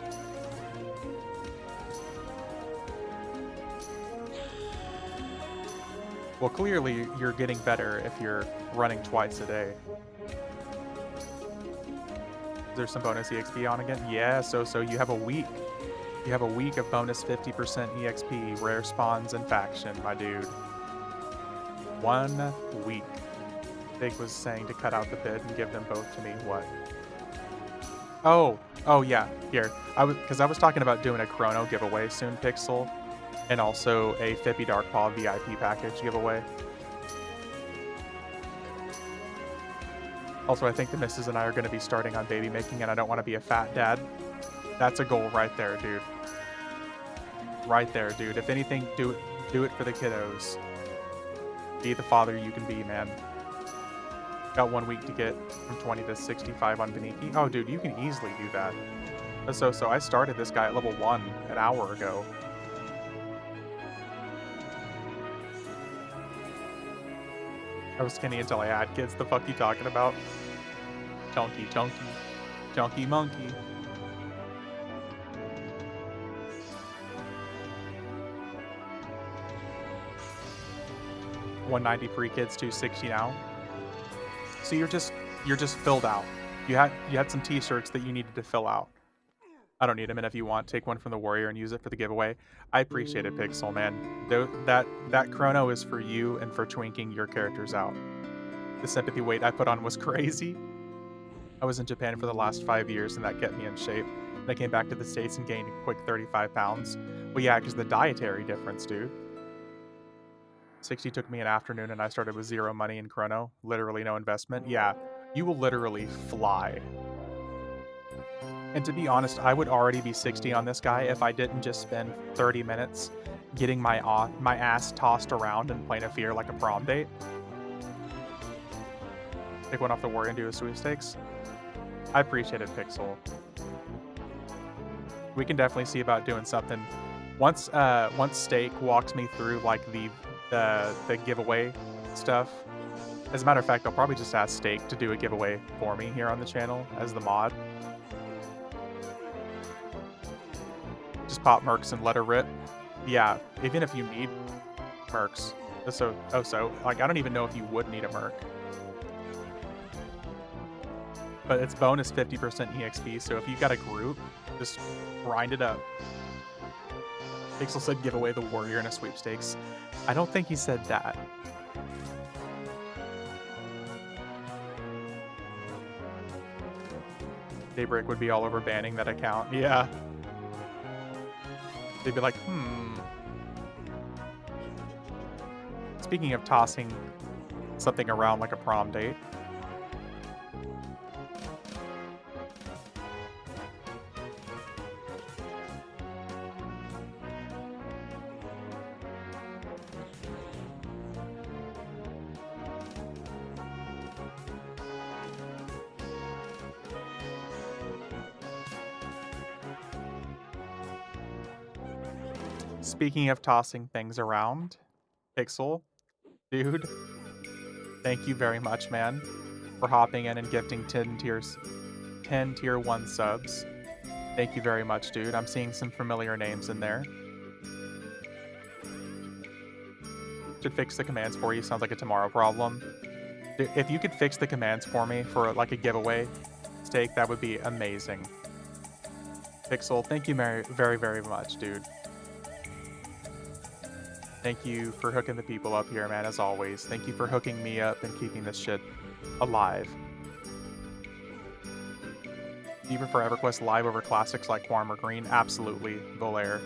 Well, clearly you're getting better if you're running twice a day. Is there some bonus EXP on again? Yeah, so you have a week. You have a week of bonus 50% EXP, rare spawns, and faction, my dude. 1 week. Big was saying to cut out the bid and give them both to me. What? Oh yeah. Here, I was talking about doing a chrono giveaway soon, Pixel, and also a Fippy Dark Paw VIP package giveaway. Also, I think the missus and I are going to be starting on baby making, and I don't want to be a fat dad. That's a goal right there, dude. Right there, dude. If anything, do it for the kiddos. Be the father you can be, man. Got 1 week to get from 20 to 65 on Beniki. Oh, dude, you can easily do that. So I started this guy at level 1 an hour ago. I was skinny until I had kids. The fuck you talking about? Chunky, chunky. Chunky monkey. $190 pre-kids, $260 now. So you're just filled out. You had some t-shirts that you needed to fill out. I don't need them, and if you want, take one from the warrior and use it for the giveaway. I appreciate it, Pixel, man. That chrono is for you and for twinking your characters out. The sympathy weight I put on was crazy. I was in Japan for the last 5 years, and that kept me in shape. And I came back to the States and gained a quick 35 pounds. Well, yeah, because the dietary difference, dude. 60 took me an afternoon, and I started with 0 money in chrono. Literally no investment. Yeah, you will literally fly. And to be honest, I would already be 60 on this guy if I didn't just spend 30 minutes getting my ass tossed around and playing a fear like a prom date. Take one off the warrior and do a sweepstakes. I appreciate it, Pixel. We can definitely see about doing something. Once Steak walks me through like the giveaway stuff. As a matter of fact, I'll probably just ask Steak to do a giveaway for me here on the channel as the mod. Just pop mercs and let her rip. Yeah, even if you need mercs. So like I don't even know if you would need a merc. But it's bonus 50% EXP, so if you got a group, just grind it up. Pixel said give away the warrior in a sweepstakes. I don't think he said that. Daybreak would be all over banning that account. Yeah. They'd be like, Speaking of tossing something around like a prom date. Speaking of tossing things around, Pixel, dude, thank you very much, man, for hopping in and gifting 10 tier 1 subs. Thank you very much, dude. I'm seeing some familiar names in there. Should fix the commands for you. Sounds like a tomorrow problem. Dude, if you could fix the commands for me for like a giveaway Steak, that would be amazing. Pixel, thank you very, very, very much, dude. Thank you for hooking the people up here, man, as always. Thank you for hooking me up and keeping this shit alive. Do you prefer EverQuest Live over classics like Quorum or Green? Absolutely, Volair.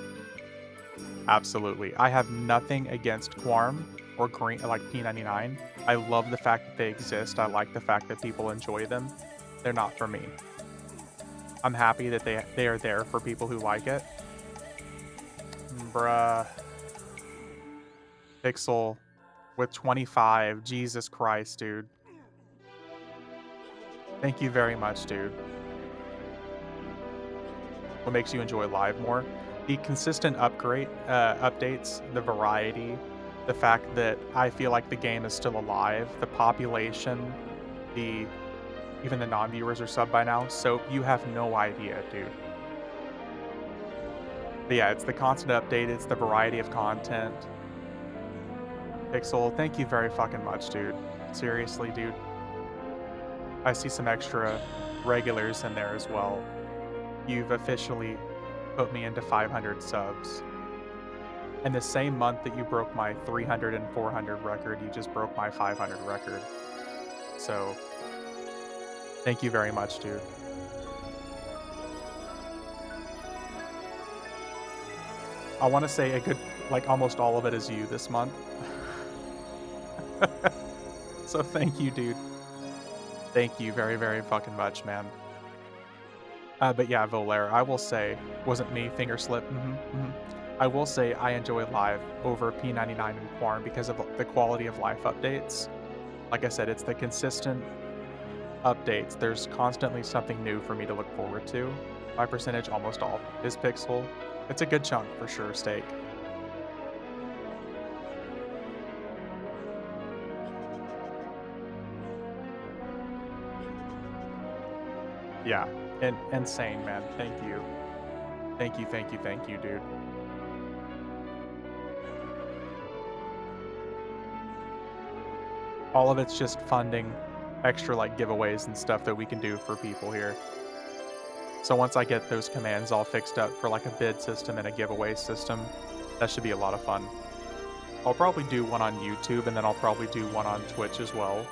Absolutely. I have nothing against Quorum or Green, like P99. I love the fact that they exist. I like the fact that people enjoy them. They're not for me. I'm happy that they are there for people who like it. Bruh. Pixel with 25. Jesus Christ, dude. Thank you very much, dude. What makes you enjoy live more? The consistent updates, the variety, the fact that I feel like the game is still alive, the population, even the non-viewers are sub by now, so you have no idea, dude. But yeah, it's the constant update, it's the variety of content. Pixel, thank you very fucking much, dude. Seriously, dude. I see some extra regulars in there as well. You've officially put me into 500 subs. And the same month that you broke my 300 and 400 record, you just broke my 500 record. So, thank you very much, dude. I want to say a good, like almost all of it is you this month. So thank you, dude. Thank you very, very fucking much, man. But yeah, Volair, I will say, wasn't me, finger slip. I will say I enjoy live over P99 and Quorum because of the quality of life updates. Like I said, it's the consistent updates. There's constantly something new for me to look forward to. My percentage, almost all, is Pixel. It's a good chunk for sure, Steak. Yeah, and insane, man. Thank you. Thank you, thank you, thank you, dude. All of it's just funding extra like giveaways and stuff that we can do for people here. So once I get those commands all fixed up for like a bid system and a giveaway system, that should be a lot of fun. I'll probably do one on YouTube and then I'll probably do one on Twitch as well,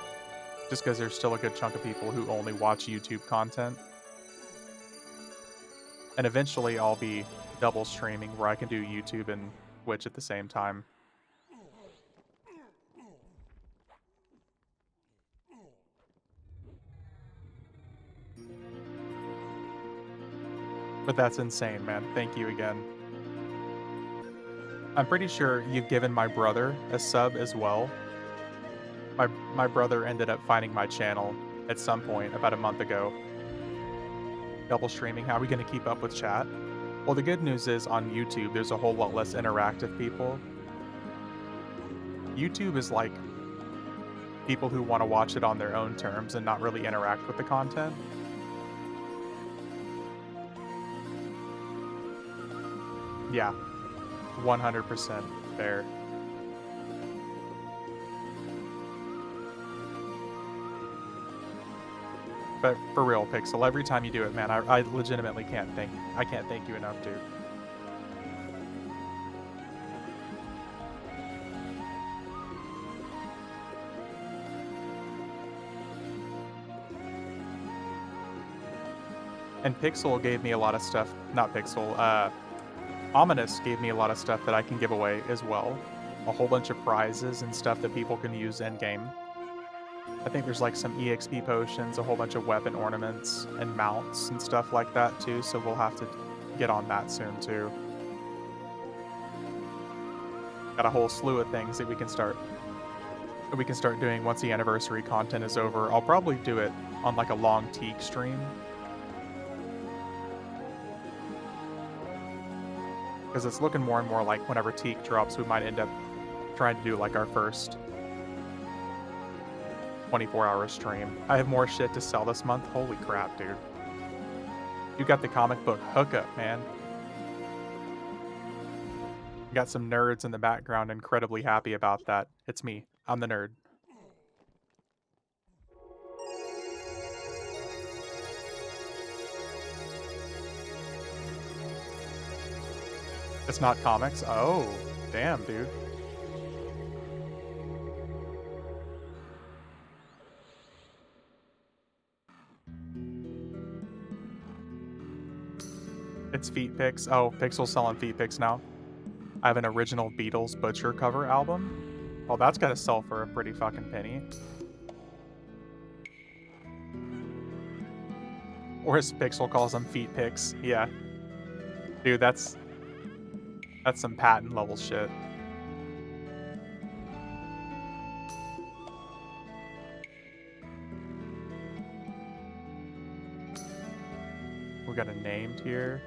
just because there's still a good chunk of people who only watch YouTube content. And eventually I'll be double streaming where I can do YouTube and Twitch at the same time. But that's insane, man. Thank you again. I'm pretty sure you've given my brother a sub as well. My brother ended up finding my channel at some point about a month ago. Double streaming, how are we going to keep up with chat? Well, the good news is on YouTube, there's a whole lot less interactive people. YouTube is like people who want to watch it on their own terms and not really interact with the content. Yeah, 100% fair. But for real, Pixel, every time you do it, man, I legitimately can't thank you enough, dude. And Pixel gave me a lot of stuff, not Pixel, Ominous gave me a lot of stuff that I can give away as well. A whole bunch of prizes and stuff that people can use in-game. I think there's like some EXP potions, a whole bunch of weapon ornaments, and mounts and stuff like that too, so we'll have to get on that soon too. Got a whole slew of things that we can start doing once the anniversary content is over. I'll probably do it on like a long Teak stream. Because it's looking more and more like whenever Teak drops, we might end up trying to do like our first 24-hour stream. I have more shit to sell this month. Holy crap, dude. You got the comic book hookup, man. Got some nerds in the background, incredibly happy about that. It's me. I'm the nerd. It's not comics? Oh, damn, dude. It's feet pics. Oh, Pixel's selling feet pics now. I have an original Beatles Butcher cover album. Well, that's gotta sell for a pretty fucking penny. Or as Pixel calls them, feet pics. Yeah. Dude, that's some patent level shit. We got a named here.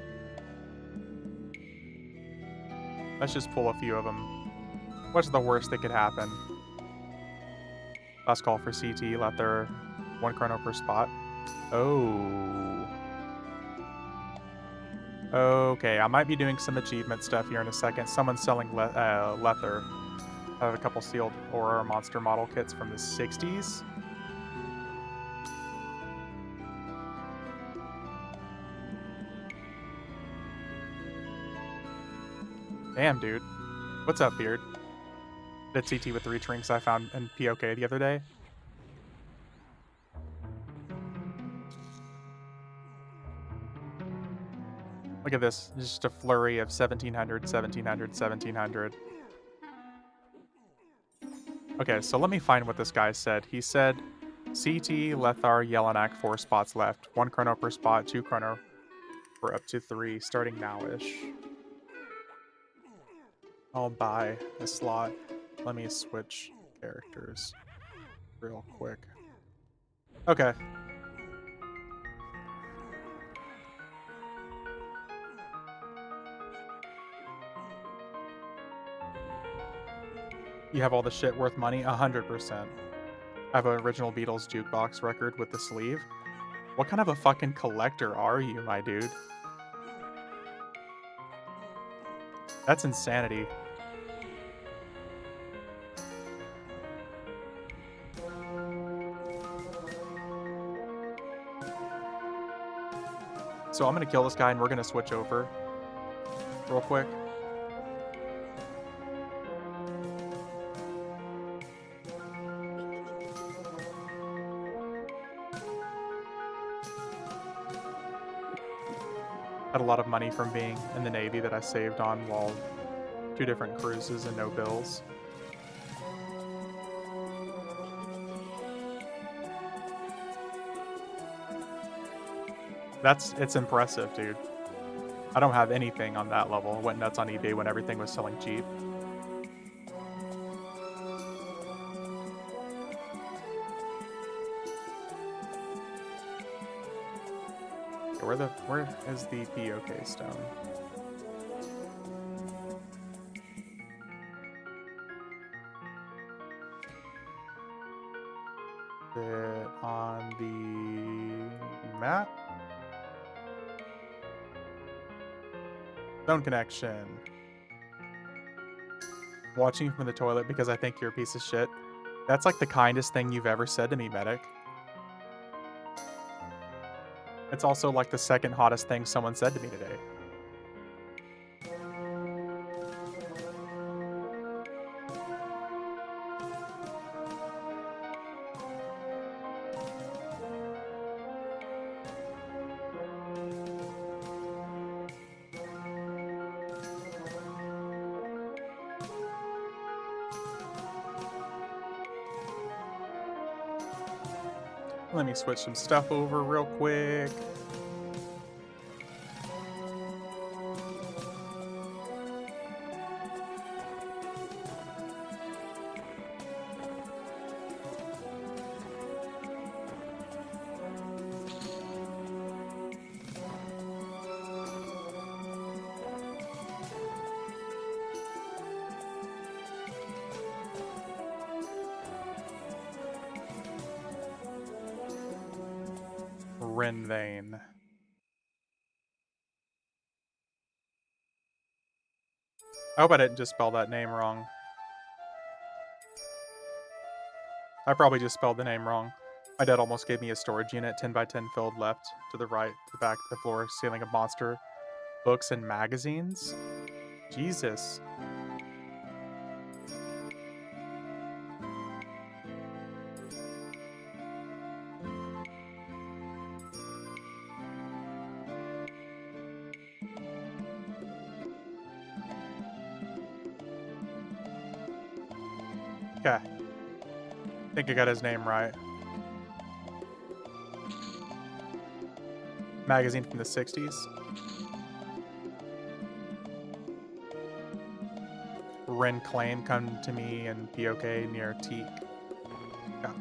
Let's just pull a few of them. What's the worst that could happen? Last call for CT, let their 1 chrono per spot. Oh. Okay, I might be doing some achievement stuff here in a second. Someone's selling leather. I have a couple sealed Aurora monster model kits from the 60s. Damn, dude. What's up, Beard? Did CT with 3 trinks I found in POK the other day. Look at this. Just a flurry of 1700, 1700, 1700. Okay, so let me find what this guy said. He said, CT, Lethar, Yelenak, 4 spots left. 1 chrono per spot, 2 chrono for up to 3, starting now-ish. I'll buy a slot. Let me switch characters real quick. Okay. You have all the shit worth money? 100%. I have an original Beatles jukebox record with the sleeve. What kind of a fucking collector are you, my dude? That's insanity. So I'm gonna kill this guy and we're gonna switch over real quick. Had a lot of money from being in the Navy that I saved on while 2 different cruises and no bills. It's impressive, dude. I don't have anything on that level. Went nuts on eBay when everything was selling cheap. Okay, where is the POK stone? It on the map? Stone connection. Watching from the toilet because I think you're a piece of shit. That's like the kindest thing you've ever said to me, medic. It's also like the second hottest thing someone said to me today. Let me switch some stuff over real quick. Ren vein. I hope I didn't just spell that name wrong. I probably just spelled the name wrong. My dad almost gave me a storage unit, 10 by 10 filled left to the right, the back of the floor, ceiling of monster books and magazines. Jesus. Okay. I think I got his name right. Magazine from the 60s. Ren claim come to me and POK near Teak. Yeah.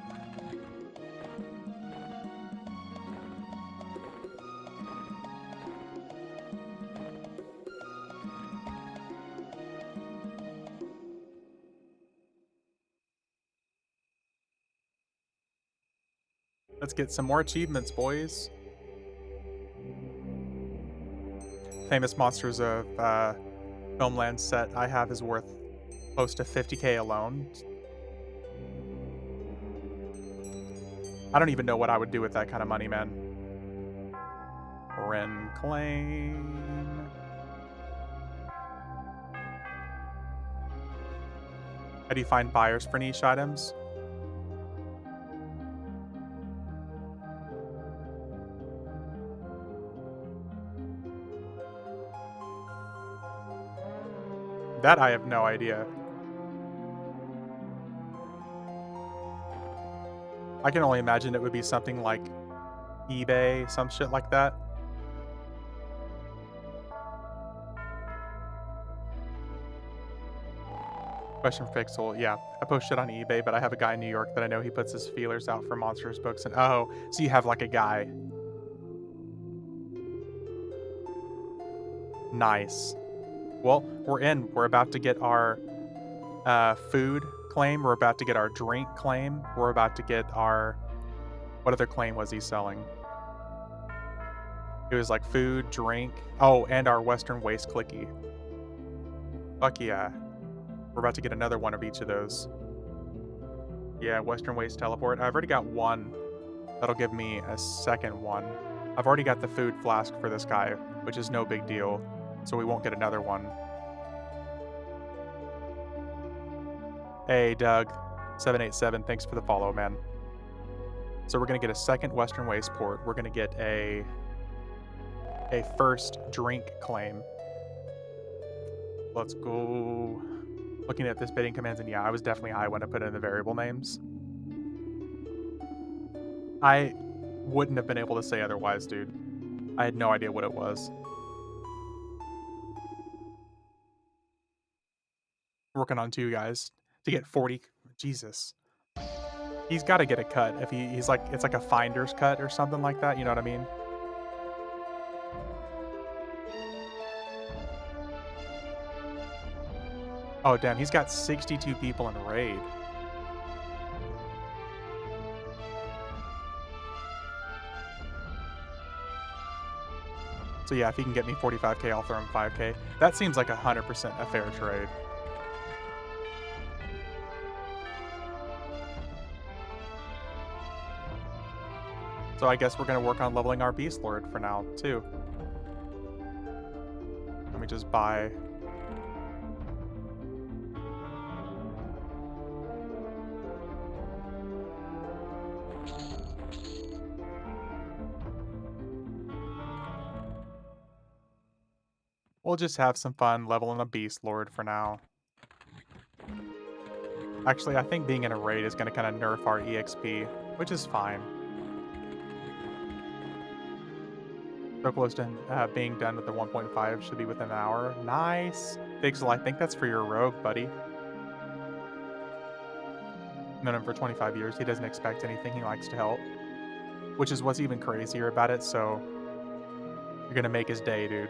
Let's get some more achievements, boys. Famous Monsters of Homeland set I have is worth close to 50k alone. I don't even know what I would do with that kind of money, man. Ren claim. How do you find buyers for niche items? That I have no idea. I can only imagine it would be something like eBay, some shit like that. Question for Pixel. Yeah, I post shit on eBay, but I have a guy in New York that I know he puts his feelers out for monsters books. And oh, so you have like a guy. Nice. Well, we're in. We're about to get our food claim. We're about to get our drink claim. We're about to get our... What other claim was he selling? It was like food, drink. Oh, and our Western Waste clicky. Fuck yeah. We're about to get another one of each of those. Yeah, Western Waste teleport. I've already got one. That'll give me a second one. I've already got the food flask for this guy, which is no big deal, so we won't get another one. Hey, Doug787, thanks for the follow, man. So we're gonna get a second Western Waste port. We're gonna get a first drink claim. Let's go. Looking at this bidding commands, and yeah, I was definitely high when I put in the variable names. I wouldn't have been able to say otherwise, dude. I had no idea what it was. Working on two guys to get 40. Jesus. He's got to get a cut if he's like, it's like a finder's cut or something like that. You know what I mean? Oh, damn. He's got 62 people in a raid. So yeah, if he can get me 45k, I'll throw him 5k. That seems like 100% a fair trade. So I guess we're going to work on leveling our Beast Lord for now, too. Let me just buy... We'll just have some fun leveling a Beast Lord for now. Actually, I think being in a raid is going to kind of nerf our EXP, which is fine. So close to being done with the 1.5, should be within an hour. Nice! Pixel, I think that's for your rogue, buddy. Known him for 25 years. He doesn't expect anything. He likes to help. Which is what's even crazier about it, so... You're going to make his day, dude.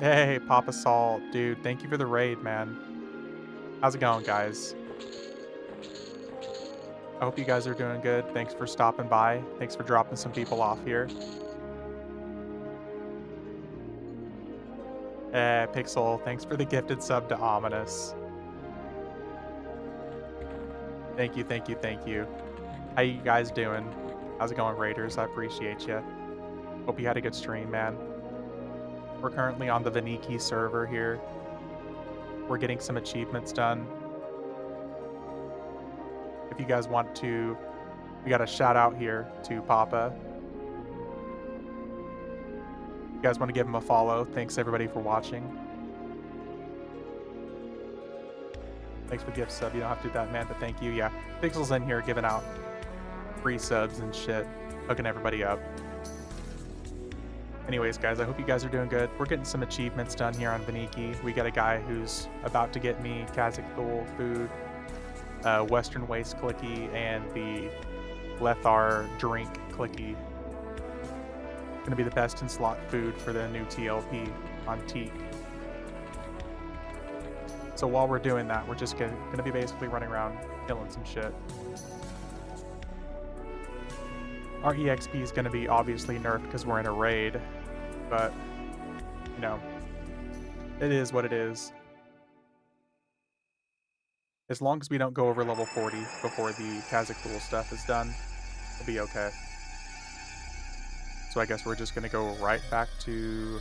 Hey, Papa Salt, dude, thank you for the raid, man. How's it going, guys? I hope you guys are doing good. Thanks for stopping by. Thanks for dropping some people off here. Pixel, thanks for the gifted sub to Ominous. Thank you, thank you, thank you. How you guys doing? How's it going, Raiders? I appreciate you. Hope you had a good stream, man. We're currently on the Vaniki server here. We're getting some achievements done. If you guys want to, we got a shout out here to Papa. If you guys want to give him a follow, thanks everybody for watching. Thanks for the gift sub. You don't have to do that, man, but thank you. Yeah, Pixel's in here giving out free subs and shit, hooking everybody up. Anyways, guys, I hope you guys are doing good. We're getting some achievements done here on Vaniki. We got a guy who's about to get me Kazakhstan food, Western Waste clicky, and the Lethar drink clicky. Gonna be the best in slot food for the new TLP on Teak. So while we're doing that, we're just gonna be basically running around killing some shit. Our EXP is going to be obviously nerfed because we're in a raid, but, you know, it is what it is. As long as we don't go over level 40 before the Kazakhstan stuff is done, we'll be okay. So I guess we're just going to go right back to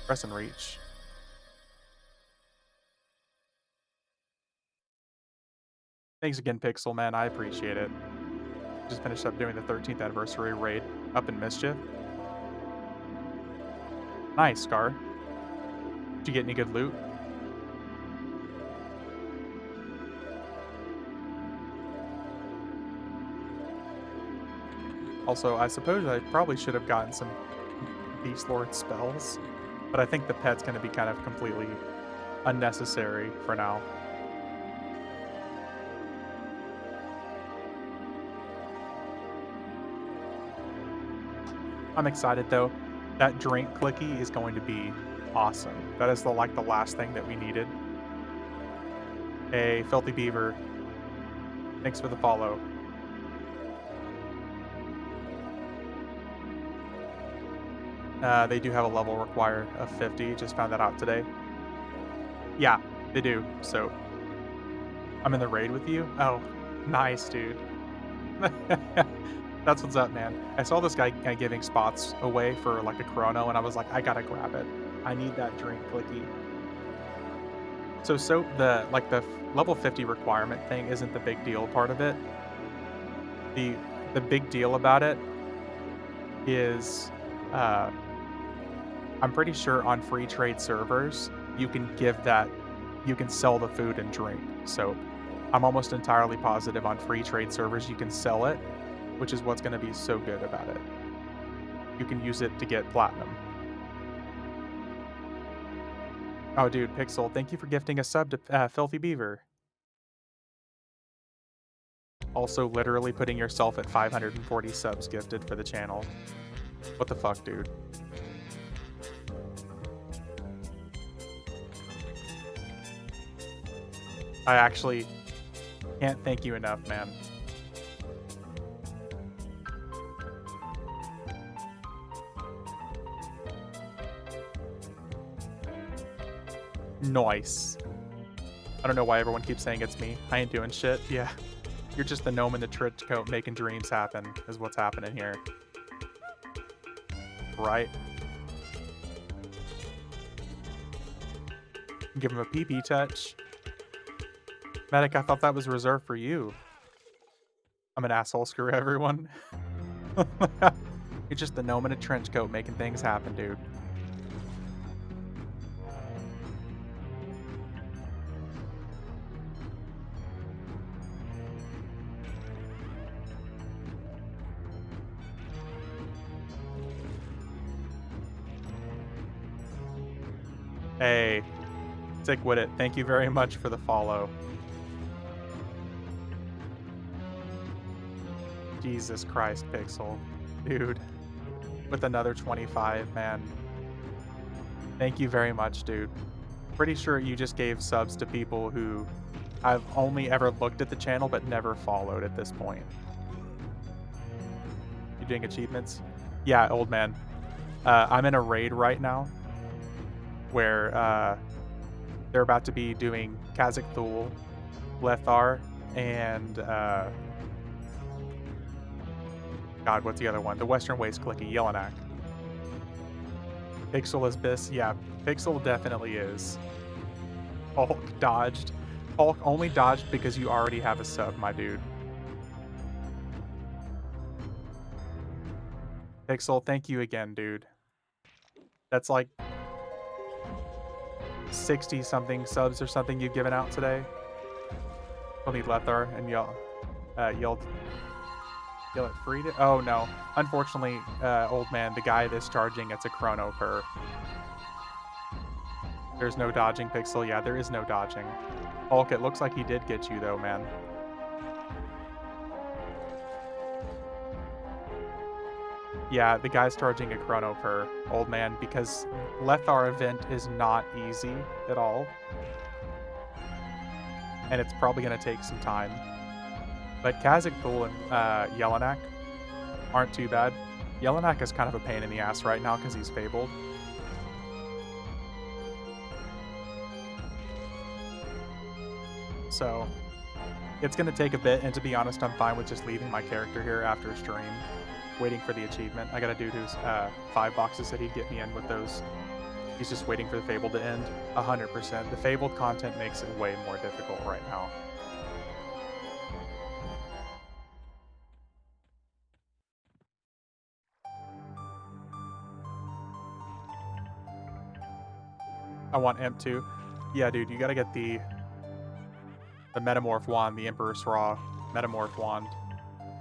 Press and Reach. Thanks again, Pixel, man. I appreciate it. Just finished up doing the 13th anniversary raid up in Mischief. Nice, Scar. Did you get any good loot? Also, I suppose I probably should have gotten some Beast Lord spells, but I think the pet's going to be kind of completely unnecessary for now. I'm excited though. That drink clicky is going to be awesome. That is the last thing that we needed. Hey, Filthy Beaver. Thanks for the follow. They do have a level required of 50. Just found that out today. Yeah, they do. So I'm in the raid with you. Oh, nice, dude. That's what's up, man. I saw this guy giving spots away for like a chrono, and I was like, I gotta grab it. I need that drink, clicky. So the like the level 50 requirement thing isn't the big deal part of it. The the big deal about it is uh I'm pretty sure on free trade servers you can sell the food and drink. So I'm almost entirely positive on free trade servers you can sell it, which is what's going to be so good about it. You can use it to get platinum. Oh, dude, Pixel, thank you for gifting a sub to Filthy Beaver. Also, literally putting yourself at 540 subs gifted for the channel. What the fuck, dude? I actually can't thank you enough, man. Nice. I don't know why everyone keeps saying it's me. I ain't doing shit. Yeah. You're just the gnome in the trench coat making dreams happen, is what's happening here. Right? Give him a pee-pee touch. Medic, I thought that was reserved for you. I'm an asshole, screw everyone. You're just the gnome in a trench coat making things happen, dude. Hey, stick with it. Thank you very much for the follow. Jesus Christ, Pixel. Dude. With another 25, man. Thank you very much, dude. Pretty sure you just gave subs to people who I've only ever looked at the channel but never followed at this point. You doing achievements? Yeah, old man. I'm in a raid right now where they're about to be doing Kazakh Thul, Lethar, and God, what's the other one? The Western Waste Clicky, Yelenak. Pixel is Biss. Yeah, Pixel definitely is. Hulk dodged. Hulk only dodged because you already have a sub, my dude. Pixel, thank you again, dude. That's like 60 something subs or something you've given out today. We'll need Lethar and yell it free to. Oh no. Unfortunately, old man, the guy that's charging, it's a chrono per. There's no dodging, Pixel. Yeah, there is no dodging. Hulk, it looks like he did get you though, man. Yeah, the guy's charging a chrono per, old man, because Lethar event is not easy at all. And it's probably going to take some time. But Kazakh Thul and Yelenak aren't too bad. Yelenak is kind of a pain in the ass right now because he's fabled. So it's going to take a bit, and to be honest, I'm fine with just leaving my character here after stream, waiting for the achievement. I got a dude who's 5 boxes said he'd get me in with those. He's just waiting for the Fable to end. 100%. The Fabled content makes it way more difficult right now. I want Imp too. Yeah, dude, you gotta get the Metamorph Wand, the Emperor's Raw Metamorph Wand.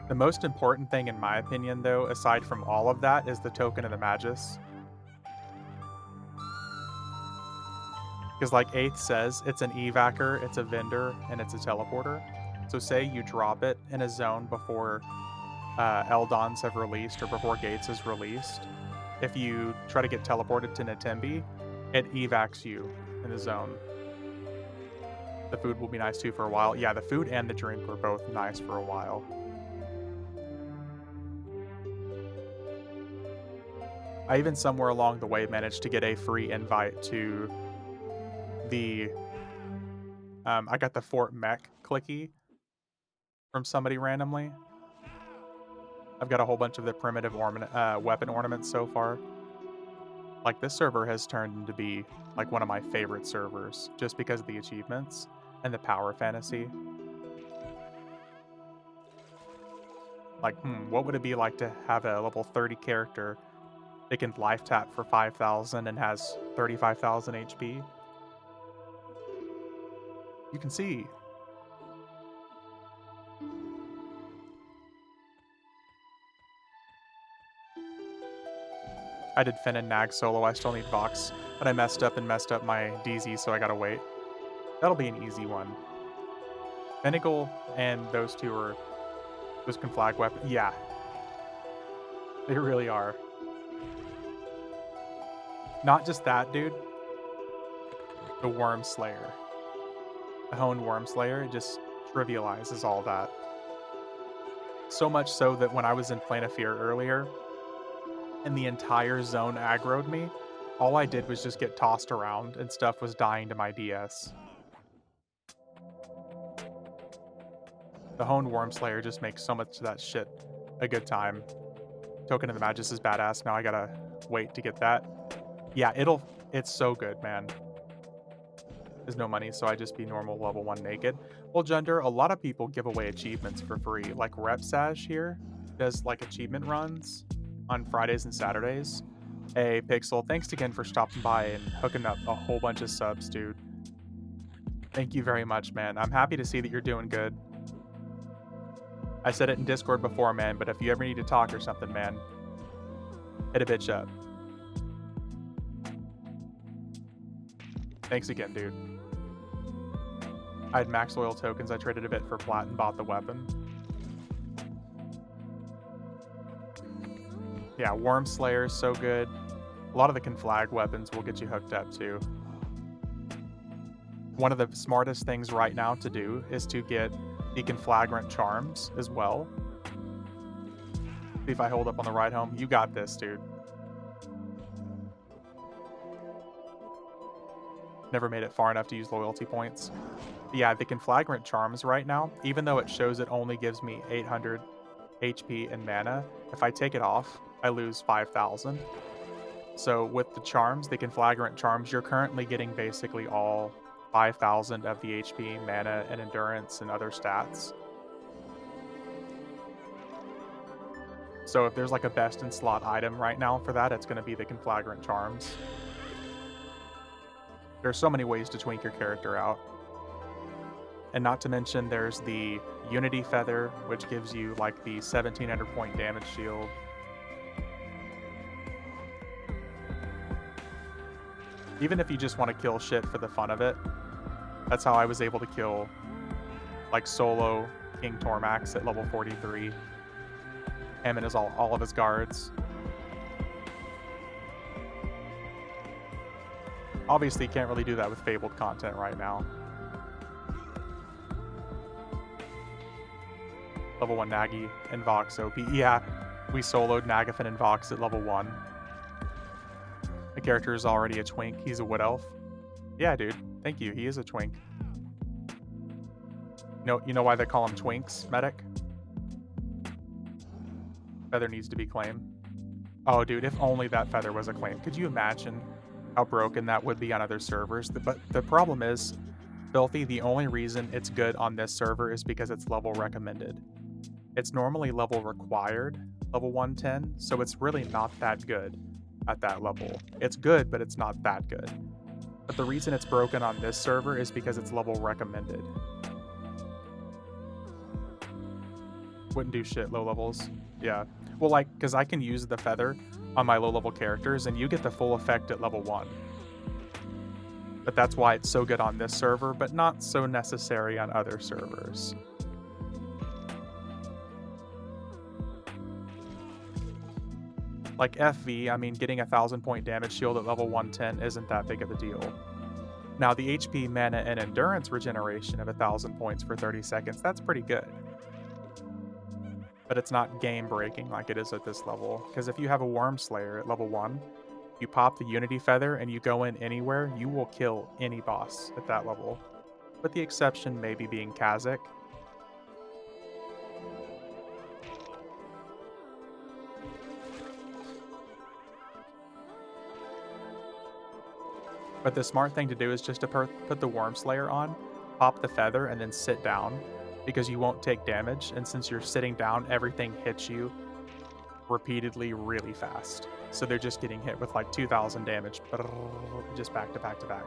The most important thing, in my opinion, though, aside from all of that, is the Token of the Magus. Because like 8th says, it's an evacer, it's a vendor, and it's a teleporter. So say you drop it in a zone before Eldons have released or before Gates is released. If you try to get teleported to Natembi, it evacs you in the zone. The food will be nice too for a while. Yeah, the food and the drink were both nice for a while. I even somewhere along the way managed to get a free invite to the I got the Fort Mech clicky from somebody randomly. I've got a whole bunch of the primitive weapon ornaments so far. Like, this server has turned into be, like, one of my favorite servers just because of the achievements and the power fantasy. Like, what would it be like to have a level 30 character that can life tap for 5,000 and has 35,000 HP? You can see. I did Finn and Nag solo, I still need Vox, but I messed up my DZ, so I gotta wait. That'll be an easy one. Finnegal and those two are those can flag weapon. Yeah, they really are. Not just that, dude. The Worm Slayer. The Honed Worm Slayer, it just trivializes all that. So much so that when I was in PoFear earlier, and the entire zone aggroed me, all I did was just get tossed around and stuff was dying to my DS. The Honed Worm Slayer just makes so much of that shit a good time. Token of the Magus is badass. Now I gotta wait to get that. Yeah, it's so good, man. There's no money, so I just be normal level 1 naked. Well, Gender, a lot of people give away achievements for free. Like Repsash here does like achievement runs on Fridays and Saturdays. Hey, Pixel, thanks again for stopping by and hooking up a whole bunch of subs, dude. Thank you very much, man. I'm happy to see that you're doing good. I said it in Discord before, man, but if you ever need to talk or something, man, hit a bitch up. Thanks again, dude. I had max loyal tokens. I traded a bit for plat and bought the weapon. Yeah, Worm Slayer is so good. A lot of the conflag weapons will get you hooked up too. One of the smartest things right now to do is to get the conflagrant charms as well. See if I hold up on the ride home. You got this, dude. Never made it far enough to use loyalty points. But yeah, the conflagrant charms right now, even though it shows it only gives me 800 HP and mana, if I take it off, I lose 5,000. So with the charms, the conflagrant charms, you're currently getting basically all 5,000 of the HP, mana, and endurance and other stats. So if there's like a best in slot item right now for that, it's going to be the conflagrant charms. There's so many ways to twink your character out. And not to mention there's the Unity Feather, which gives you like the 1700 point damage shield. Even if you just want to kill shit for the fun of it, that's how I was able to kill like solo King Tormax at level 43. Him and all of his guards. Obviously, you can't really do that with Fabled content right now. Level 1 Nagi and Vox OP. Yeah, we soloed Nagafin and Vox at level 1. The character is already a twink. He's a wood elf. Yeah, dude. Thank you. He is a twink. You know why they call him twinks, medic? Feather needs to be claimed. Oh, dude, if only that feather was a claim. Could you imagine how broken that would be on other servers? But the problem is, Filthy, the only reason it's good on this server is because it's level recommended. It's normally level required, level 110, so it's really not that good at that level. It's good, but it's not that good. But the reason it's broken on this server is because it's level recommended. Wouldn't do shit low levels. Yeah. Well, like, because I can use the feather on my low level characters and you get the full effect at level 1. But that's why it's so good on this server, but not so necessary on other servers. Like FV, I mean, getting a 1,000 point damage shield at level 110 isn't that big of a deal. Now, the HP, mana, and endurance regeneration of 1,000 points for 30 seconds, that's pretty good. but it's not game breaking like it is at this level. Because if you have a Worm Slayer at level 1, you pop the Unity Feather and you go in anywhere, you will kill any boss at that level. With the exception maybe being Kazakh. But the smart thing to do is just to put the Worm Slayer on, pop the feather, and then sit down, because you won't take damage, and since you're sitting down, everything hits you repeatedly really fast. So they're just getting hit with like 2,000 damage, just back to back to back.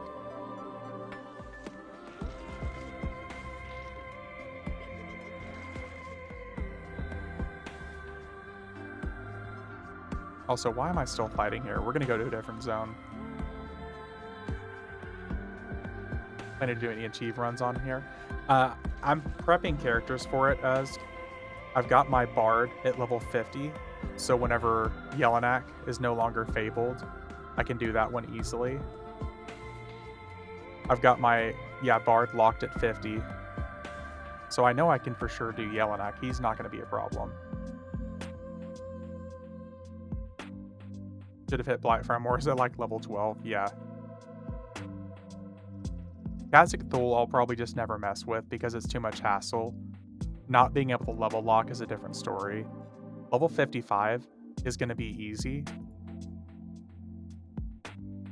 Also, why am I still fighting here? We're gonna go to a different zone. Planning to do any achieve runs on here. I'm prepping characters for it as I've got my Bard at level 50, so whenever Jelinek is no longer fabled, I can do that one easily. I've got my, Bard locked at 50, so I know I can for sure do Jelinek. He's not going to be a problem. Should have hit Blightframe, or is it like level 12? Yeah. Kazakh Thule I'll probably just never mess with because it's too much hassle. Not being able to level lock is a different story. Level 55 is going to be easy.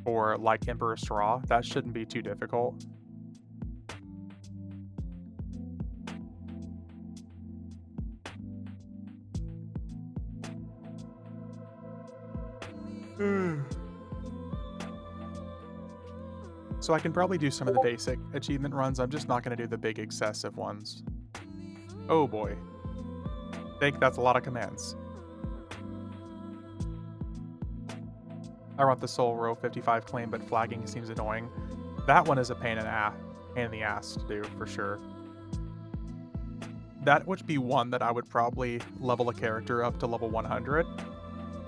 Or like Emperor Straw, that shouldn't be too difficult. So I can probably do some of the basic achievement runs, I'm just not going to do the big excessive ones. Oh boy. That's a lot of commands. I want the Soul Row 55 claim, but flagging seems annoying. That one is a pain in the ass to do, for sure. That would be one that I would probably level a character up to level 100,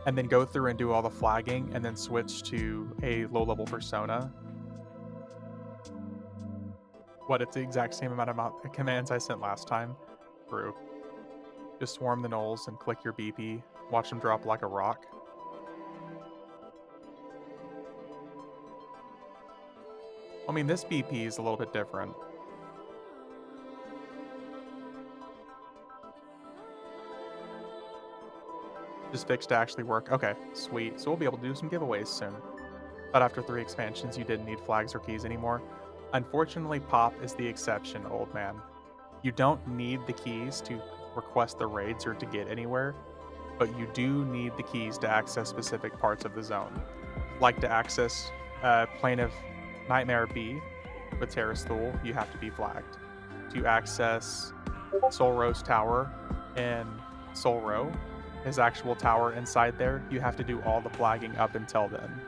and then go through and do all the flagging, and then switch to a low-level persona. It's the exact same amount of commands I sent last time? True. Just swarm the gnolls and click your BP. Watch them drop like a rock. I mean, this BP is a little bit different. Just fixed to actually work. Okay, sweet. So we'll be able to do some giveaways soon. But after 3 expansions, you didn't need flags or keys anymore. Unfortunately, Pop is the exception, old man. You don't need the keys to request the raids or to get anywhere, but you do need the keys to access specific parts of the zone. Like to access Plane of Nightmare B with Terrace Thule, you have to be flagged. To access Soul Row's tower in Soul Row, his actual tower inside there, you have to do all the flagging up until then.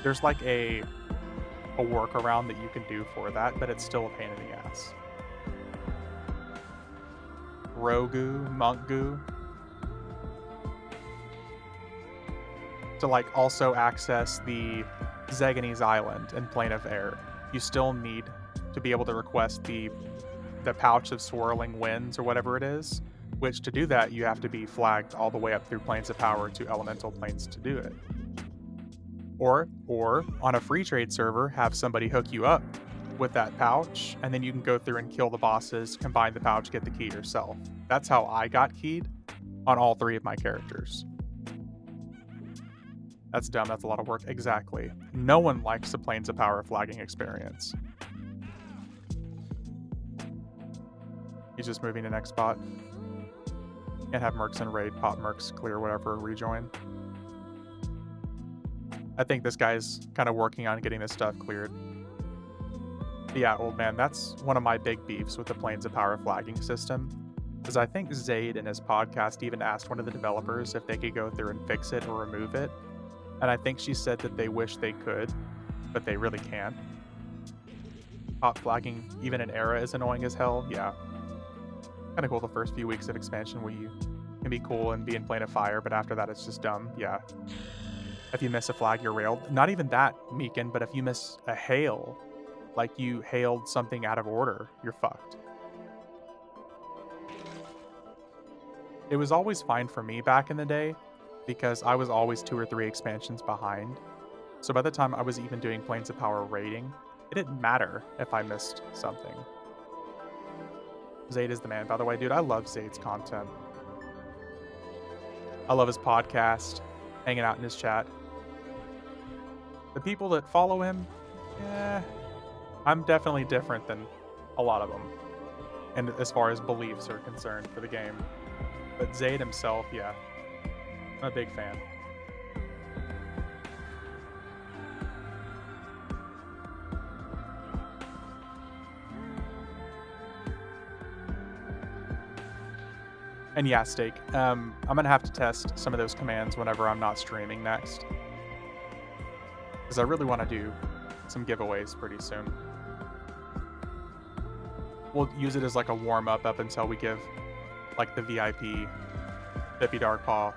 There's like a workaround that you can do for that, but it's still a pain in the ass. Rogu, Monkgu. To like also access the Zeganese Island and Plane of Air, you still need to be able to request the pouch of swirling winds or whatever it is, which to do that you have to be flagged all the way up through Planes of Power to Elemental Planes to do it. Or on a free trade server, have somebody hook you up with that pouch, and then you can go through and kill the bosses, combine the pouch, get the key yourself. That's how I got keyed on all 3 of my characters. That's dumb, that's a lot of work. Exactly. No one likes the Planes of Power flagging experience. He's just moving to next spot. Can't have Mercs in raid, pop Mercs, clear whatever, rejoin. I think this guy's kind of working on getting this stuff cleared. But yeah, old man, that's one of my big beefs with the Planes of Power flagging system. Because I think Zaid in his podcast even asked one of the developers if they could go through and fix it or remove it. And I think she said that they wish they could, but they really can't. Pop flagging, even in Era, is annoying as hell. Yeah. Kind of cool the first few weeks of expansion where you can be cool and be in Plane of Fire, but after that it's just dumb. Yeah. If you miss a flag, you're railed. Not even that, Meekin, but if you miss a hail, like you hailed something out of order, you're fucked. It was always fine for me back in the day because I was always 2 or 3 expansions behind. So by the time I was even doing Planes of Power rating, it didn't matter if I missed something. Zayd is the man, by the way, dude. I love Zayd's content. I love his podcast, hanging out in his chat. The people that follow him, eh, I'm definitely different than a lot of them. And as far as beliefs are concerned for the game. But Zayd himself, yeah, I'm a big fan. And yeah, Steak, I'm gonna have to test some of those commands whenever I'm not streaming next. Because I really want to do some giveaways pretty soon. We'll use it as like a warm-up up until we give like the VIP Bippy Darkpaw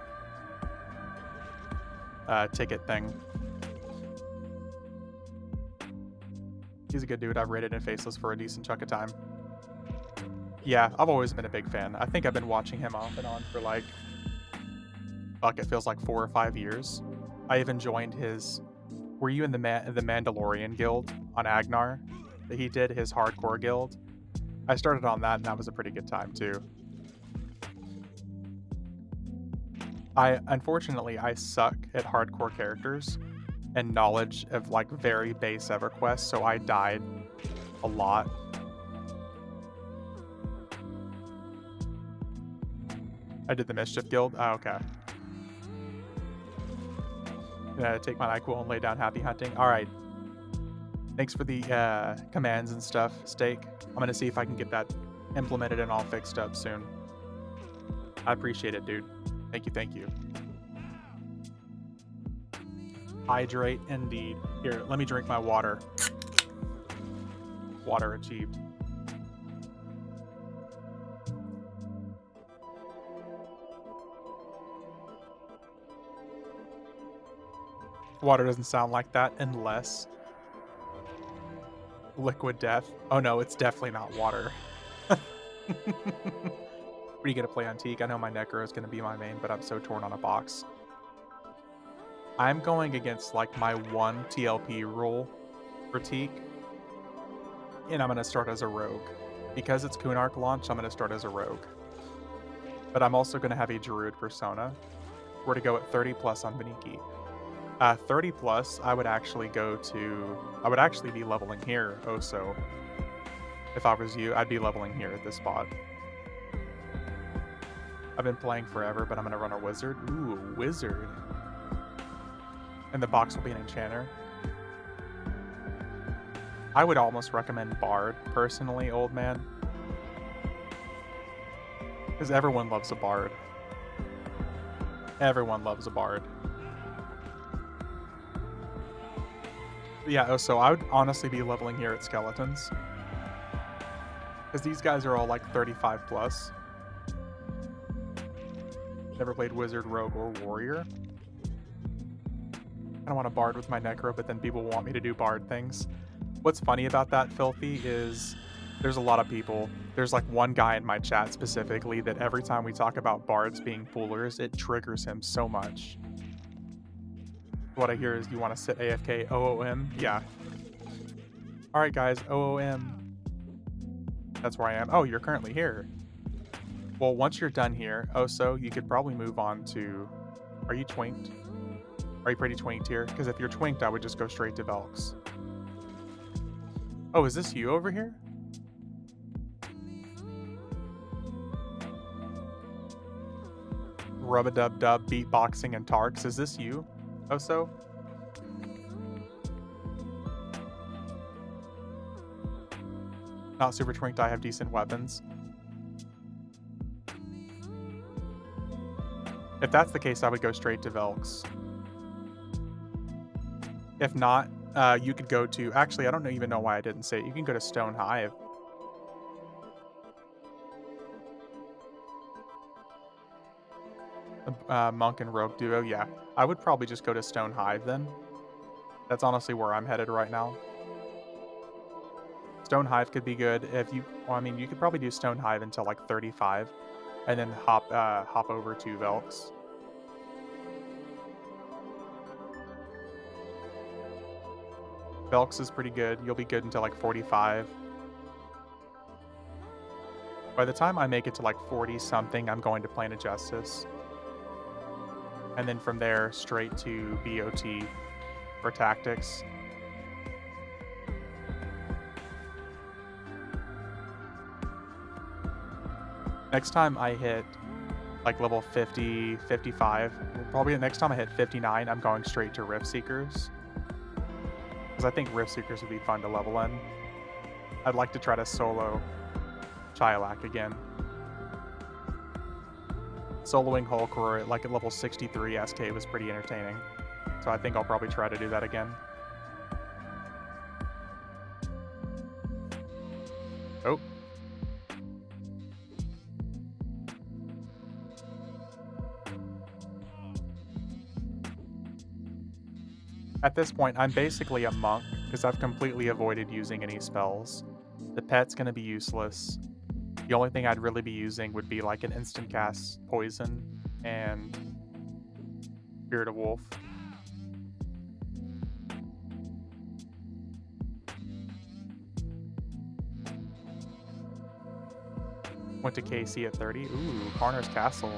ticket thing. He's a good dude. I've rated in Faceless for a decent chunk of time. Yeah, I've always been a big fan. I think I've been watching him off and on for like, fuck, it feels like 4 or 5 years. I even joined his, were you in the Mandalorian guild on Agnar that he did, his hardcore guild? I started on that and that was a pretty good time too. Unfortunately, I suck at hardcore characters and knowledge of like very base EverQuest, so I died a lot. I did the Mischief Guild? Oh, okay. Take my NyQuil and lay down happy hunting. Alright. Thanks for the commands and stuff, Steak. I'm gonna see if I can get that implemented and all fixed up soon. I appreciate it, dude. Thank you, thank you. Hydrate, indeed. Here, let me drink my water. Water achieved. Water doesn't sound like that unless... Liquid death. Oh no, it's definitely not water. Pretty good to play on Teak. I know my Necro is going to be my main, but I'm so torn on a box. I'm going against like my 1 TLP rule for Teak. And I'm going to start as a rogue. Because it's Kunark launch, I'm going to start as a rogue. But I'm also going to have a Druid persona. We're to go at 30 plus on Beniki. 30 plus, I would actually be leveling here, also. If I was you, I'd be leveling here at this spot. I've been playing forever, but I'm gonna run a wizard. Ooh, a wizard. And the box will be an enchanter. I would almost recommend Bard, personally, old man. Because everyone loves a Bard. Everyone loves a Bard. Yeah, so I would honestly be leveling here at Skeletons. Because these guys are all like 35 plus. Never played Wizard, Rogue, or Warrior. I don't want to Bard with my Necro, but then people want me to do Bard things. What's funny about that, Filthy, is there's a lot of people. There's like one guy in my chat specifically that every time we talk about Bards being poolers, it triggers him so much. What I hear is you want to sit AFK OOM? Yeah. Alright guys, OOM. That's where I am. Oh, you're currently here. Well, once you're done here, Oso, you could probably move on to... Are you twinked? Are you pretty twinked here? Because if you're twinked, I would just go straight to Velks. Oh, is this you over here? Rub-a-dub-dub, beatboxing, and Tarks. Is this you, Oso? Not super twinked, I have decent weapons. If that's the case, I would go straight to Velks. If not, you could go to... Actually, I don't even know why I didn't say it. You can go to Stone Hive. Monk and Rogue duo, yeah. I would probably just go to Stone Hive then. That's honestly where I'm headed right now. Stone Hive could be good if you... Well, I mean, you could probably do Stone Hive until like 35. and then hop over to Velks. Velks is pretty good. You'll be good until like 45. By the time I make it to like 40 something, I'm going to Planet Justice. And then from there, straight to BOT for tactics. Next time I hit like level 50, 55, probably the next time I hit 59, I'm going straight to Rift Seekers. Because I think Rift Seekers would be fun to level in. I'd like to try to solo Chilak again. Soloing Hulk or like at level 63 SK was pretty entertaining. So I think I'll probably try to do that again. Oh. At this point, I'm basically a monk because I've completely avoided using any spells. The pet's going to be useless. The only thing I'd really be using would be like an instant cast poison and Spirit of Wolf. Went to KC at 30. Ooh, Karner's Castle.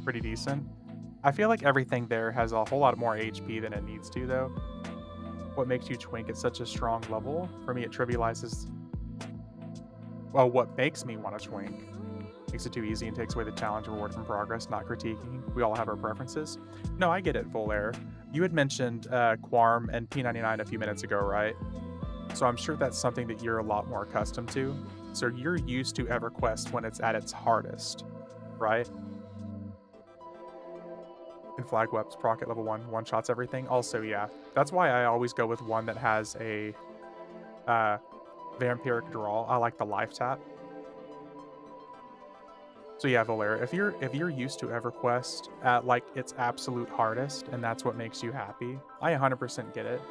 Pretty decent. I feel like everything there has a whole lot more HP than it needs to, though. What makes you twink at such a strong level? For me, it trivializes... Well, what makes me want to twink? Makes it too easy and takes away the challenge reward from progress, not critiquing. We all have our preferences. No, I get it, Volair. You had mentioned Quarm and P99 a few minutes ago, right? So I'm sure that's something that you're a lot more accustomed to. So you're used to EverQuest when it's at its hardest, right? And flag weps proc at level 1, one-shots everything. Also, yeah. That's why I always go with one that has a vampiric draw. I like the life tap. So yeah, Volair, if you're used to EverQuest at like its absolute hardest and that's what makes you happy, I 100% get it.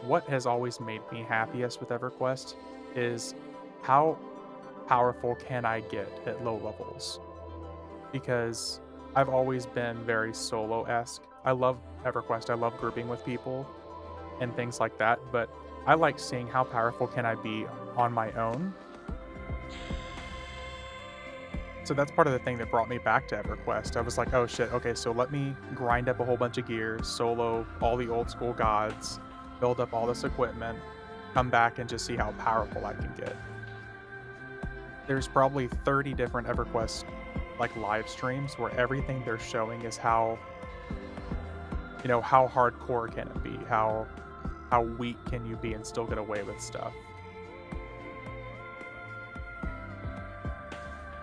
What has always made me happiest with EverQuest is how powerful can I get at low levels? Because I've always been very solo-esque. I love EverQuest. I love grouping with people and things like that, but I like seeing how powerful can I be on my own. So that's part of the thing that brought me back to EverQuest. I was like, oh shit, okay, so let me grind up a whole bunch of gear, solo all the old school gods, build up all this equipment, come back and just see how powerful I can get. There's probably 30 different EverQuest like live streams where everything they're showing is how, you know, how hardcore can it be? How weak can you be and still get away with stuff?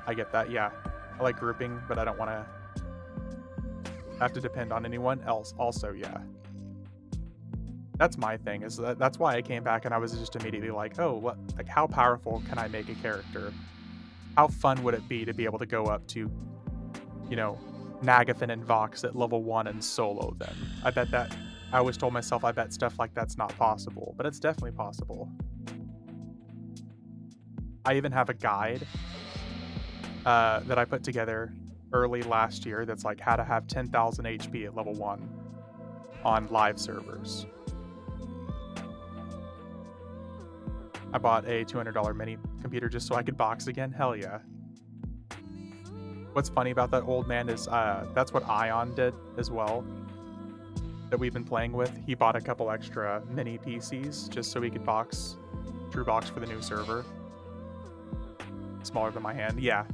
I get that, yeah. I like grouping, but I don't want to have to depend on anyone else. Also, yeah. That's my thing, is that's why I came back and I was just immediately like, oh, what, like how powerful can I make a character? How fun would it be to be able to go up to, you know, Nagathon and Vox at level 1 and solo them? I bet that, I always told myself I bet stuff like that's not possible, but it's definitely possible. I even have a guide that I put together early last year that's like how to have 10,000 HP at level 1 on live servers. I bought a $200 mini computer just so I could box again. Hell yeah. What's funny about that old man is that's what Ion did as well, that we've been playing with. He bought a couple extra mini PCs just so he could box, true box for the new server. Smaller than my hand, yeah.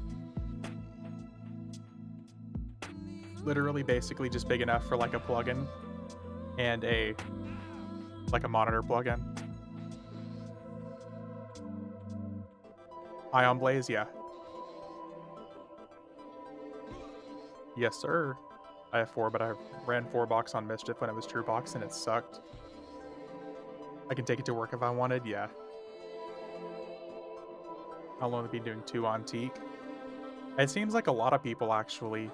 Literally basically just big enough for like a plugin and a monitor plugin. Ion Blaze, yeah. Yes, sir. I have 4, but I ran 4 box on Mischief when it was true box and it sucked. I can take it to work if I wanted, yeah. I'll only be doing 2 on Teak. It seems like a lot of people actually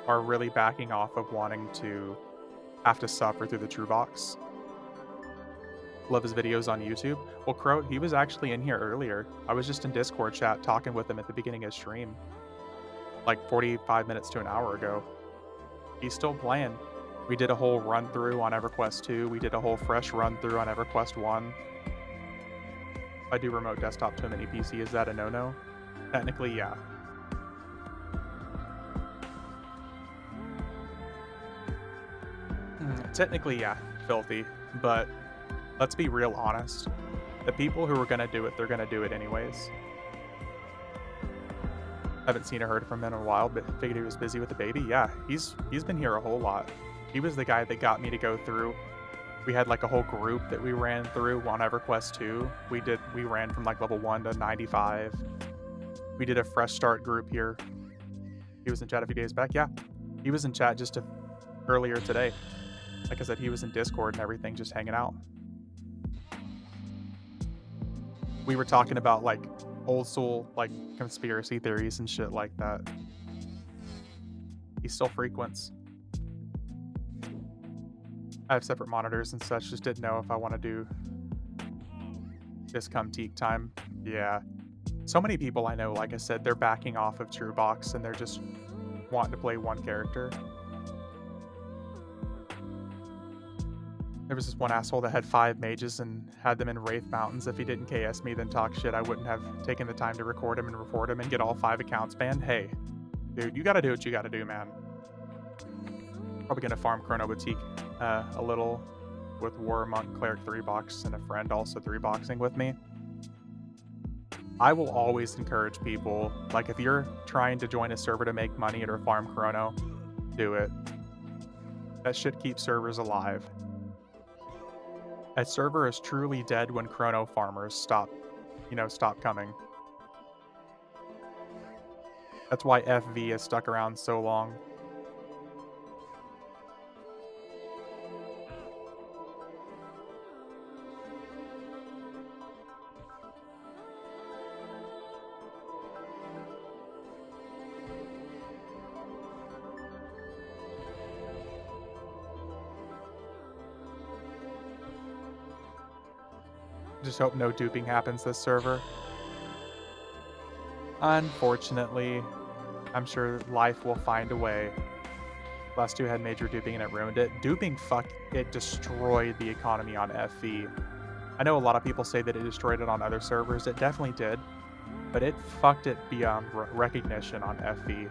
are really backing off of wanting to have to suffer through the true box. Love his videos on YouTube. Well, Crow, he was actually in here earlier. I was just in Discord chat talking with him at the beginning of stream, like 45 minutes to an hour ago. He's still playing. We did a whole run through on EverQuest 2. We did a whole fresh run through on EverQuest 1. If I do remote desktop to a mini PC, is that a no-no? Technically, yeah. Technically, yeah, filthy. But let's be real honest. The people who are gonna do it, they're gonna do it anyways. Haven't seen or heard from him in a while, but figured he was busy with the baby. Yeah, he's been here a whole lot. He was the guy that got me to go through. We had like a whole group that we ran through on EverQuest 2. We ran from like level 1 to 95. We did a fresh start group here. He was in chat a few days back. Yeah, he was in chat just earlier today. Like I said, he was in Discord and everything, just hanging out. We were talking about like old soul like conspiracy theories and shit like that. He still frequents. I have separate monitors and such, just didn't know if I want to do this come teak time. Yeah. So many people I know, like I said, they're backing off of TrueBox and they're just wanting to play one character. There was this one asshole that had 5 mages and had them in Wraith Mountains. If he didn't KS me, then talk shit, I wouldn't have taken the time to record him and report him and get all 5 accounts banned. Hey, dude, you gotta do what you gotta do, man. Probably gonna farm Chrono Boutique a little with War Monk Cleric 3-box and a friend also 3-boxing with me. I will always encourage people, like if you're trying to join a server to make money or farm Chrono, do it. That shit keeps servers alive. A server is truly dead when Chrono farmers stop coming. That's why FV has stuck around so long. Just hope no duping happens this server. Unfortunately, I'm sure life will find a way. Last 2 had major duping and it ruined it. Duping, it destroyed the economy on FV. I know a lot of people say that it destroyed it on other servers. It definitely did, but it fucked it beyond recognition on FV.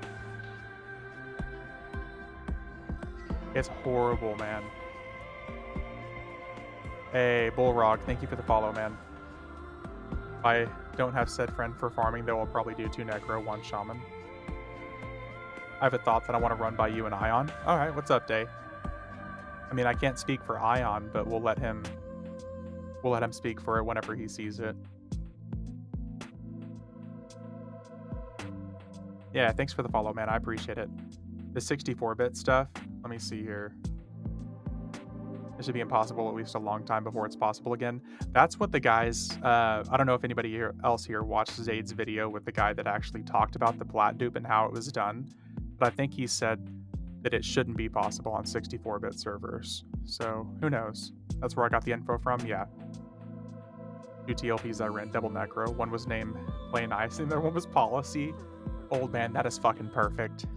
It's horrible, man. Hey, Bullrog, thank you for the follow, man. If I don't have said friend for farming, though, I'll probably do 2 Necro, 1 Shaman. I have a thought that I want to run by you and Ion. Alright, what's up, Day? I mean, I can't speak for Ion, but we'll let him speak for it whenever he sees it. Yeah, thanks for the follow, man. I appreciate it. The 64-bit stuff, let me see here. It should be impossible at least a long time before it's possible again. That's what the guys, I don't know if anybody else here watched Zaid's video with the guy that actually talked about the plat dupe and how it was done, but I think he said that it shouldn't be possible on 64-bit servers. So who knows? That's where I got the info from. Yeah. 2 TLPs I ran, double Necro. One was named Play Nice and the other one was Policy. Old man, that is fucking perfect.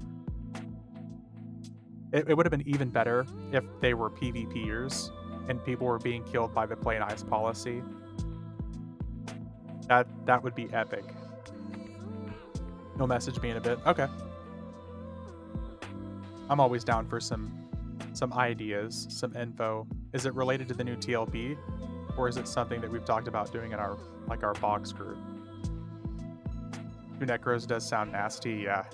It would have been even better if they were PvPers and people were being killed by the Play Nice policy. That would be epic. No message being a bit. Okay. I'm always down for some ideas, some info. Is it related to the new TLP? Or is it something that we've talked about doing in our box group? 2 Necros does sound nasty, yeah.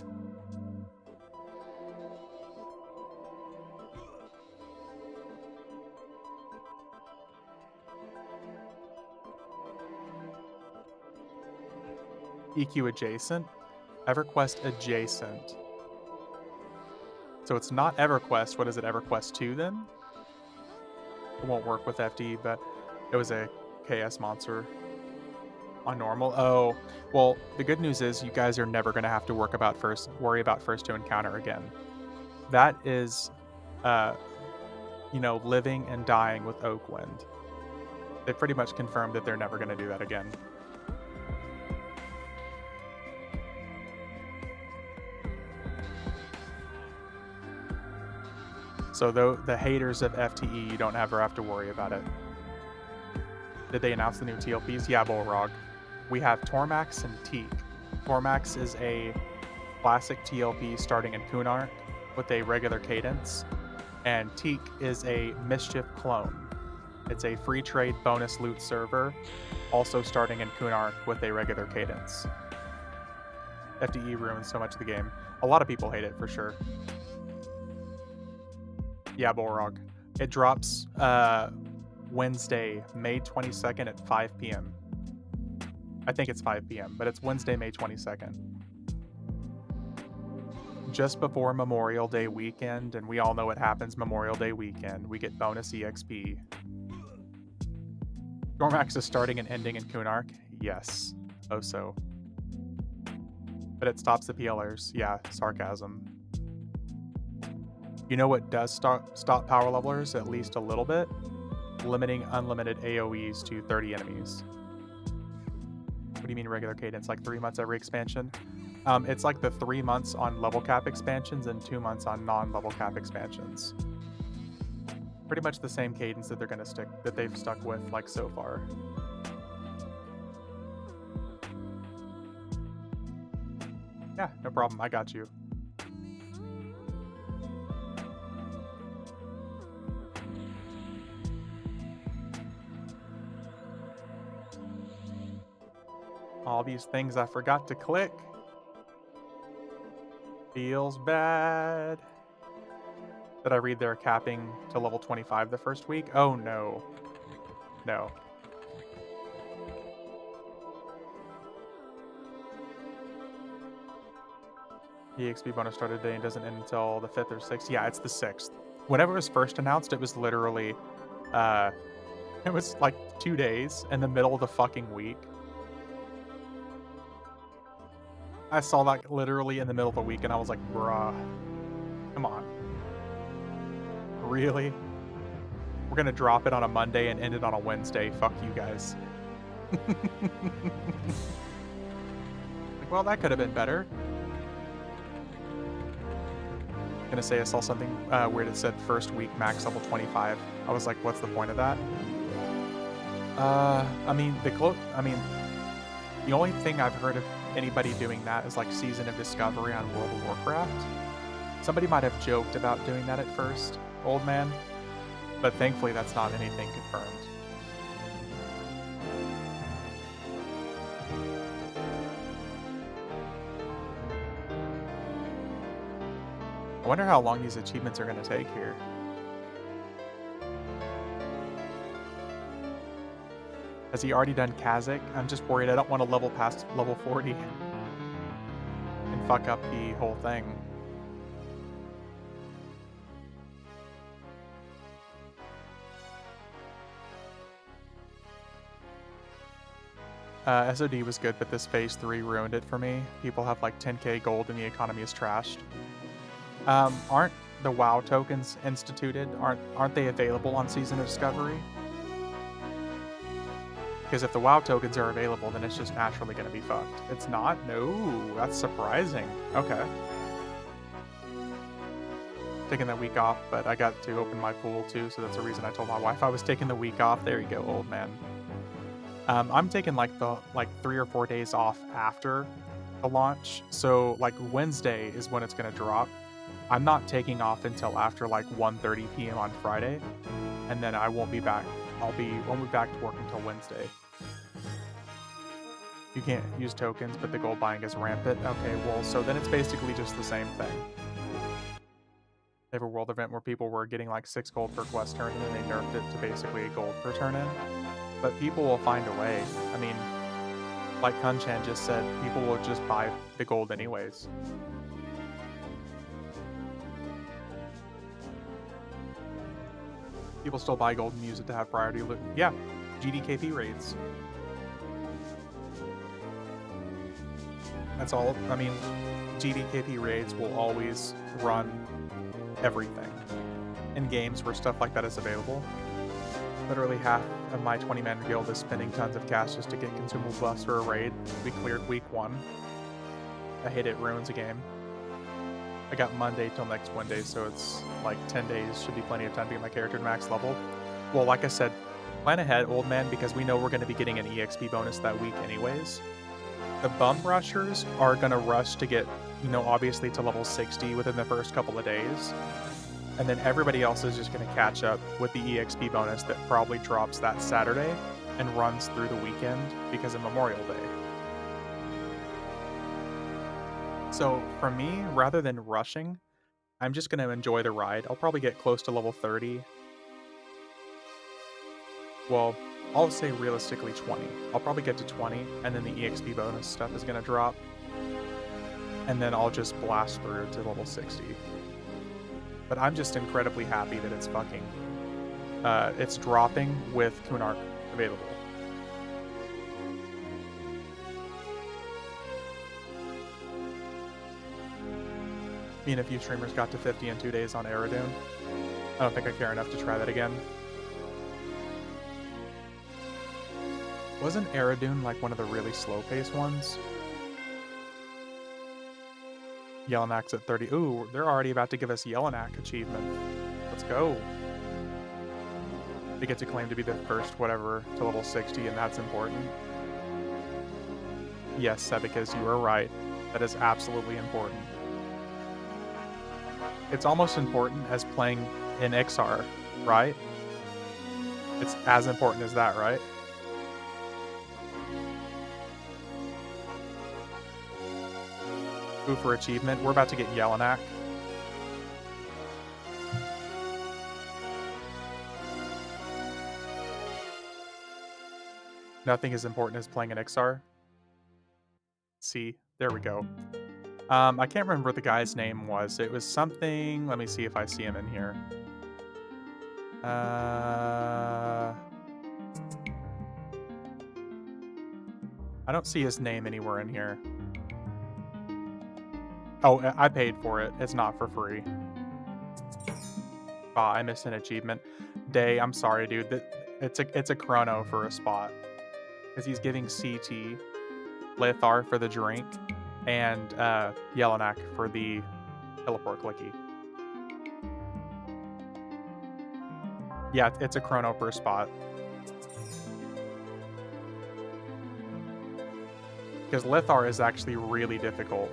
EQ adjacent? EverQuest adjacent. So it's not EverQuest. What is it, EverQuest 2 then? It won't work with FD, but it was a KS monster on normal. Oh, well, the good news is you guys are never going to have to worry about first to encounter again. That is, living and dying with Oakwind. They pretty much confirmed that they're never going to do that again. So though the haters of FTE, you don't ever have to worry about it. Did they announce the new TLPs? Yeah, Bullrog. We have Tormax and Teak. Tormax is a classic TLP starting in Kunark with a regular cadence, and Teak is a Mischief clone. It's a free trade bonus loot server, also starting in Kunark with a regular cadence. FTE ruins so much of the game. A lot of people hate it for sure. Yeah, Bullrog. It drops Wednesday, May 22nd at 5 p.m. I think it's 5 p.m., but it's Wednesday, May 22nd. Just before Memorial Day weekend, and we all know what happens Memorial Day weekend. We get bonus EXP. Dormax is starting and ending in Kunark? Yes. Oh so. But it stops the PLers. Yeah, sarcasm. You know what does stop power levelers at least a little bit? Limiting unlimited AoEs to 30 enemies. What do you mean regular cadence? Like 3 months every expansion? It's like the 3 months on level cap expansions and 2 months on non-level cap expansions. Pretty much the same cadence that they've stuck with like so far. Yeah, no problem. I got you. All these things I forgot to click. Feels bad. Did I read they're capping to level 25 the first week? Oh no. No. EXP bonus started today and doesn't end until the 5th or 6th. Yeah, it's the 6th. Whenever it was first announced, it was literally, it was like 2 days in the middle of the fucking week. I saw that literally in the middle of the week and I was like, bruh, come on. Really? We're gonna drop it on a Monday and end it on a Wednesday. Fuck you guys. Like, well, that could have been better. Gonna say I saw something weird. It said first week max level 25. I was like, what's the point of that? I mean, the only thing I've heard of anybody doing that is like Season of Discovery on World of Warcraft. Somebody might have joked about doing that at first, old man, but thankfully that's not anything confirmed. I wonder how long these achievements are going to take here. Has he already done Kazakh? I'm just worried I don't want to level past level 40 and fuck up the whole thing. SOD was good, but this phase 3 ruined it for me. People have like 10k gold and the economy is trashed. Aren't the WoW tokens instituted? Aren't they available on Season of Discovery? Because if the WoW tokens are available, then it's just naturally going to be fucked. It's not? No, that's surprising. Okay. Taking that week off, but I got to open my pool too, so that's the reason I told my wife I was taking the week off. There you go, old man. I'm taking like 3 or 4 days off after the launch, so like Wednesday is when it's going to drop. I'm not taking off until after like 1:30 p.m. on Friday, and then I won't be back. Won't be back to work until Wednesday. You can't use tokens, but the gold buying is rampant. Okay, well, so then it's basically just the same thing. They have a world event where people were getting like 6 gold per quest turn, and then they nerfed it to basically a gold per turn-in. But people will find a way. I mean, like Kunchan just said, people will just buy the gold anyways. People still buy gold and use it to have priority loot. Yeah, GDKP raids. That's all. I mean, GDKP raids will always run everything in games where stuff like that is available. Literally half of my 20-man guild is spending tons of cash just to get consumable buffs for a raid. We cleared week 1. I hate it ruins a game. I got Monday till next Wednesday, so it's like 10 days. Should be plenty of time to get my character to max level. Well, like I said, plan ahead, old man, because we know we're going to be getting an EXP bonus that week anyways. The bump rushers are going to rush to get, obviously to level 60 within the first couple of days. And then everybody else is just going to catch up with the EXP bonus that probably drops that Saturday and runs through the weekend because of Memorial Day. So for me, rather than rushing, I'm just going to enjoy the ride. I'll probably get close to level 30. Well, I'll say realistically 20. I'll probably get to 20, and then the EXP bonus stuff is going to drop. And then I'll just blast through to level 60. But I'm just incredibly happy that it's fucking... it's dropping with Kunark available. Me and a few streamers got to 50 in 2 days on Aerodune. I don't think I care enough to try that again. Wasn't Aerodune like one of the really slow-paced ones? Yelenak's at 30. Ooh, they're already about to give us Yelenak achievement. Let's go. We get to claim to be the first whatever to level 60, and that's important. Yes, Sebicus, you are right. That is absolutely important. It's almost important as playing in XR, right? It's as important as that, right? Ooh, for achievement, we're about to get Yelenak. Nothing as important as playing an XR. See, there we go. I can't remember what the guy's name was. It was something... Let me see if I see him in here. I don't see his name anywhere in here. Oh, I paid for it. It's not for free. Ah, I missed an achievement. Day, I'm sorry, dude. It's a chrono for a spot. Because he's giving CT, Lithar for the drink, and Yelenak for the teleport clicky. Yeah, it's a chrono per spot. Because Lithar is actually really difficult.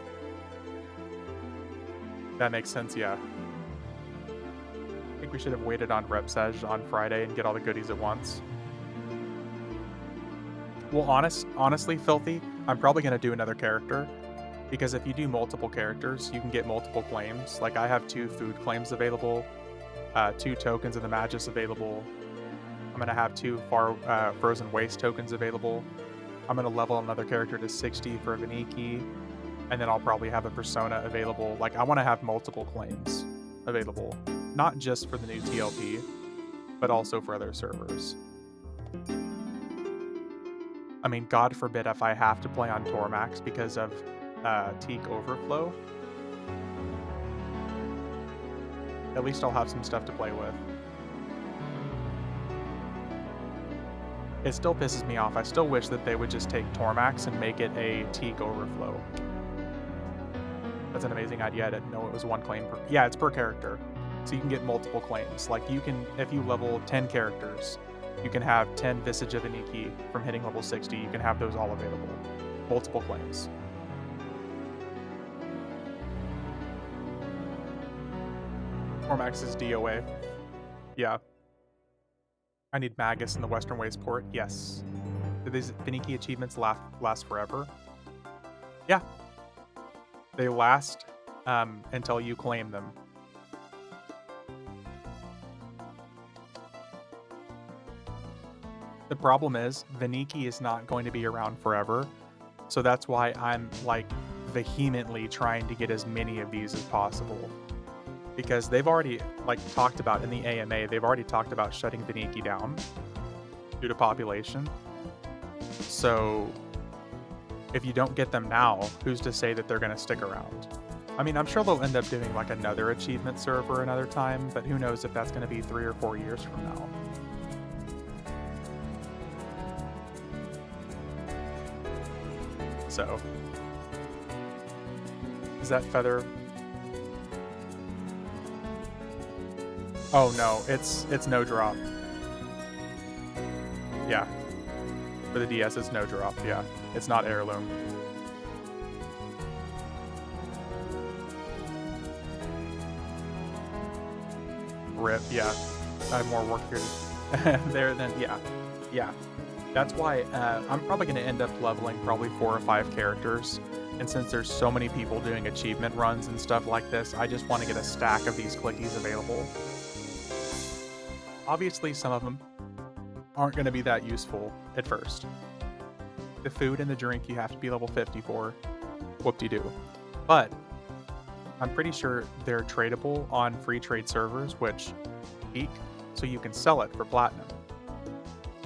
That makes sense, yeah. I think we should have waited on Repsej on Friday and get all the goodies at once. Well, honestly, Filthy, I'm probably going to do another character. Because if you do multiple characters, you can get multiple claims. Like, I have 2 food claims available, 2 tokens of the Magus available. I'm going to have 2 Frozen Waste tokens available. I'm going to level another character to 60 for Veniki. And then I'll probably have a persona available. Like, I want to have multiple claims available. Not just for the new TLP, but also for other servers. I mean, God forbid if I have to play on Tormax because of Teak Overflow. At least I'll have some stuff to play with. It still pisses me off. I still wish that they would just take Tormax and make it a Teak Overflow. That's an amazing idea. I didn't know it was 1 claim per... Yeah, it's per character. So you can get multiple claims. Like, you can, if you level 10 characters, you can have 10 Visage of Aniki from hitting level 60. You can have those all available. Multiple claims. Tormax is DOA. Yeah. I need Magus in the Western Waystport. Yes. Do these Veniki achievements last forever? Yeah. They last until you claim them. The problem is, Veniki is not going to be around forever, so that's why I'm, like, vehemently trying to get as many of these as possible. Because they've already, like, talked about, in the AMA, they've already talked about shutting Veniki down due to population. So, if you don't get them now, who's to say that they're going to stick around? I mean, I'm sure they'll end up doing, like, another achievement server another time, but who knows if that's going to be 3 or 4 years from now. So, is that feather? Oh no, it's no drop. Yeah, for the DS, it's no drop. Yeah, it's not heirloom. Rip. Yeah, I have more work here there than yeah. That's why I'm probably going to end up leveling probably 4 or 5 characters. And since there's so many people doing achievement runs and stuff like this, I just want to get a stack of these clickies available. Obviously, some of them aren't going to be that useful at first. The food and the drink you have to be level 50 for. Whoop-de-doo. But I'm pretty sure they're tradable on free trade servers, which peak, so you can sell it for platinum.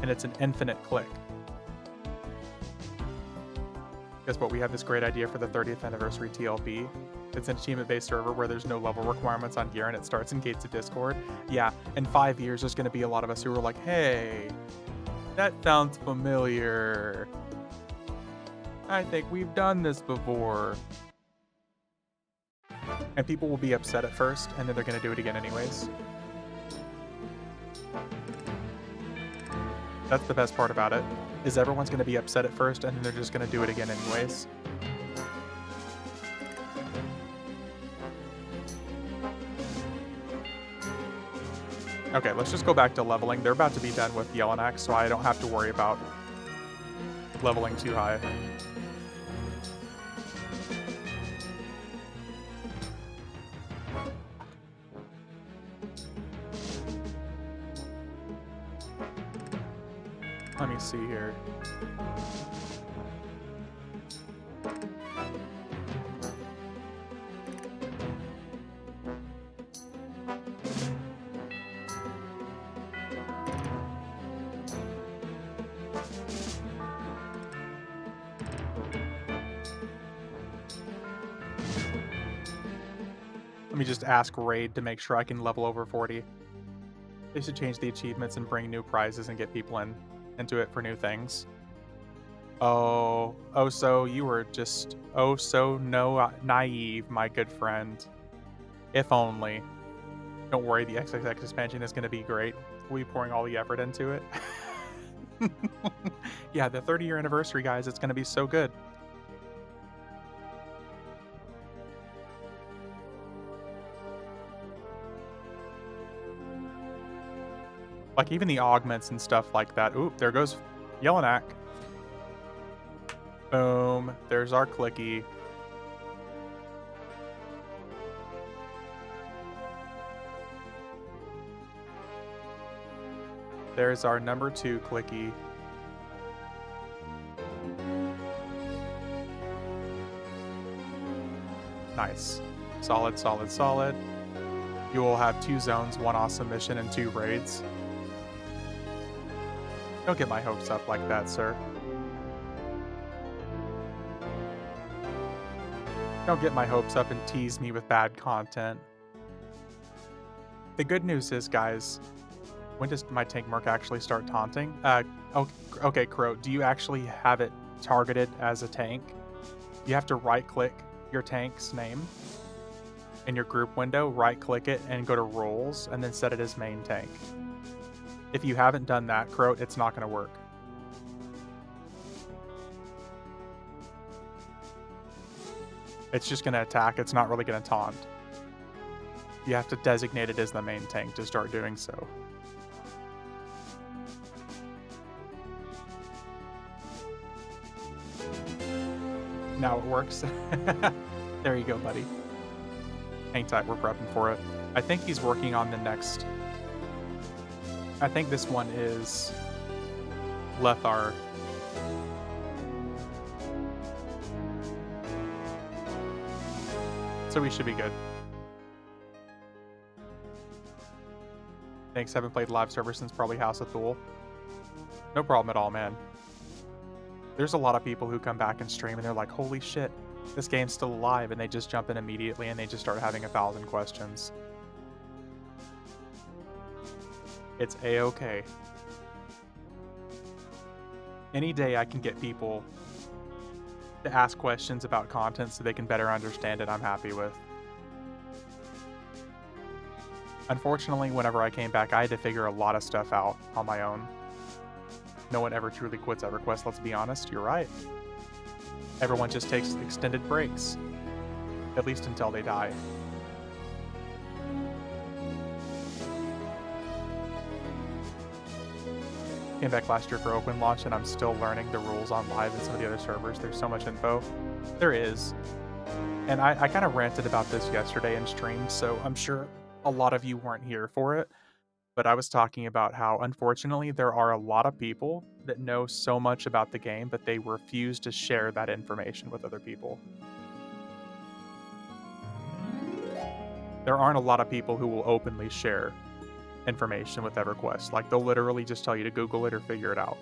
And it's an infinite click. Guess what? We have this great idea for the 30th anniversary TLB. It's an achievement-based server where there's no level requirements on gear and it starts in Gates of Discord. Yeah, in 5 years, there's going to be a lot of us who are like, hey, that sounds familiar. I think we've done this before. And people will be upset at first, and then they're going to do it again anyways. That's the best part about it, is everyone's going to be upset at first, and then they're just going to do it again anyways. Okay, let's just go back to leveling. They're about to be done with Yellowknack, so I don't have to worry about leveling too high. Let me see here. Let me just ask Raid to make sure I can level over 40. They should change the achievements and bring new prizes and get people into it for new things. Oh, so you were just so naive, my good friend. If only. Don't worry, the XXX expansion is going to be great. We'll be pouring all the effort into it. Yeah, the 30-year anniversary, guys, it's going to be so good. Like, even the augments and stuff like that. Oop, there goes Yellowknack. Boom. There's our clicky. There's our number 2 clicky. Nice. Solid, solid, solid. You will have 2 zones, 1 awesome mission, and 2 raids. Don't get my hopes up like that, sir. Don't get my hopes up and tease me with bad content. The good news is, guys, when does my tank mark actually start taunting? Okay, Crow, do you actually have it targeted as a tank? You have to right-click your tank's name in your group window, right-click it, and go to Roles, and then set it as main tank. If you haven't done that, Crow, it's not going to work. It's just going to attack. It's not really going to taunt. You have to designate it as the main tank to start doing so. Now it works. There you go, buddy. Hang tight, we're prepping for it. I think he's working on the next... I think this one is Lethar. So we should be good. Thanks, haven't played live server since probably House of Thule. No problem at all, man. There's a lot of people who come back and stream and they're like, holy shit, this game's still alive, and they just jump in immediately and they just start having 1,000 questions. It's a-okay. Any day I can get people to ask questions about content so they can better understand it, I'm happy with. Unfortunately, whenever I came back, I had to figure a lot of stuff out on my own. No one ever truly quits EverQuest, let's be honest, you're right. Everyone just takes extended breaks, at least until they die. Came back last year for open launch, and I'm still learning the rules on live and some of the other servers. There's so much info. There is. And I kind of ranted about this yesterday in stream, so I'm sure a lot of you weren't here for it. But I was talking about how, unfortunately, there are a lot of people that know so much about the game, but they refuse to share that information with other people. There aren't a lot of people who will openly share information with EverQuest. Like, they'll literally just tell you to Google it or figure it out.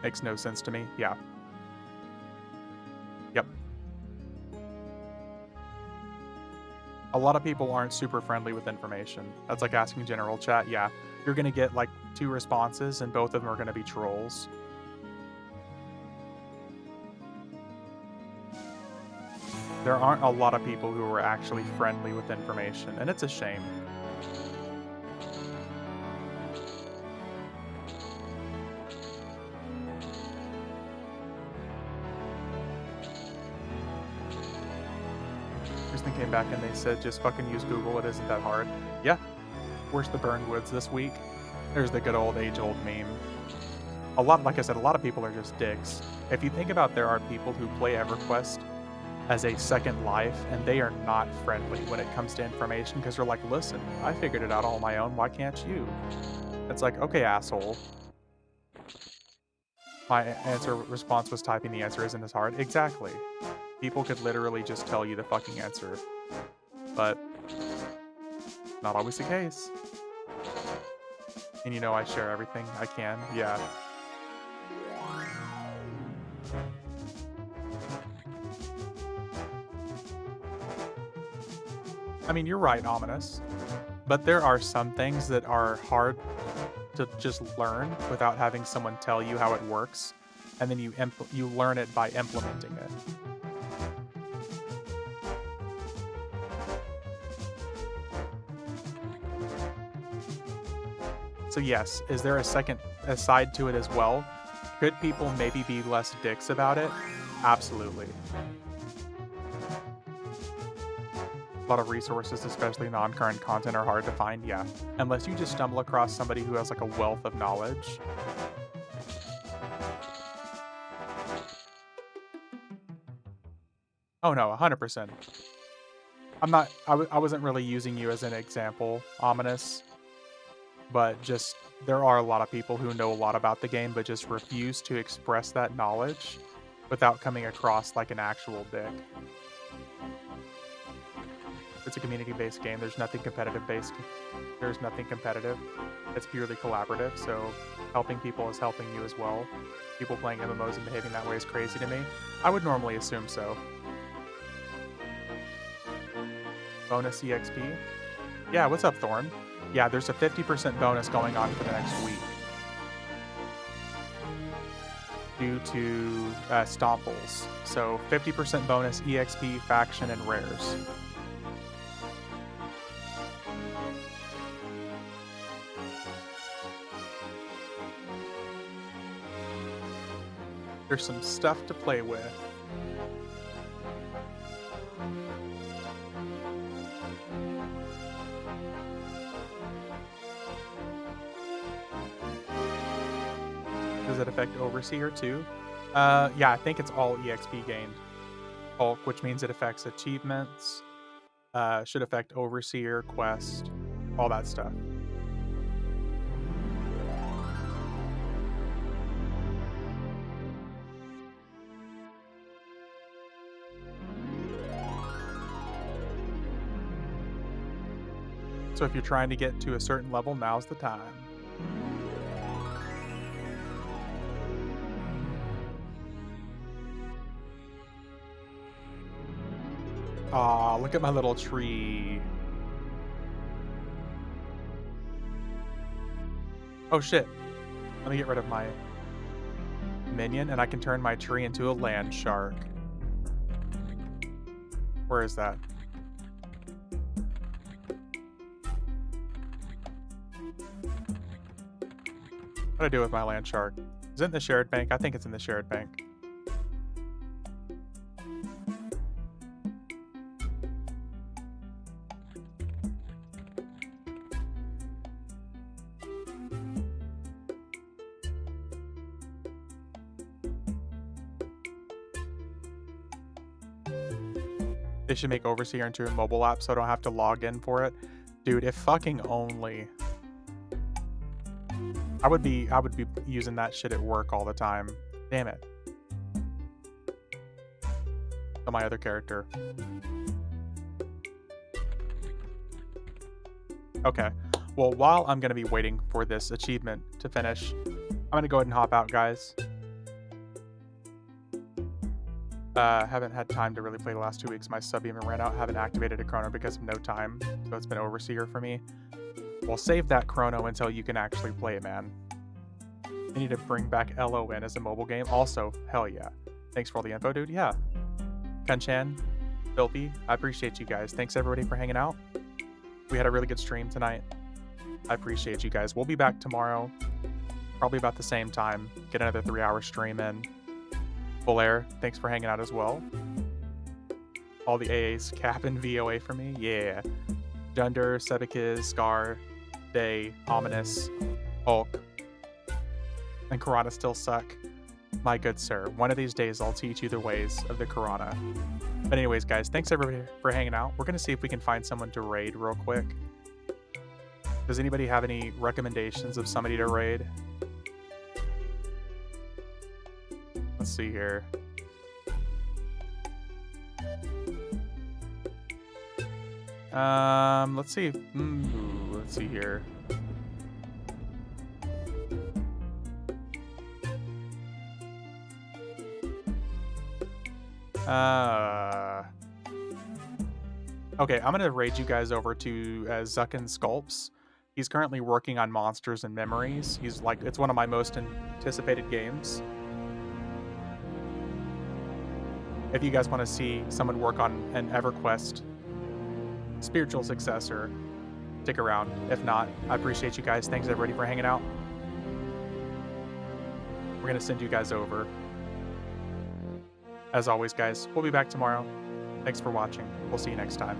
Makes no sense to me. Yeah. Yep. A lot of people aren't super friendly with information. That's like asking general chat. Yeah. You're going to get like 2 responses, and both of them are going to be trolls. There aren't a lot of people who are actually friendly with information, and it's a shame. Houston came back and they said, just fucking use Google, it isn't that hard. Yeah. Where's the burned woods this week? There's the good old age-old meme. Like I said, a lot of people are just dicks. If you think about, there are people who play EverQuest as a second life, and they are not friendly when it comes to information, because they're like, listen, I figured it out on my own, why can't you? It's like, okay, asshole. My response was typing the answer isn't as hard. Exactly. People could literally just tell you the fucking answer. But not always the case. And you know I share everything I can, yeah. I mean, you're right, Ominous. But there are some things that are hard to just learn without having someone tell you how it works, and then you learn it by implementing it. So yes, is there a side to it as well? Could people maybe be less dicks about it? Absolutely. A lot of resources, especially non-current content, are hard to find, yeah. Unless you just stumble across somebody who has like a wealth of knowledge. Oh no, 100%. I wasn't really using you as an example, Ominous. But just, there are a lot of people who know a lot about the game, but just refuse to express that knowledge without coming across like an actual dick. It's a community-based game. There's nothing competitive-based. There's nothing competitive. It's purely collaborative, so helping people is helping you as well. People playing MMOs and behaving that way is crazy to me. I would normally assume so. Bonus EXP? Yeah, what's up, Thorn? Yeah, there's a 50% bonus going on for the next week. Due to Stomples. So 50% bonus EXP, faction, and rares. There's some stuff to play with. Does it affect Overseer too? Yeah, I think it's all EXP gained. Bulk, which means it affects achievements, should affect Overseer, Quest, all that stuff. So if you're trying to get to a certain level, now's the time. Aw, look at my little tree. Oh shit. Let me get rid of my minion, and I can turn my tree into a land shark. Where is that? What do I do with my land shark? Is it in the shared bank? I think it's in the shared bank. They should make Overseer into a mobile app so I don't have to log in for it. Dude, if fucking only. I would be using that shit at work all the time. Damn it. So my other character. Okay. Well, while I'm gonna be waiting for this achievement to finish, I'm gonna go ahead and hop out, guys. Haven't had time to really play the last 2 weeks. My sub even ran out. Haven't activated a chrono because of no time. So it's been Overseer for me. Well, save that chrono until you can actually play it, man. They need to bring back LON as a mobile game. Also, hell yeah. Thanks for all the info, dude. Yeah. Kanchan, Filthy, I appreciate you guys. Thanks everybody for hanging out. We had a really good stream tonight. I appreciate you guys. We'll be back tomorrow, probably about the same time. Get another 3-hour stream in. Full Air, thanks for hanging out as well. All the AAs cap and VOA for me. Yeah. Dunder, Sebekiz, Scar, Day, Ominous, Hulk, and Karana still suck. My good sir, one of these days I'll teach you the ways of the Karana. But anyways, guys, thanks everybody for hanging out. We're going to see if we can find someone to raid real quick. Does anybody have any recommendations of somebody to raid? Let's see here. Let's see. Let's see here. Okay, I'm gonna raid you guys over to Zuckin Sculpts. He's currently working on Monsters and Memories. He's like, it's one of my most anticipated games. If you guys want to see someone work on an EverQuest spiritual successor, stick around. If not, I appreciate you guys. Thanks everybody for hanging out. We're gonna send you guys over. As always, guys, we'll be back tomorrow. Thanks for watching. We'll see you next time.